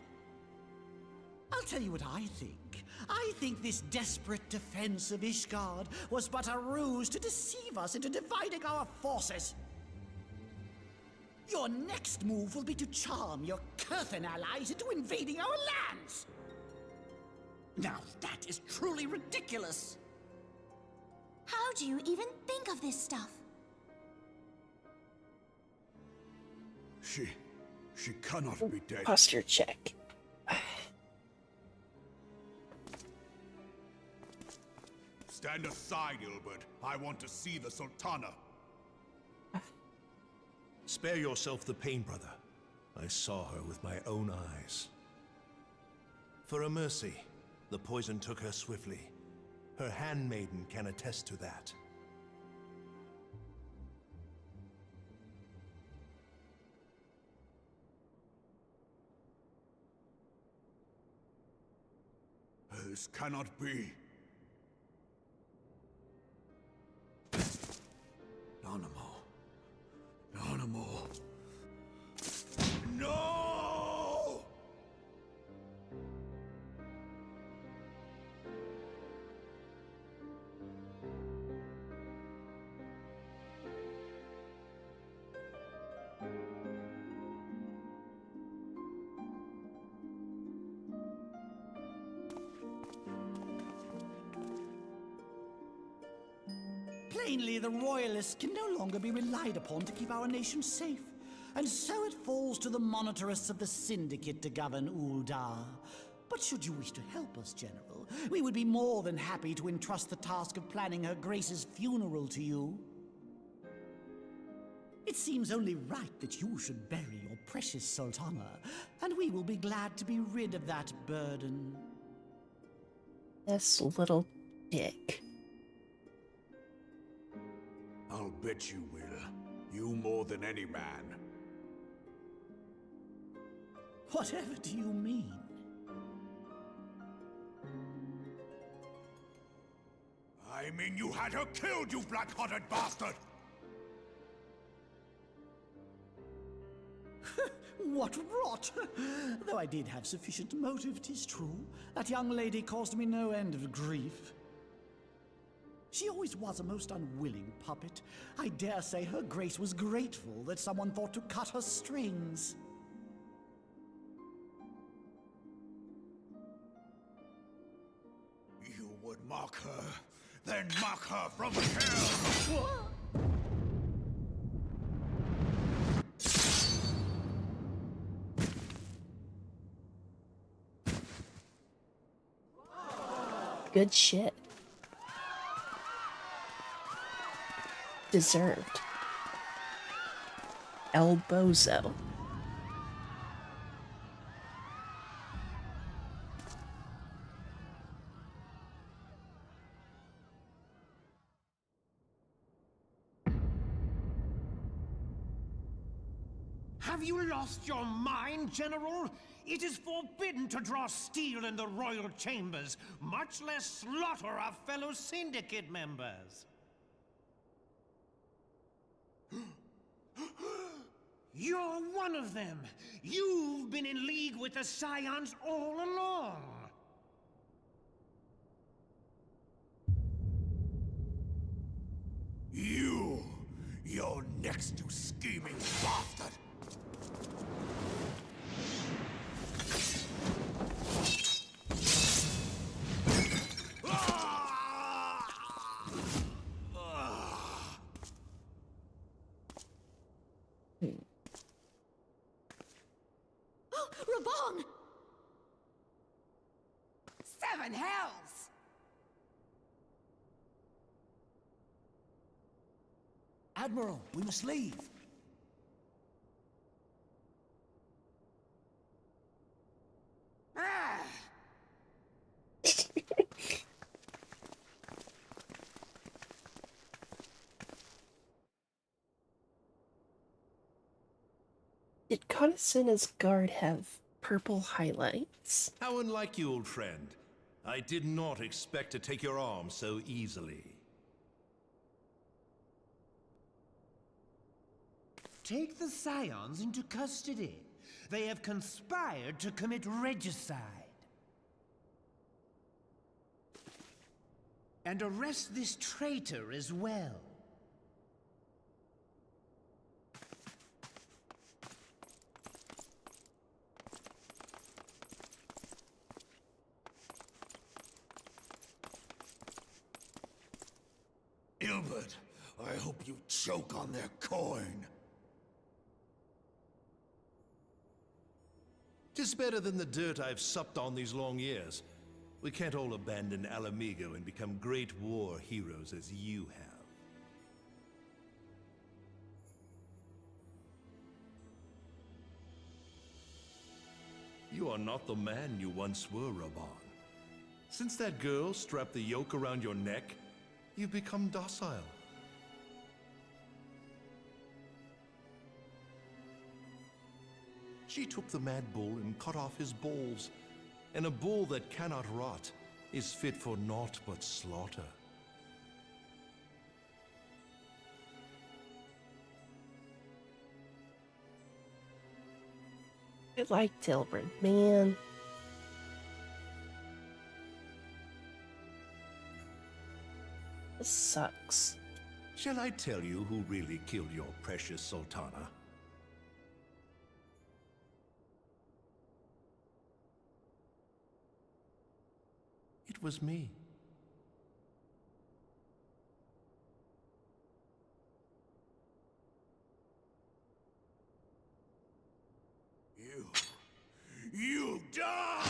I'll tell you what I think. I think this desperate defense of Ishgard was but a ruse to deceive us into dividing our forces. Your next move will be to charm your Kurthan allies into invading our lands. Now that is truly ridiculous. How do you even think of this stuff? She cannot be dead. Posture check. Stand aside, Ilbert. I want to see the Sultana. Spare yourself the pain, brother. I saw her with my own eyes. For a mercy, the poison took her swiftly. Her handmaiden can attest to that. This cannot be. Animal. No! Plainly, the Royalists can no longer be relied upon to keep our nation safe. And so it falls to the monitorists of the Syndicate to govern Uldar. But should you wish to help us, General, we would be more than happy to entrust the task of planning Her Grace's funeral to you. It seems only right that you should bury your precious Sultana, and we will be glad to be rid of that burden. This little dick. I'll bet you will. You more than any man. Whatever do you mean? I mean you had her killed, you black-hearted bastard! What rot! Though I did have sufficient motive, 'tis true. That young lady caused me no end of grief. She always was a most unwilling puppet. I dare say Her Grace was grateful that someone thought to cut her strings. You would mock her, then mock her from hell! Good shit. Deserved. El Bozo. Have you lost your mind, General? It is forbidden to draw steel in the royal chambers, much less slaughter our fellow Syndicate members. You're one of them. You've been in league with the Scions all along. You're next, you scheming bastard! Reborn! Seven hells! Admiral, we must leave. Ah! Did Conisina's guard have purple highlights? How unlike you, old friend. I did not expect to take your arm so easily. Take the Scions into custody. They have conspired to commit regicide. And arrest this traitor as well. Ilbert, I hope you choke on their coin. 'Tis better than the dirt I've supped on these long years. We can't all abandon Alamigo and become great war heroes as you have. You are not the man you once were, Reborn. Since that girl strapped the yoke around your neck, you've become docile. She took the mad bull and cut off his balls, and a bull that cannot rot is fit for naught but slaughter. I like Tilburn, man. This sucks. Shall I tell you who really killed your precious Sultana? It was me. You die!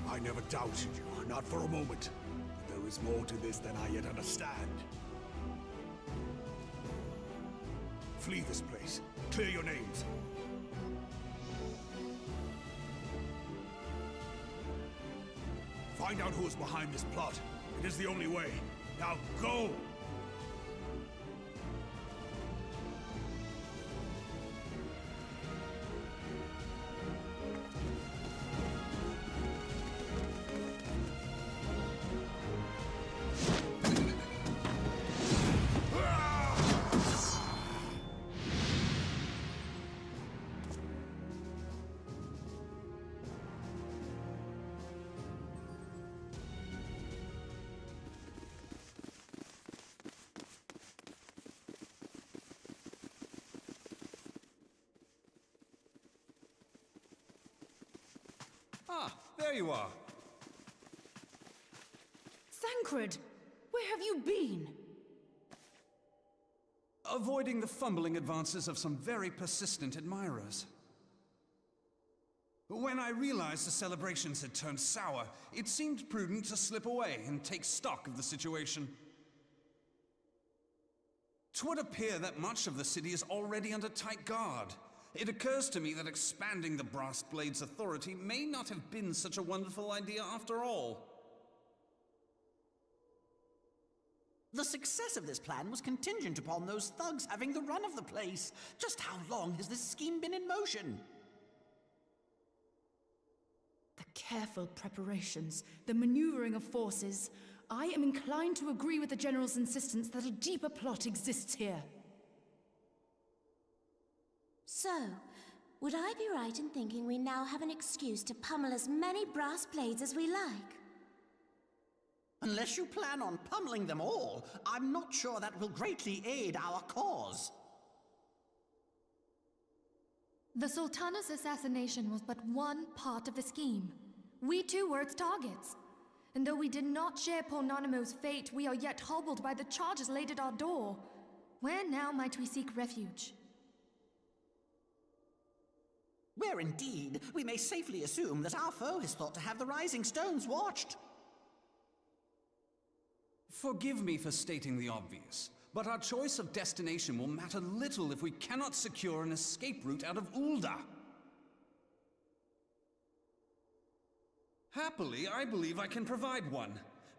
I never doubted you, not for a moment. But there is more to this than I yet understand. Flee this place. Clear your names. Find out who is behind this plot. It is the only way. Now go! Ah, there you are. Thancred, where have you been? Avoiding the fumbling advances of some very persistent admirers. When I realized the celebrations had turned sour, it seemed prudent to slip away and take stock of the situation. 'Twould appear that much of the city is already under tight guard. It occurs to me that expanding the Brass Blade's authority may not have been such a wonderful idea after all. The success of this plan was contingent upon those thugs having the run of the place. Just how long has this scheme been in motion? The careful preparations, the maneuvering of forces. I am inclined to agree with the General's insistence that a deeper plot exists here. So, would I be right in thinking we now have an excuse to pummel as many brass blades as we like? Unless you plan on pummeling them all, I'm not sure that will greatly aid our cause. The Sultana's assassination was but one part of the scheme. We too were its targets. And though we did not share poor Nanamo's fate, we are yet hobbled by the charges laid at our door. Where now might we seek refuge? Where indeed we may safely assume that our foe is thought to have the Rising Stones watched. Forgive me for stating the obvious, but our choice of destination will matter little if we cannot secure an escape route out of Ul'dah. Happily, I believe I can provide one.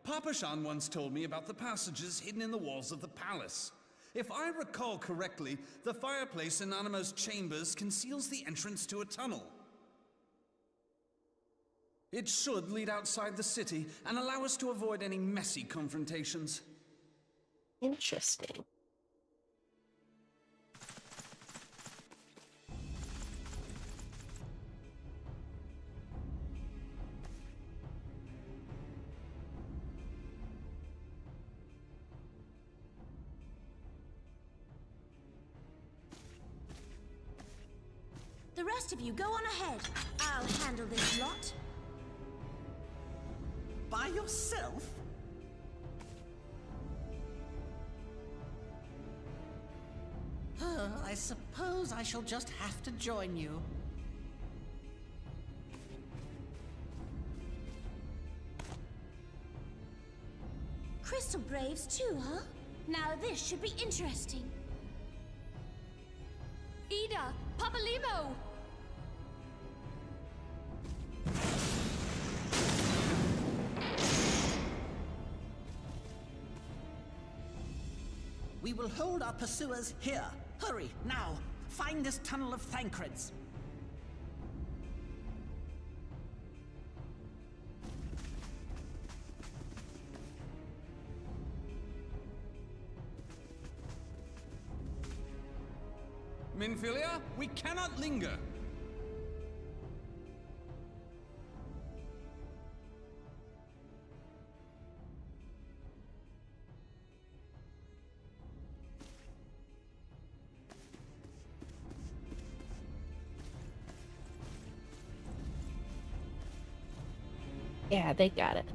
Papa Shan once told me about the passages hidden in the walls of the palace. If I recall correctly, the fireplace in Nanamo's chambers conceals the entrance to a tunnel. It should lead outside the city and allow us to avoid any messy confrontations. Interesting. The rest of you, go on ahead. I'll handle this lot. By yourself? I suppose I shall just have to join you. Crystal Braves too, huh? Now this should be interesting. Ida! Papa Limo! We will hold our pursuers here. Hurry, now! Find this tunnel of Thancred's. Minfilia, we cannot linger. Yeah, they got it.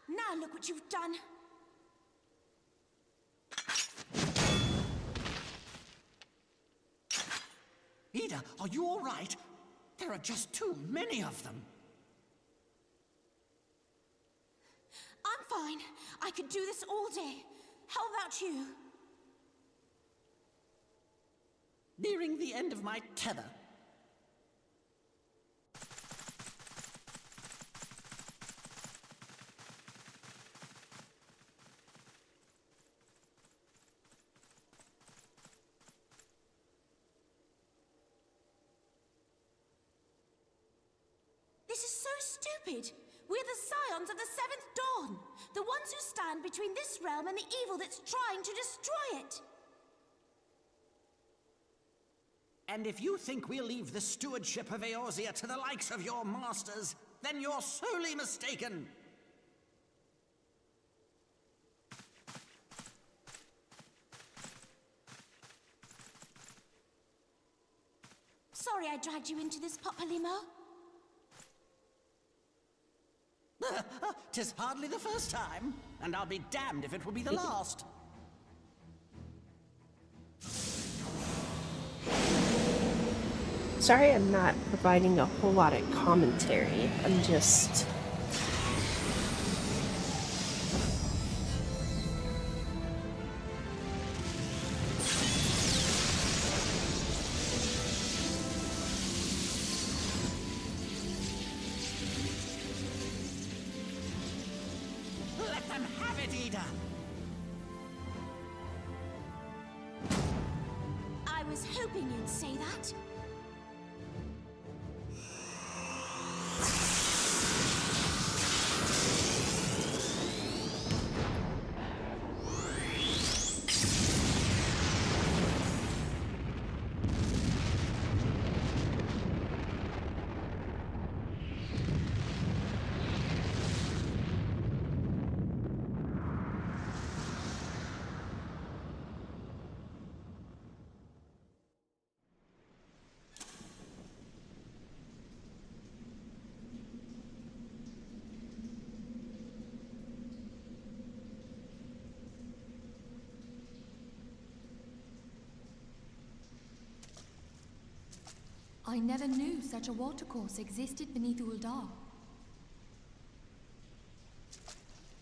Now look what you've done. Ida, are you all right? There are just too many of them. I'm fine. I could do this all day. How about you? Nearing the end of my tether. This is so stupid. We're the scions of the Seventh Dawn. The ones who stand between this realm and the evil that's trying to destroy it. And if you think we'll leave the stewardship of Eorzea to the likes of your masters, then you're sorely mistaken. Sorry I dragged you into this, Papa Limo. 'Tis hardly the first time, and I'll be damned if it will be the last. Sorry I'm not providing a whole lot of commentary. I'm just... leader. I was hoping you'd say that. I never knew such a watercourse existed beneath Uldar.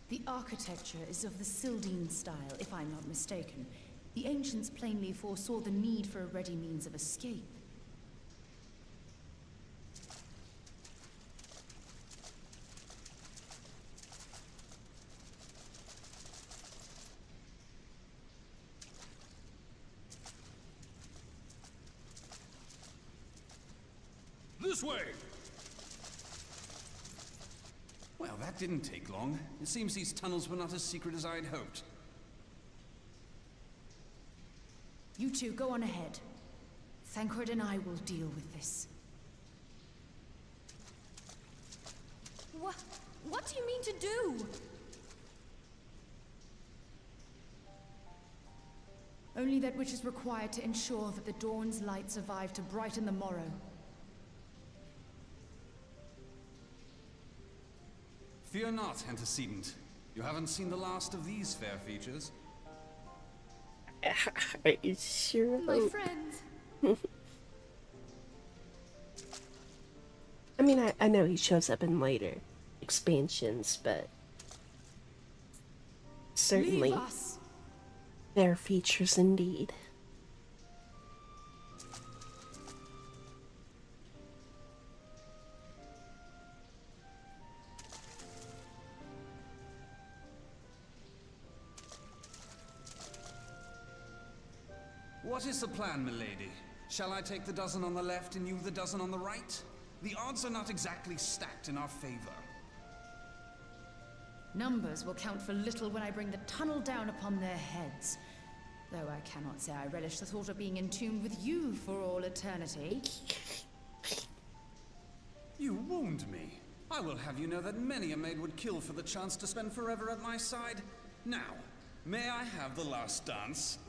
The architecture is of the Sildine style, if I'm not mistaken. The ancients plainly foresaw the need for a ready means of escape. This way! Well, that didn't take long. It seems these tunnels were not as secret as I had hoped. You two, go on ahead. Thancred and I will deal with this. What do you mean to do? Only that which is required to ensure that the dawn's light survive to brighten the morrow. Fear not, antecedent. You haven't seen the last of these fair features. Are you sure? My friends. I mean, I know he shows up in later expansions, but certainly Leave us. fair features indeed. What is the plan, milady? Shall I take the dozen on the left and you the dozen on the right? The odds are not exactly stacked in our favor. Numbers will count for little when I bring the tunnel down upon their heads. Though I cannot say I relish the thought of being entombed with you for all eternity. You wound me. I will have you know that many a maid would kill for the chance to spend forever at my side. Now, may I have the last dance?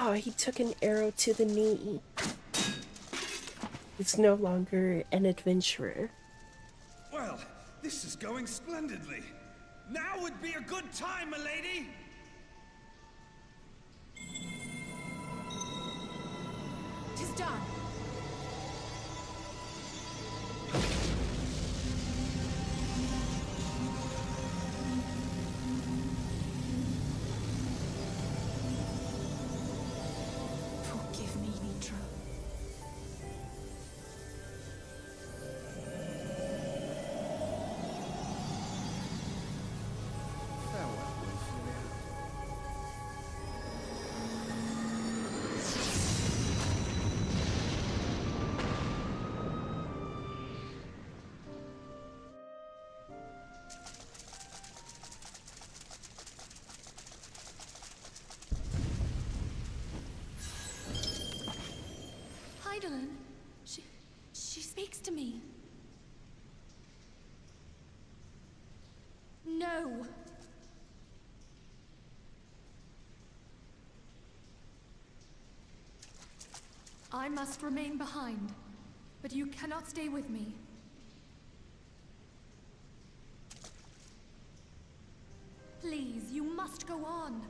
Oh, he took an arrow to the knee. He's no longer an adventurer. Well, this is going splendidly. Now would be a good time, milady! Tis done. Forgive me, Mitra. Farewell, Winfrey. Heidelin, she speaks to me. No. I must remain behind, but you cannot stay with me. must go on.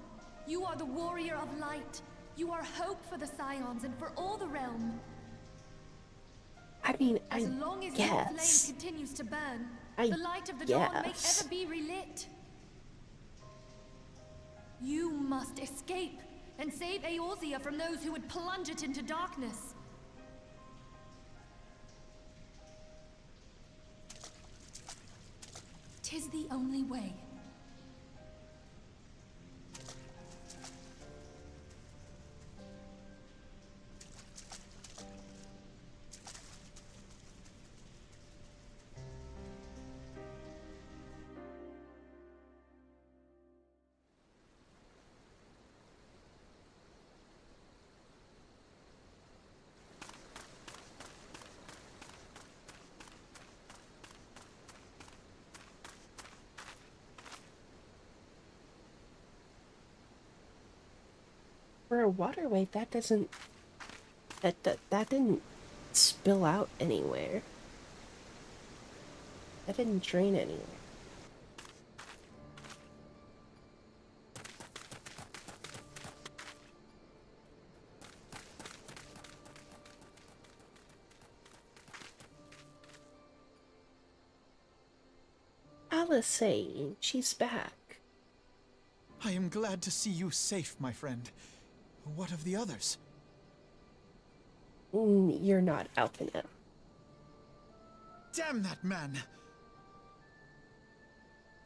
You are the warrior of light. You are hope for the Scions and for all the realm. I mean, As long as your flame guess. continues to burn, I the light of the dawn may guess. ever be relit. You must escape and save Eorzea from those who would plunge it into darkness. Tis the only way. For a waterway, that doesn't... That didn't spill out anywhere. That didn't drain anywhere. Alice, she's back. I am glad to see you safe, my friend. What of the others? You're not Alpina. Damn that man!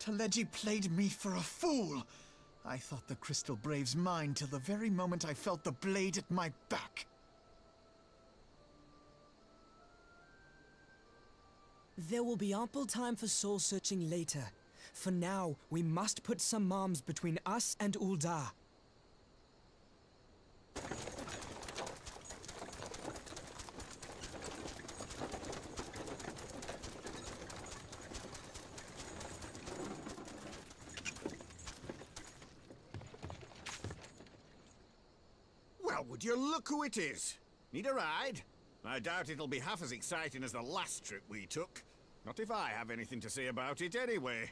Teleji played me for a fool! I thought the Crystal Brave's mine till the very moment I felt the blade at my back. There will be ample time for soul-searching later. For now, we must put some arms between us and Ul'dah. Well, would you look who it is? Need a ride? I doubt it'll be half as exciting as the last trip we took. Not if I have anything to say about it anyway.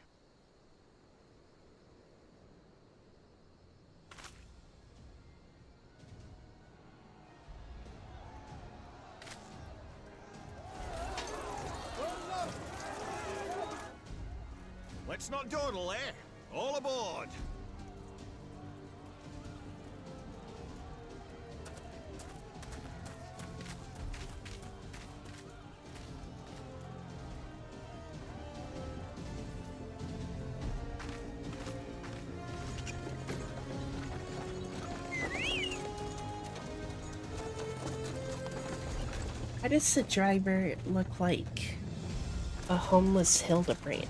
Let's not dawdle, eh? All aboard! Why does the driver look like a homeless Hildebrand?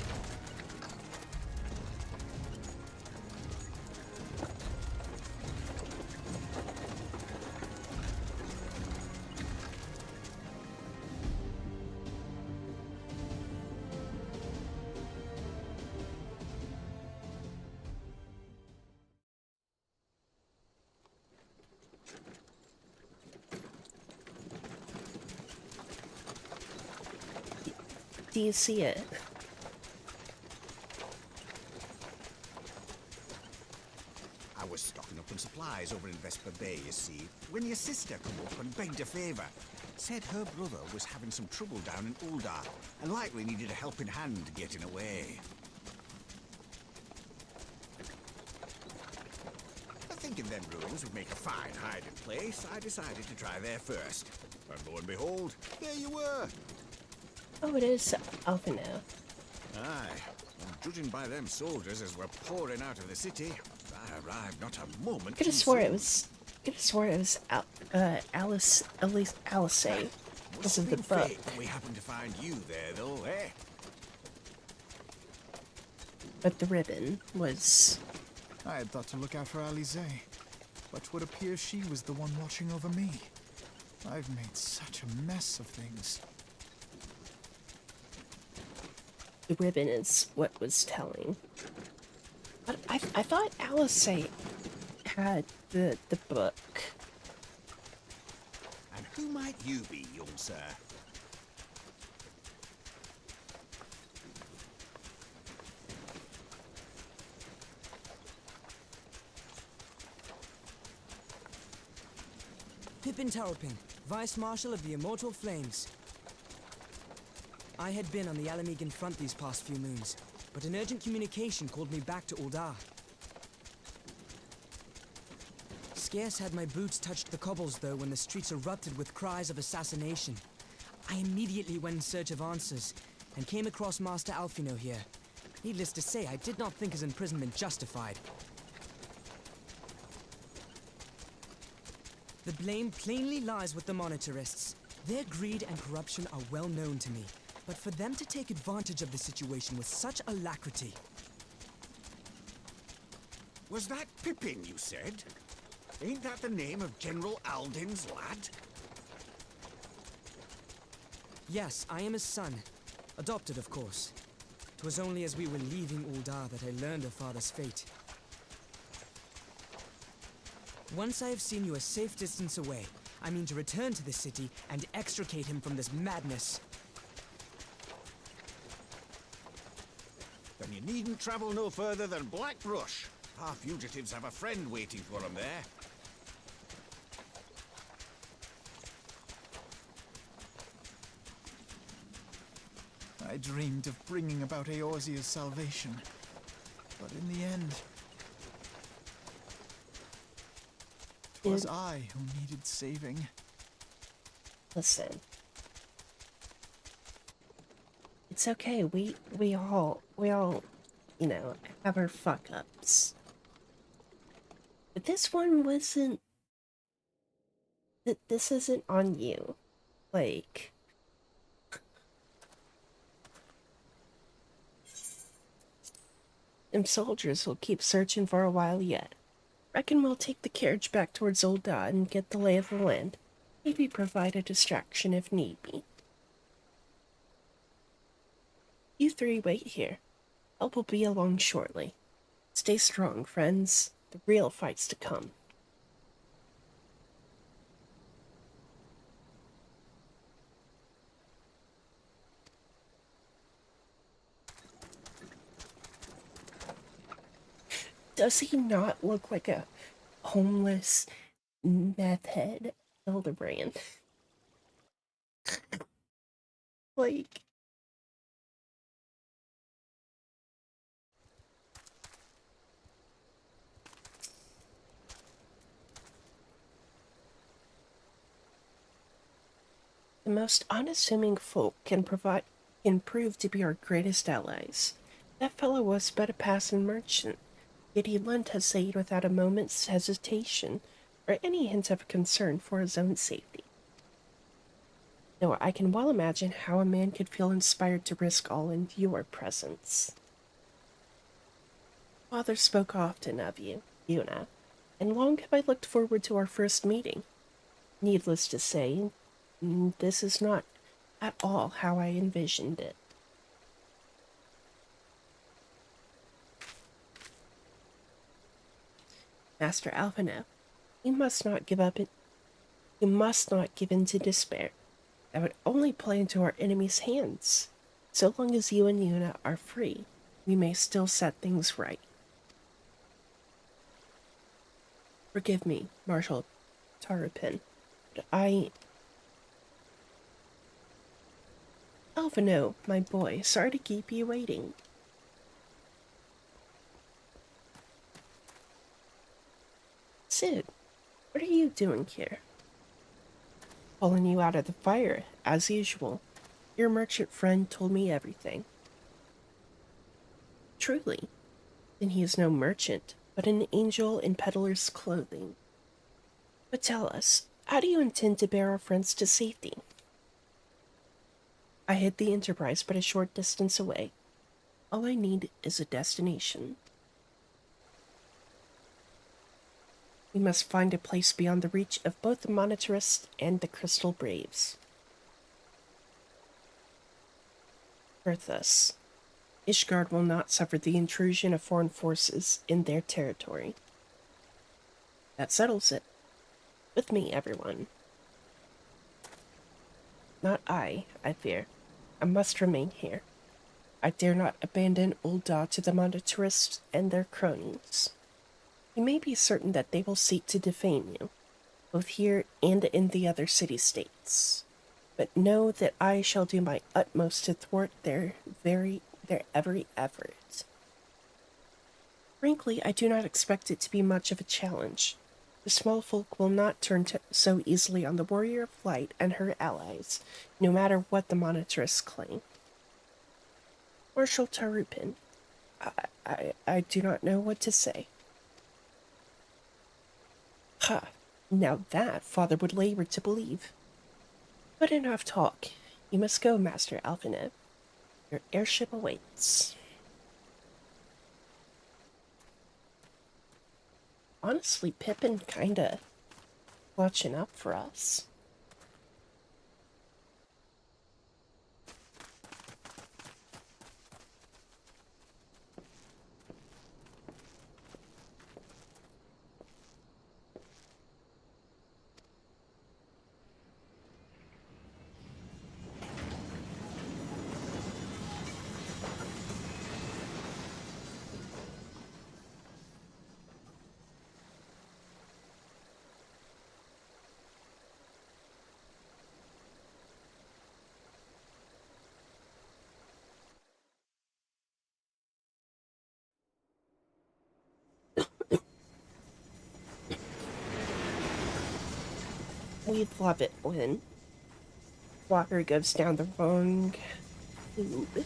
Do you see it? I was stocking up on supplies over in Vesper Bay, you see, when your sister come up and begged a favour. Said her brother was having some trouble down in Ul'dah, and likely needed a helping hand getting away. Thinking them ruins would make a fine hiding place, I decided to try there first. And lo and behold, there you were. Oh, it is Alpina. Aye, and judging by them soldiers as were pouring out of the city, I arrived not a moment Could have swore it was. Could have swore it was Alice. At least Alice, because of the book. Fate that we happened to find you there, though, eh? But the ribbon was. I had thought to look out for Alize, but would appear she was the one watching over me. I've made such a mess of things. The ribbon is what was telling. But I thought Alice had the book. And who might you be, young sir? Pippin Taropin, Vice Marshal of the Immortal Flames. I had been on the Alamegan front these past few moons, but an urgent communication called me back to Uldar. Scarce had my boots touched the cobbles, though, when the streets erupted with cries of assassination. I immediately went in search of answers, and came across Master Alfino here. Needless to say, I did not think his imprisonment justified. The blame plainly lies with the Monetarists. Their greed and corruption are well known to me, but for them to take advantage of the situation with such alacrity... Was that Pippin, you said? Ain't that the name of General Alden's lad? Yes, I am his son. Adopted, of course. 'Twas only as we were leaving Uldar that I learned of father's fate. Once I have seen you a safe distance away, I mean to return to the city and extricate him from this madness. Then you needn't travel no further than Blackbrush. Our fugitives have a friend waiting for them there. I dreamed of bringing about Eorzea's salvation, but in the end, it was I who needed saving. Listen. It's okay, we all, you know, have our fuck-ups. But this one wasn't... This isn't on you. Like... Them soldiers will keep searching for a while yet. Reckon we'll take the carriage back towards Uldar and get the lay of the land. Maybe provide a distraction if need be. You three wait here. Help will be along shortly. Stay strong, friends. The real fight's to come. Does he not look like a homeless meth head Hildebrand? Like... The most unassuming folk can prove to be our greatest allies. That fellow was but a passing merchant, yet he lent his aid without a moment's hesitation or any hint of concern for his own safety. No, I can well imagine how a man could feel inspired to risk all in your presence. Father spoke often of you, Yuna, and long have I looked forward to our first meeting. Needless to say, this is not at all how I envisioned it. Master Alphino, you must not give up. You must not give in to despair. That would only play into our enemy's hands. So long as you and Yuna are free, we may still set things right. Forgive me, Marshal Taropin, but Alphino, my boy, sorry to keep you waiting. Sid, what are you doing here? Pulling you out of the fire, as usual. Your merchant friend told me everything. Truly, then he is no merchant, but an angel in peddler's clothing. But tell us, how do you intend to bear our friends to safety? I hid the Enterprise but a short distance away. All I need is a destination. We must find a place beyond the reach of both the Monetarists and the Crystal Braves. Thus, Ishgard will not suffer the intrusion of foreign forces in their territory. That settles it. With me, everyone. Not I fear. I must remain here. I dare not abandon Uldar to the Monetarists and their cronies. You may be certain that they will seek to defame you. both here and in the other city-states. But know that I shall do my utmost to thwart their every effort. Frankly, I do not expect it to be much of a challenge. The small folk will not turn so easily on the Warrior of Light and her allies, no matter what the Monitorists claim. Marshal Tarupin, I do not know what to say. Ha! Now that Father would labor to believe. But enough talk. You must go, Master Alphanet. Your airship awaits. Honestly, Pippin kinda watching up for us. We love it when water goes down the wrong tube.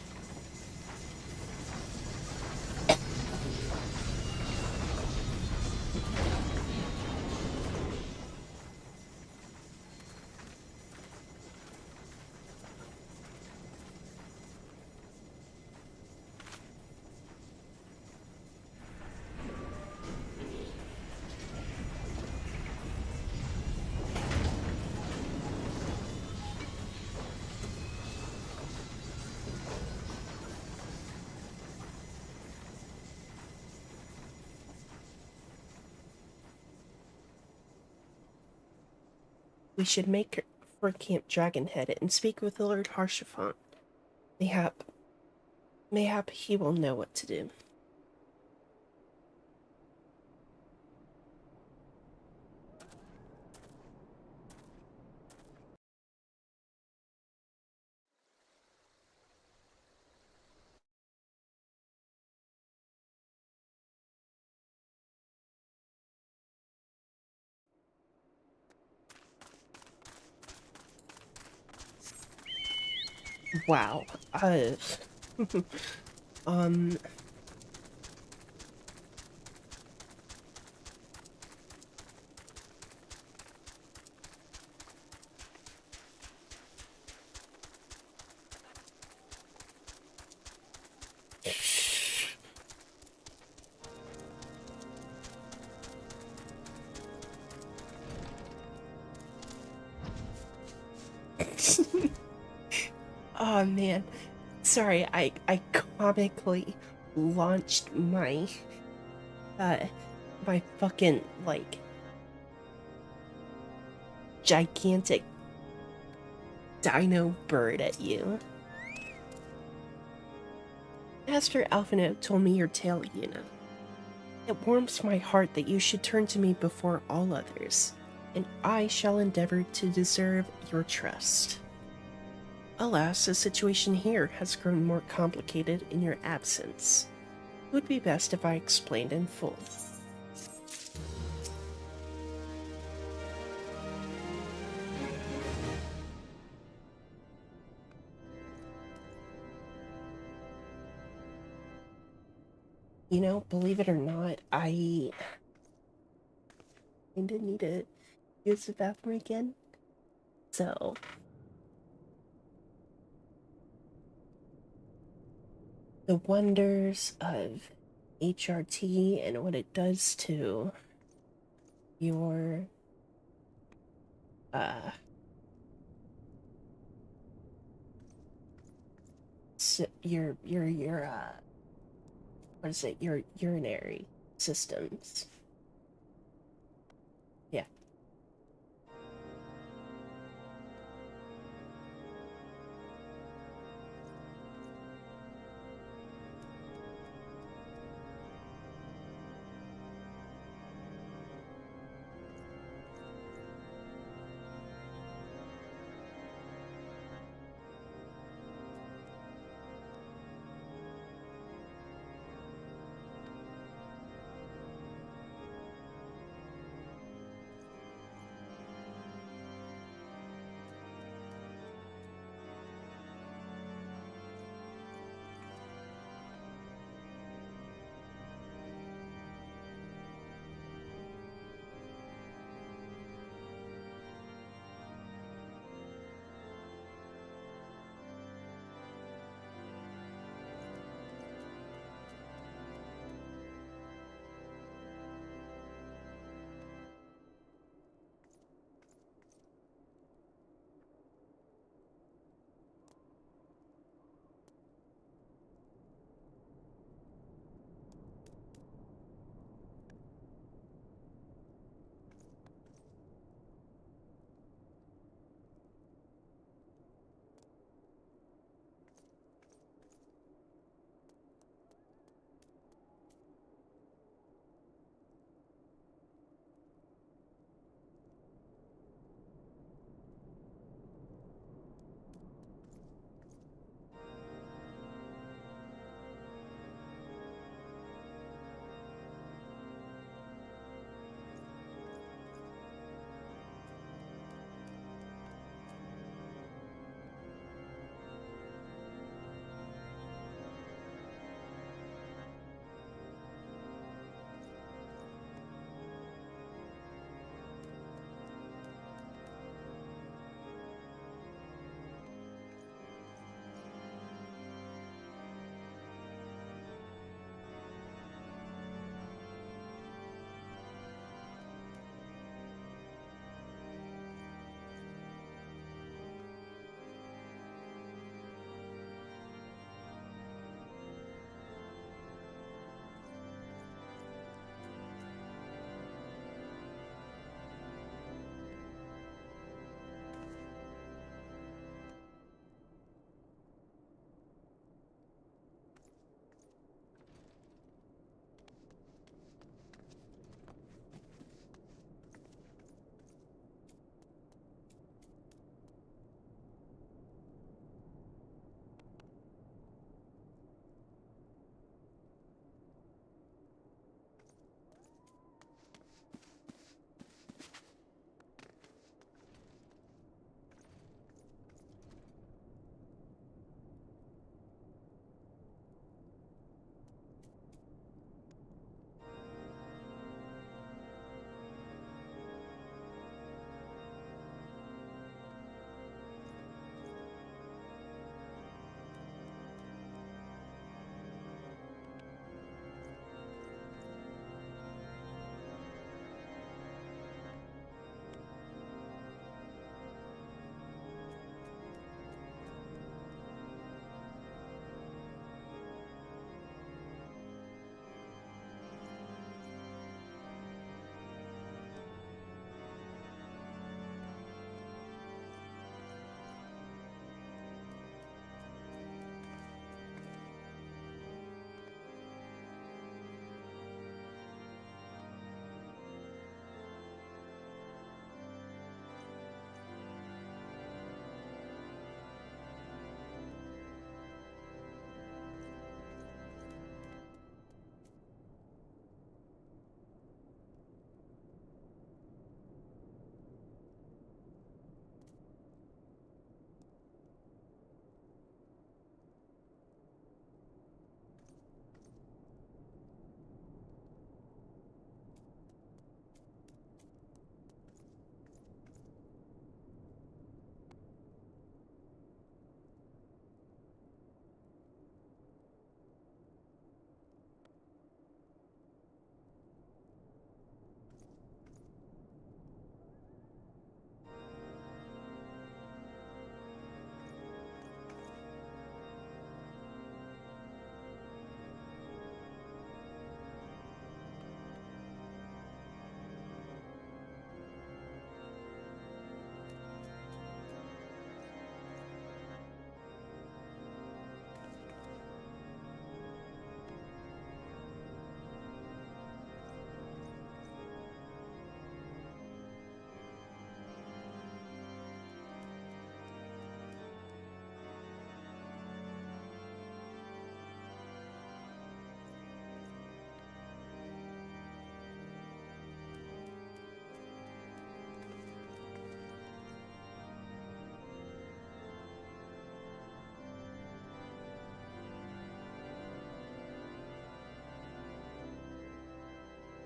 We should make for Camp Dragonhead and speak with Lord Harshaphant. Mayhap he will know what to do. Wow. um... Oh man. Sorry, I comically launched my my fucking like gigantic dino bird at you. Master Alphino told me your tale, Yuna. It warms my heart that you should turn to me before all others, and I shall endeavor to deserve your trust. Alas, the situation here has grown more complicated in your absence. It would be best if I explained in full. You know, believe it or not, I kinda need to use the bathroom again. So, the wonders of HRT and what it does to your uh your what is it, your urinary systems. Yeah.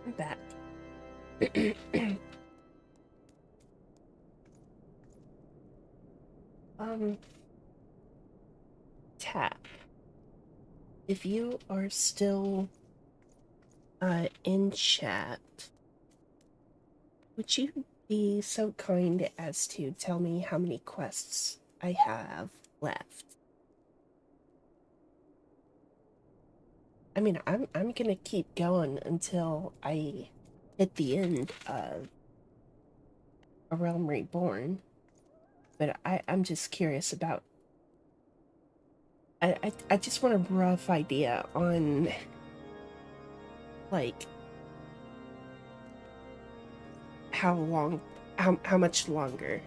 I'm back. Tap. If you are still in chat, would you be so kind as to tell me how many quests I have left? I mean, I'm gonna keep going until I hit the end of A Realm Reborn, but I'm just curious about. I just want a rough idea on, like, how long, how much longer.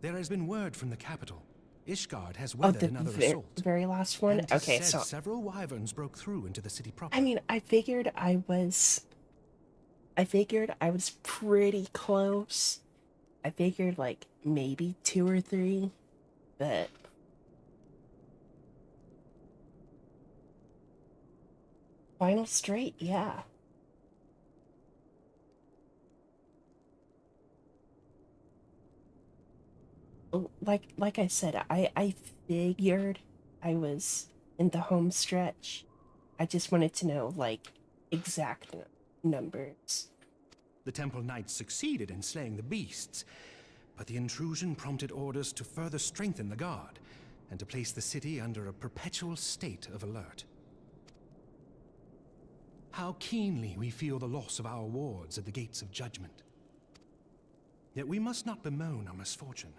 There has been word from the capital. Ishgard has weathered another The assault. very last one? And it is Okay, said so several wyverns broke through into the city proper. I mean, I figured I was pretty close. I figured like maybe 2 or 3, but final straight, yeah. Like I said, I figured I was in the home stretch. I just wanted to know like exact numbers. The Temple Knights succeeded in slaying the beasts, but the intrusion prompted orders to further strengthen the guard and to place the city under a perpetual state of alert. How keenly we feel the loss of our wards at the gates of judgment. Yet we must not bemoan our misfortune.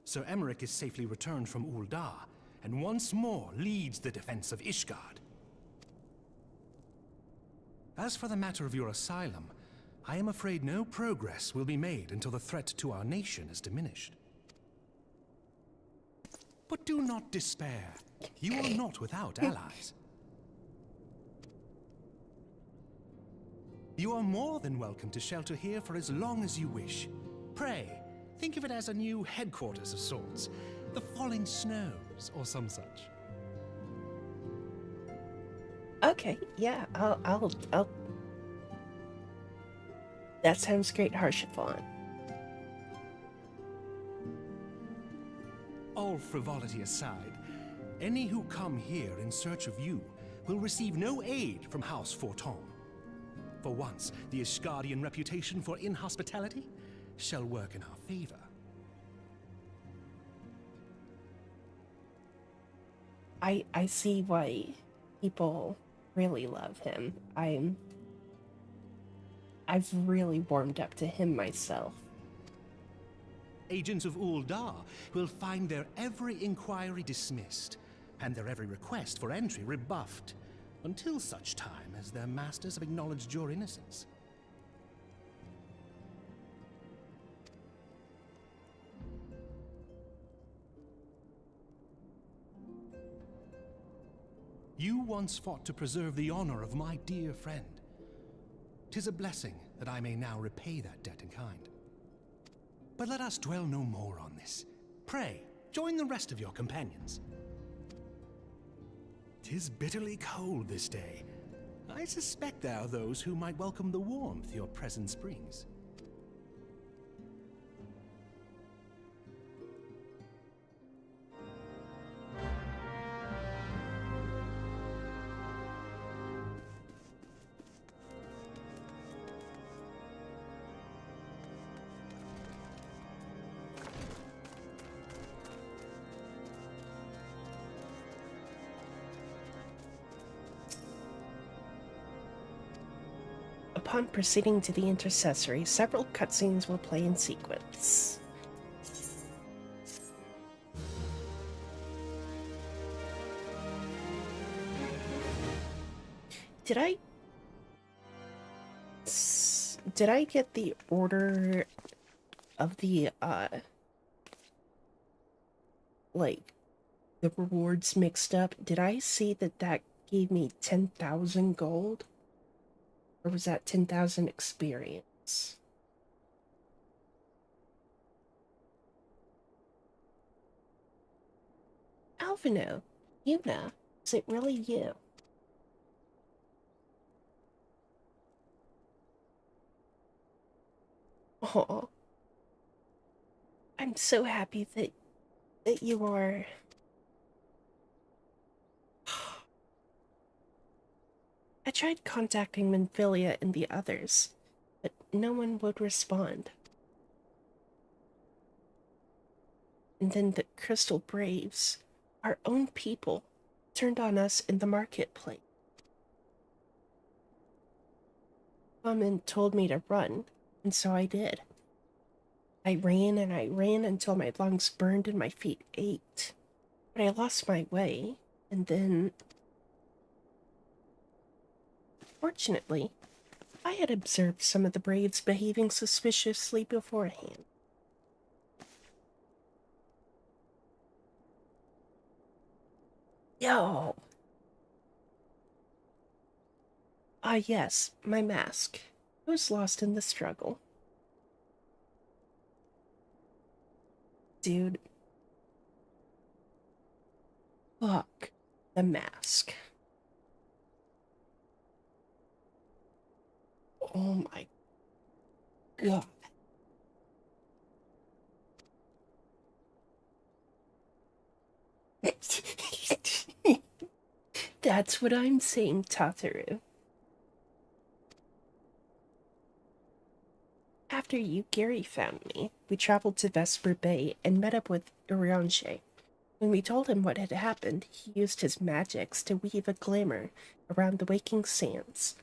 Sir Emmerich is safely returned from Ul'dah, and once more leads the defense of Ishgard. As for the matter of your asylum, I am afraid no progress will be made until the threat to our nation is diminished. But do not despair. You are not without allies. You are more than welcome to shelter here for as long as you wish. Pray, think of it as a new headquarters of sorts. The Falling Snows, or some such. Okay, yeah, I'll that sounds great, Harshathon. All frivolity aside, any who come here in search of you will receive no aid from House Forton. For once, the Ishgardian reputation for inhospitality shall work in our favor. I see why people really love him. I've really warmed up to him myself. Agents of Ul'dah will find their every inquiry dismissed, and their every request for entry rebuffed, until such time as their masters have acknowledged your innocence. You once fought to preserve the honor of my dear friend. 'Tis a blessing that I may now repay that debt in kind. But let us dwell no more on this. Pray, join the rest of your companions. 'Tis bitterly cold this day. I suspect there are those who might welcome the warmth your presence brings. Upon proceeding to the intercessory, several cutscenes will play in sequence. Did I get the order of the like the rewards mixed up? Did I see that gave me 10,000 gold? Or was that 10,000 experience? Alvino, Yuna, is it really you? Oh, I'm so happy that you are. I tried contacting Minfilia and the others, but no one would respond. And then the Crystal Braves, our own people, turned on us in the marketplace. Mom told me to run, and so I did. I ran and I ran until my lungs burned and my feet ached. But I lost my way, and then... Fortunately, I had observed some of the Braves behaving suspiciously beforehand. Yo! Ah, yes, my mask. I was lost in the struggle. Dude. Fuck the mask. Oh my god. That's what I'm saying, Tataru. After you, Gary, found me, we traveled to Vesper Bay and met up with Urianger. When we told him what had happened, he used his magics to weave a glamour around the waking sands.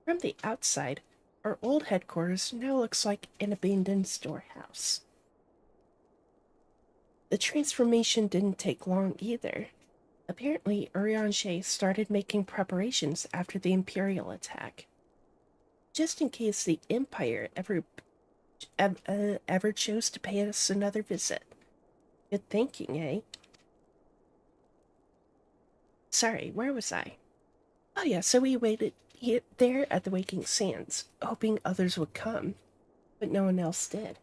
From the outside, our old headquarters now looks like an abandoned storehouse. The transformation didn't take long either. Apparently, Urianger started making preparations after the Imperial attack. Just in case the Empire ever chose to pay us another visit. Good thinking, eh? Sorry, where was I? Oh yeah, so we waited there at the Waking Sands, hoping others would come, but no one else did.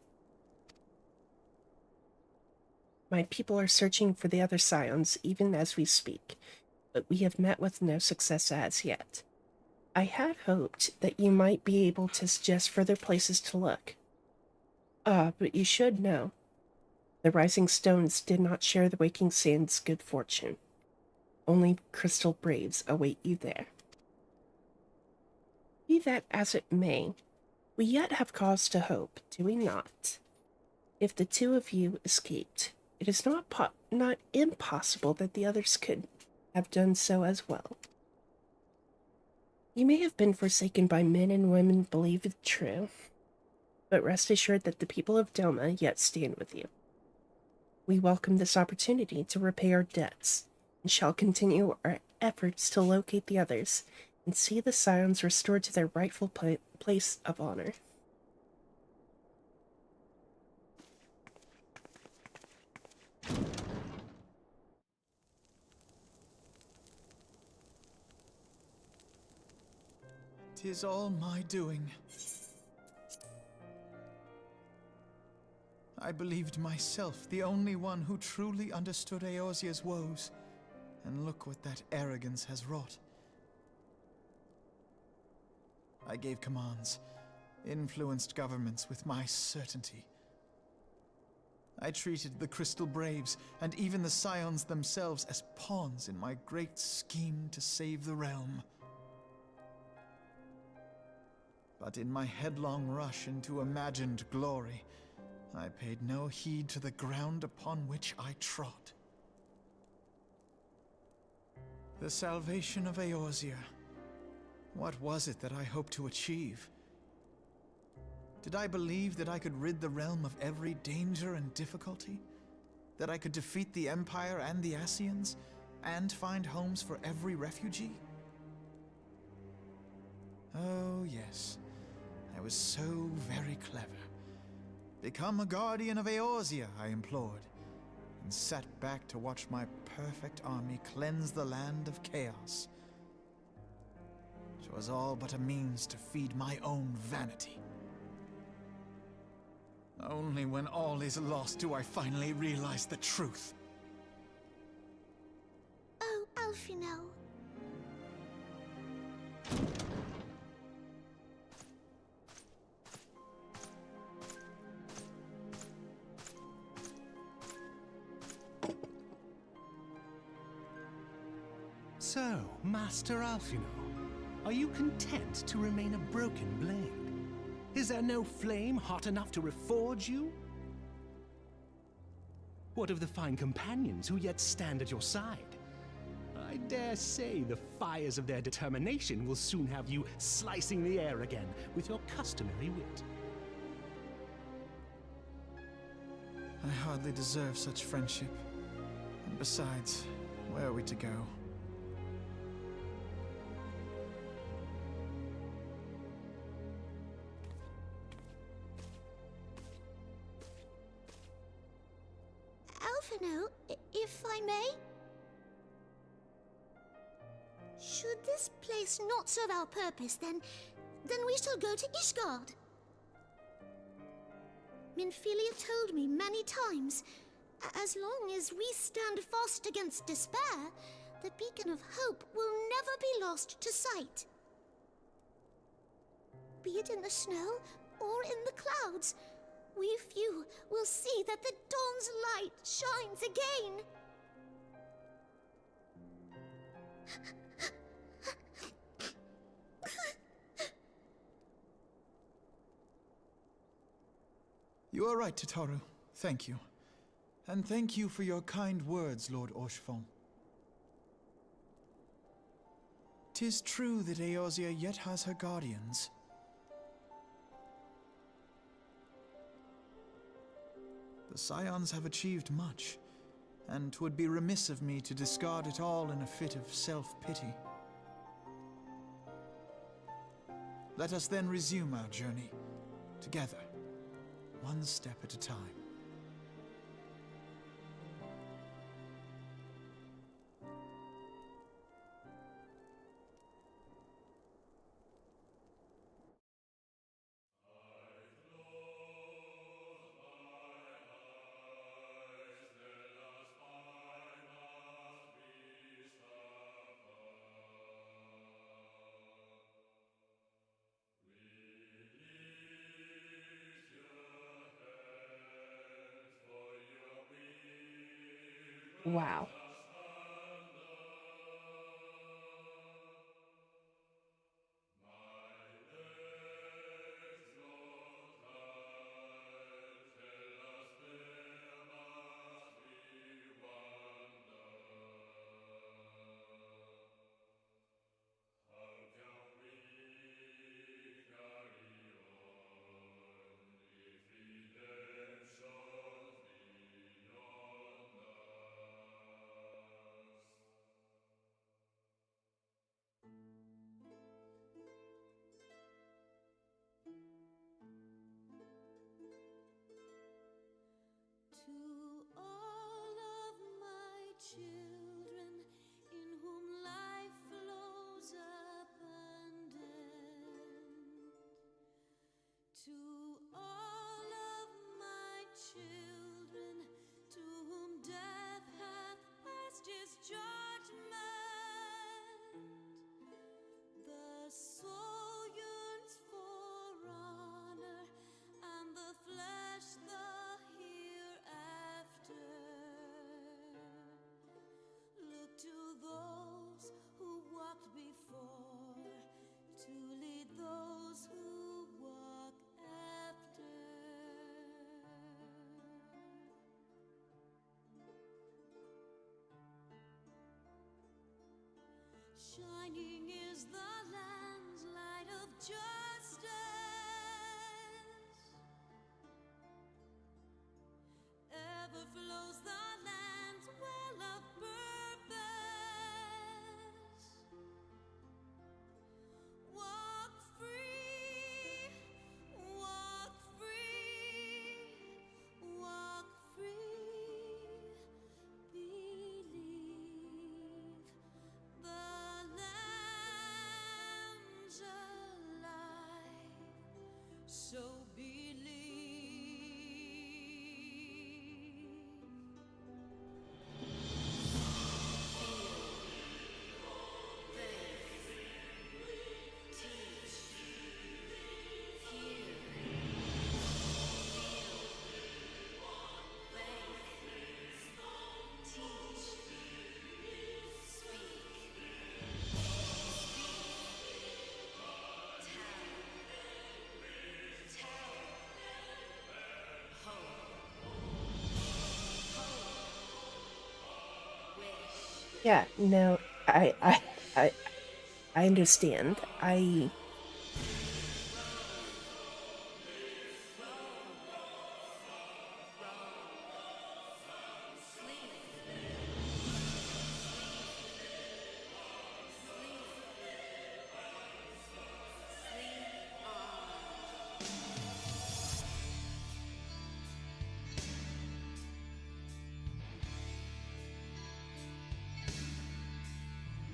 My people are searching for the other Scions even as we speak, but we have met with no success as yet. I had hoped that you might be able to suggest further places to look. But you should know. The Rising Stones did not share the Waking Sands' good fortune. Only Crystal Braves await you there. Be that as it may, we yet have cause to hope, do we not? If the two of you escaped, it is not impossible that the others could have done so as well. You may have been forsaken by men and women believed true, but rest assured that the people of Doma yet stand with you. We welcome this opportunity to repay our debts, and shall continue our efforts to locate the others and see the Scions restored to their rightful place of honor. "'Tis all my doing. I believed myself the only one who truly understood Eorzea's woes, and look what that arrogance has wrought. I gave commands, influenced governments with my certainty. I treated the Crystal Braves, and even the Scions themselves, as pawns in my great scheme to save the realm. But in my headlong rush into imagined glory, I paid no heed to the ground upon which I trod. The salvation of Eorzea. What was it that I hoped to achieve? Did I believe that I could rid the realm of every danger and difficulty? That I could defeat the Empire and the Ascians, and find homes for every refugee? Oh yes, I was so very clever. Become a guardian of Eorzea, I implored, and sat back to watch my perfect army cleanse the land of chaos. 'Twas all but a means to feed my own vanity. Only when all is lost do I finally realize the truth. Alfino. So, Master Alfino, are you content to remain a broken blade? Is there no flame hot enough to reforge you? What of the fine companions who yet stand at your side? I dare say the fires of their determination will soon have you slicing the air again with your customary wit. I hardly deserve such friendship. And besides, where are we to go? Alfino, if I may? Should this place not serve our purpose, then we shall go to Ishgard. Minfilia told me many times, as long as we stand fast against despair, the beacon of hope will never be lost to sight. Be it in the snow or in the clouds, we few will see that the dawn's light shines again. You are right, Tataru. Thank you. And thank you for your kind words, Lord Orchefon. 'Tis true that Eorzea yet has her guardians. The Scions have achieved much, and 'twould be remiss of me to discard it all in a fit of self-pity. Let us then resume our journey, together, one step at a time. Wow. To all of my children, in whom life flows abundant, to all of my children, to whom death hath passed his judgment, the soul yearns for honor, and the flesh the hereafter. Look to those who walked before, to lead those who walk after. Shining is the land's light of justice. Ever flows the land's well of purpose. Walk free, walk free, walk free. Believe the land's alive. So believe. Yeah, no, I, I understand.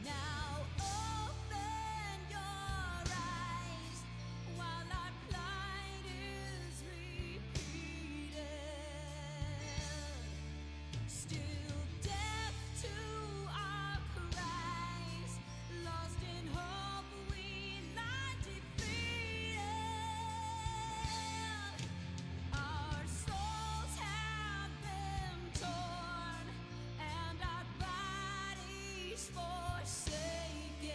Now open your eyes while our plight is repeated. Still deaf to our cries, lost in hope we lie defeated. Our souls have been torn and our bodies forsaken,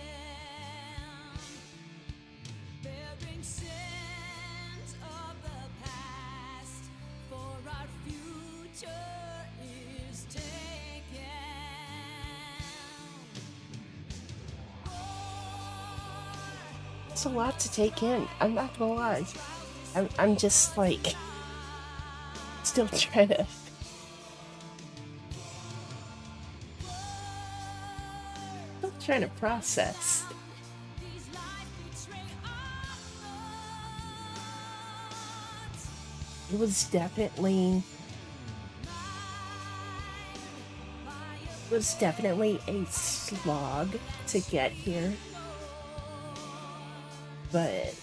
bearing sins of the past, for our future is taken. It's a lot to take in. I'm not gonna lie. I'm just like still trying to process. It was definitely a slog to get here. But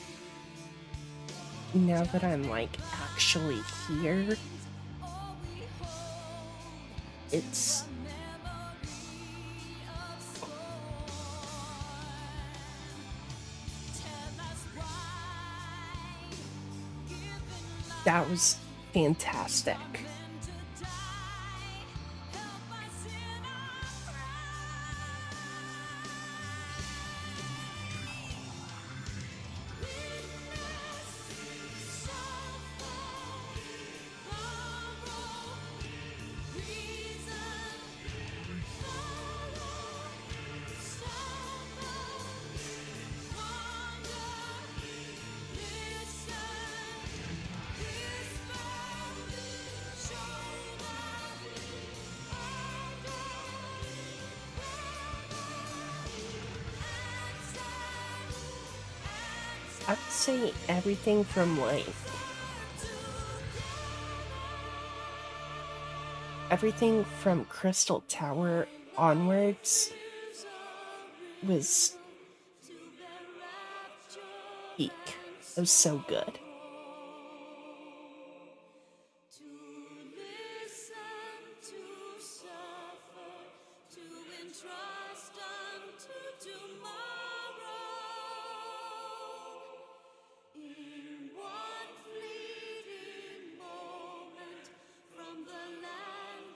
now that I'm like actually here, it's that was fantastic. I would say everything from like everything from Crystal Tower onwards was peak. It was so good.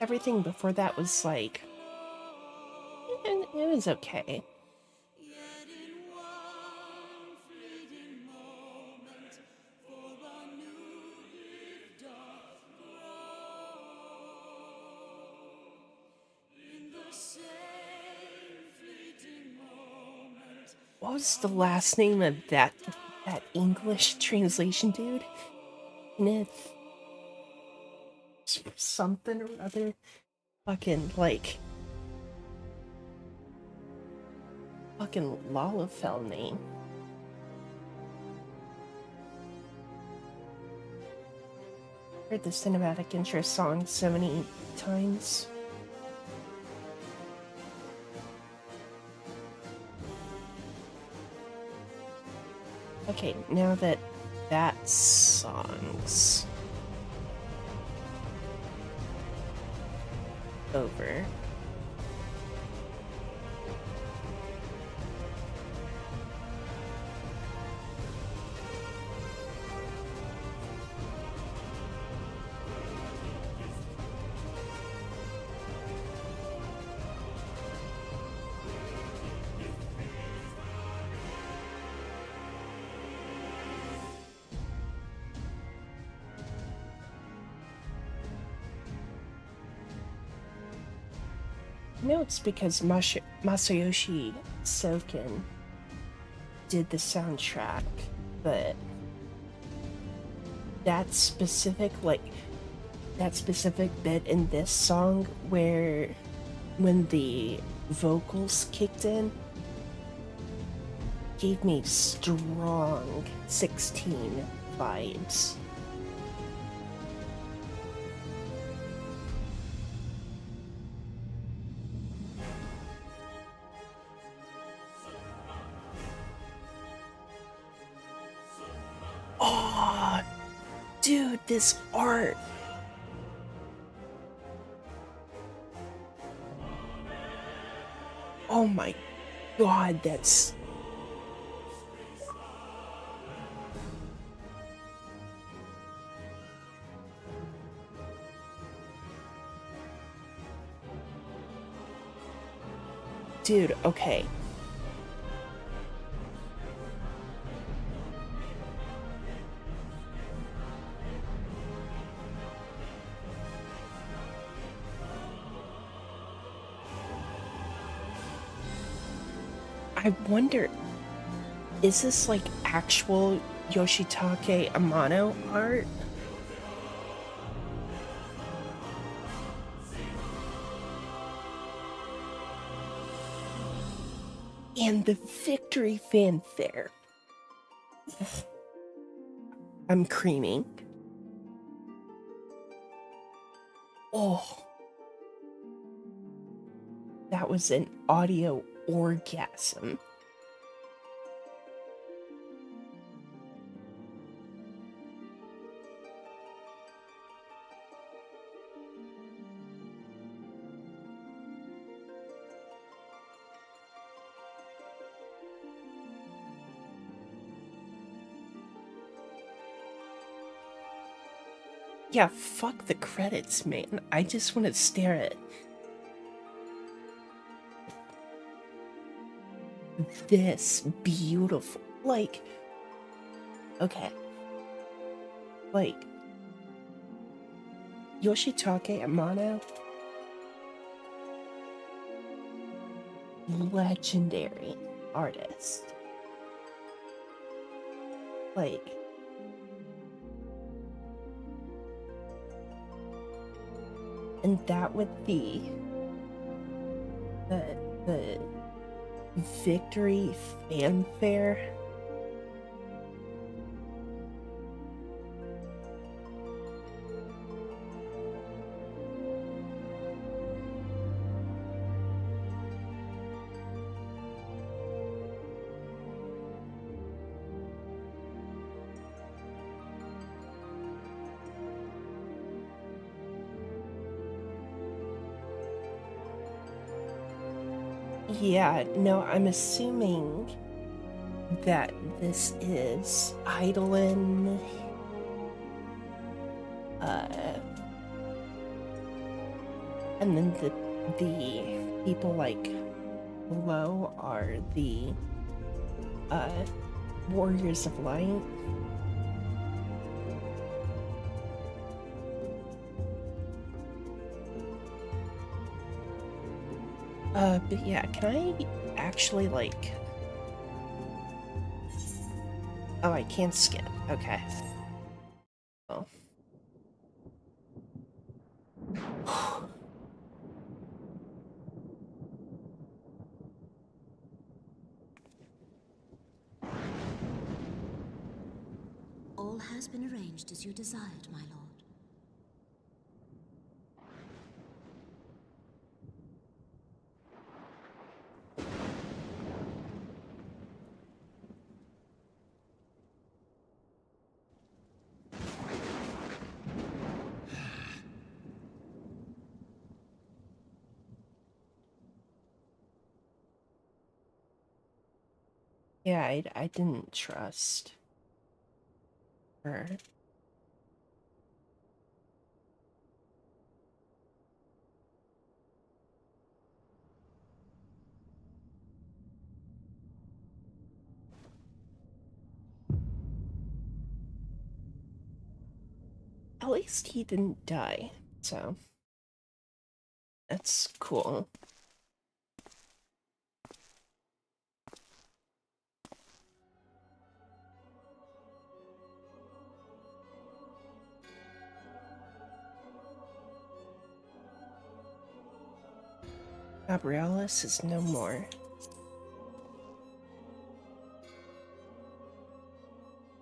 Everything before that was like, it was okay. What was the last name of that English translation dude? Kenneth something or other. Fucking Lalafell name. Heard the cinematic intro song so many times. Okay, now that song's over. No, it's because Masayoshi Soken did the soundtrack, but that specific bit in this song where when the vocals kicked in gave me strong 16 vibes. Oh, dude, this art. Oh my god, that's... Dude, okay. I wonder, is this like actual Yoshitake Amano art? And the victory fanfare. I'm creaming. Oh. That was an audio orgasm. Yeah, fuck the credits, man. I just want to stare at this beautiful, like, okay, like, Yoshitake Amano, legendary artist, like, and that with the victory fanfare. Yeah, no, I'm assuming that this is Eidolon, and then the people like below are the Warriors of Light. But yeah, can I actually, like... Oh, I can't skip. Okay. Oh. All has been arranged as you desired, my lord. Yeah, I didn't trust her. At least he didn't die, so that's cool. Gabrielis is no more.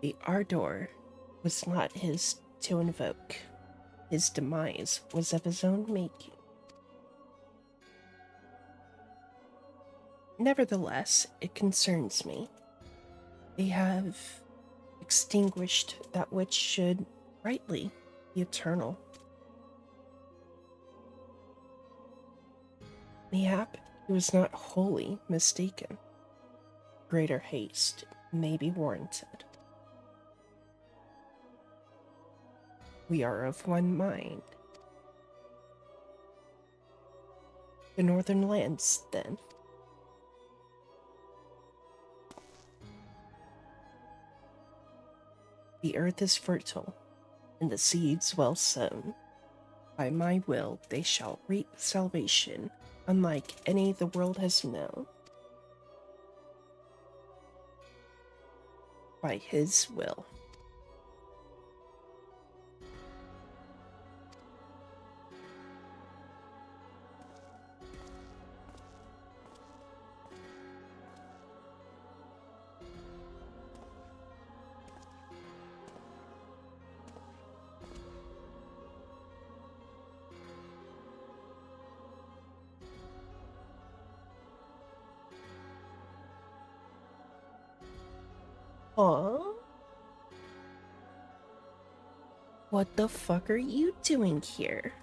The Ardor was not his to invoke. His demise was of his own making. Nevertheless, it concerns me. They have extinguished that which should rightly be eternal. Mayhap he was not wholly mistaken. Greater haste may be warranted. We are of one mind. The northern lands, then. The earth is fertile, and the seeds well sown. By my will they shall reap salvation, unlike any the world has known. By his will. Huh? What the fuck are you doing here?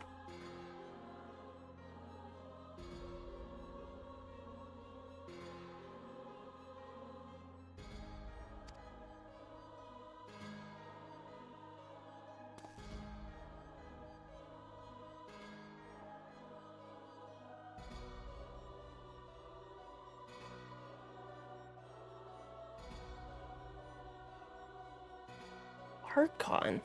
Harkon.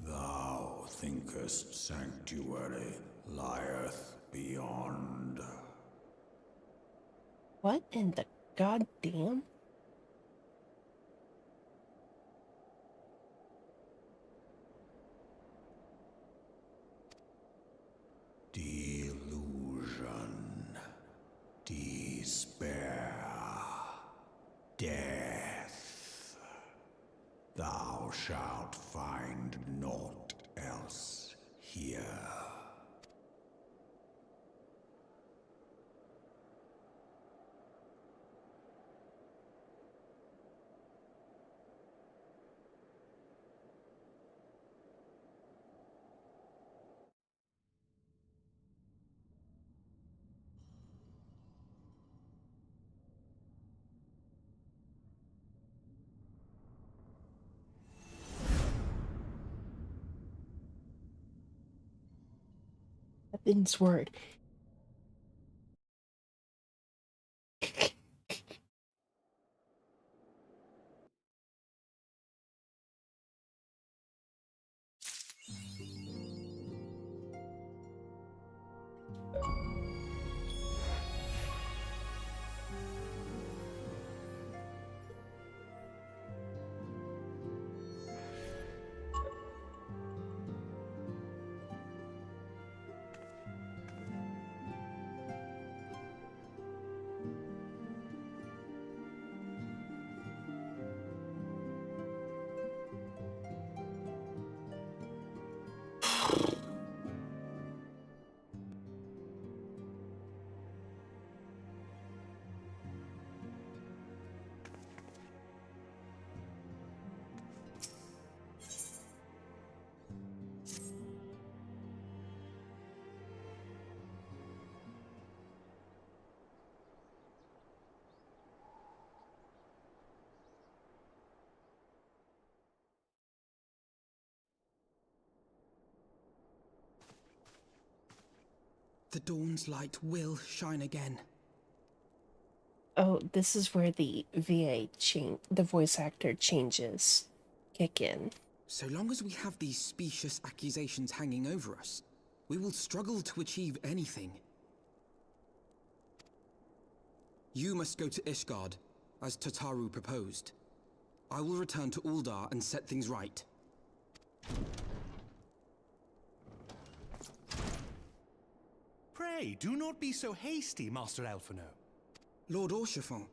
Thou thinkest sanctuary lieth beyond. What in the goddamn? Delusion, despair, death. Thou shalt find naught else here. Heaven's word. The dawn's light will shine again. Oh, this is where the the voice actor changes kick in. So long as we have these specious accusations hanging over us, we will struggle to achieve anything. You must go to Ishgard, as Tataru proposed. I will return to Uldar and set things right. Pray, do not be so hasty, Master Alphino. Lord Orchiffon.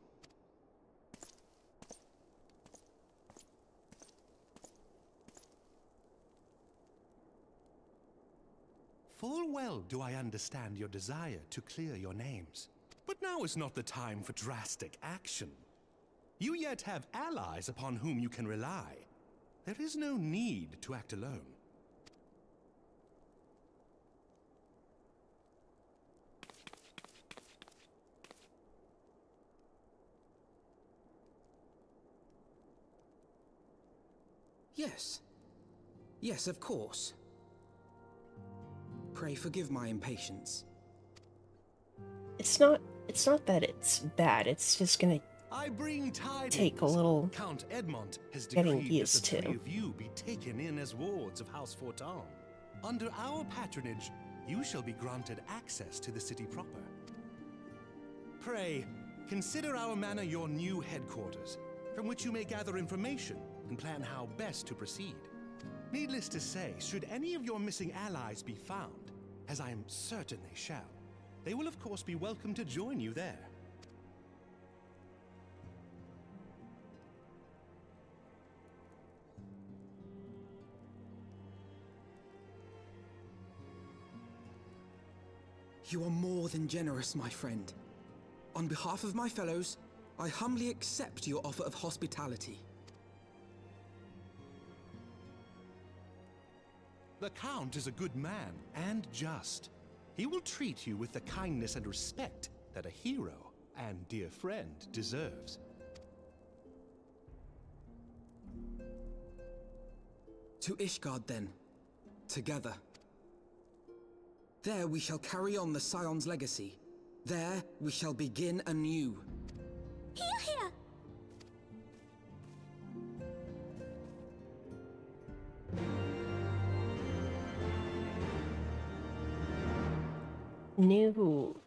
Full well do I understand your desire to clear your names. But now is not the time for drastic action. You yet have allies upon whom you can rely. There is no need to act alone. Yes. Yes, of course. Pray forgive my impatience. It's not that it's bad, it's just gonna I bring tidings. take a little Count Edmond has getting decreed used that the to. three of you be taken in as wards of House Fortan. Under our patronage, you shall be granted access to the city proper. Pray, consider our manor your new headquarters, from which you may gather information and plan how best to proceed. Needless to say, should any of your missing allies be found, as I am certain they shall, they will of course be welcome to join you there. You are more than generous, my friend. On behalf of my fellows, I humbly accept your offer of hospitality. The Count is a good man and just. He will treat you with the kindness and respect that a hero and dear friend deserves. To Ishgard, then. Together. There we shall carry on the Scion's legacy. There we shall begin anew. Here, here! New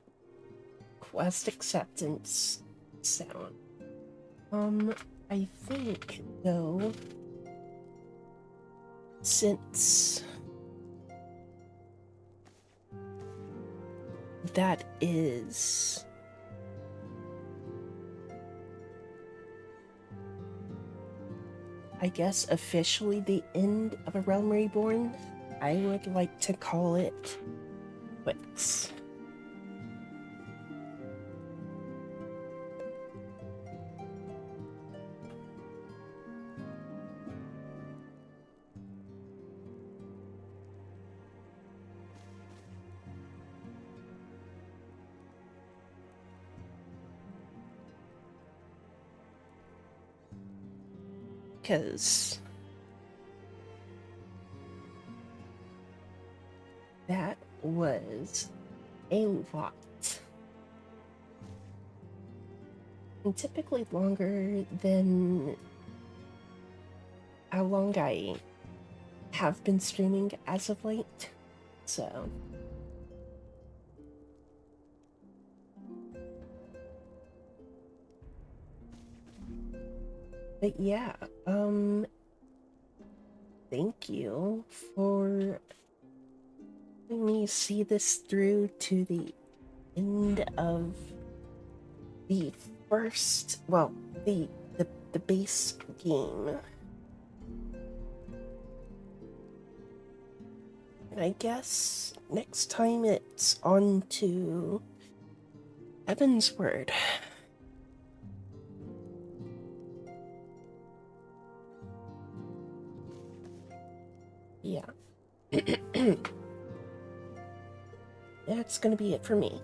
quest acceptance sound. I think though, since that is I guess officially the end of A Realm Reborn, I would like to call it quits. Because that was a lot. And typically longer than how long I have been streaming as of late. So but yeah, thank you for letting me see this through to the end of the first, well, the base game. And I guess next time it's on to Evan's Word. Yeah. That's gonna be it for me.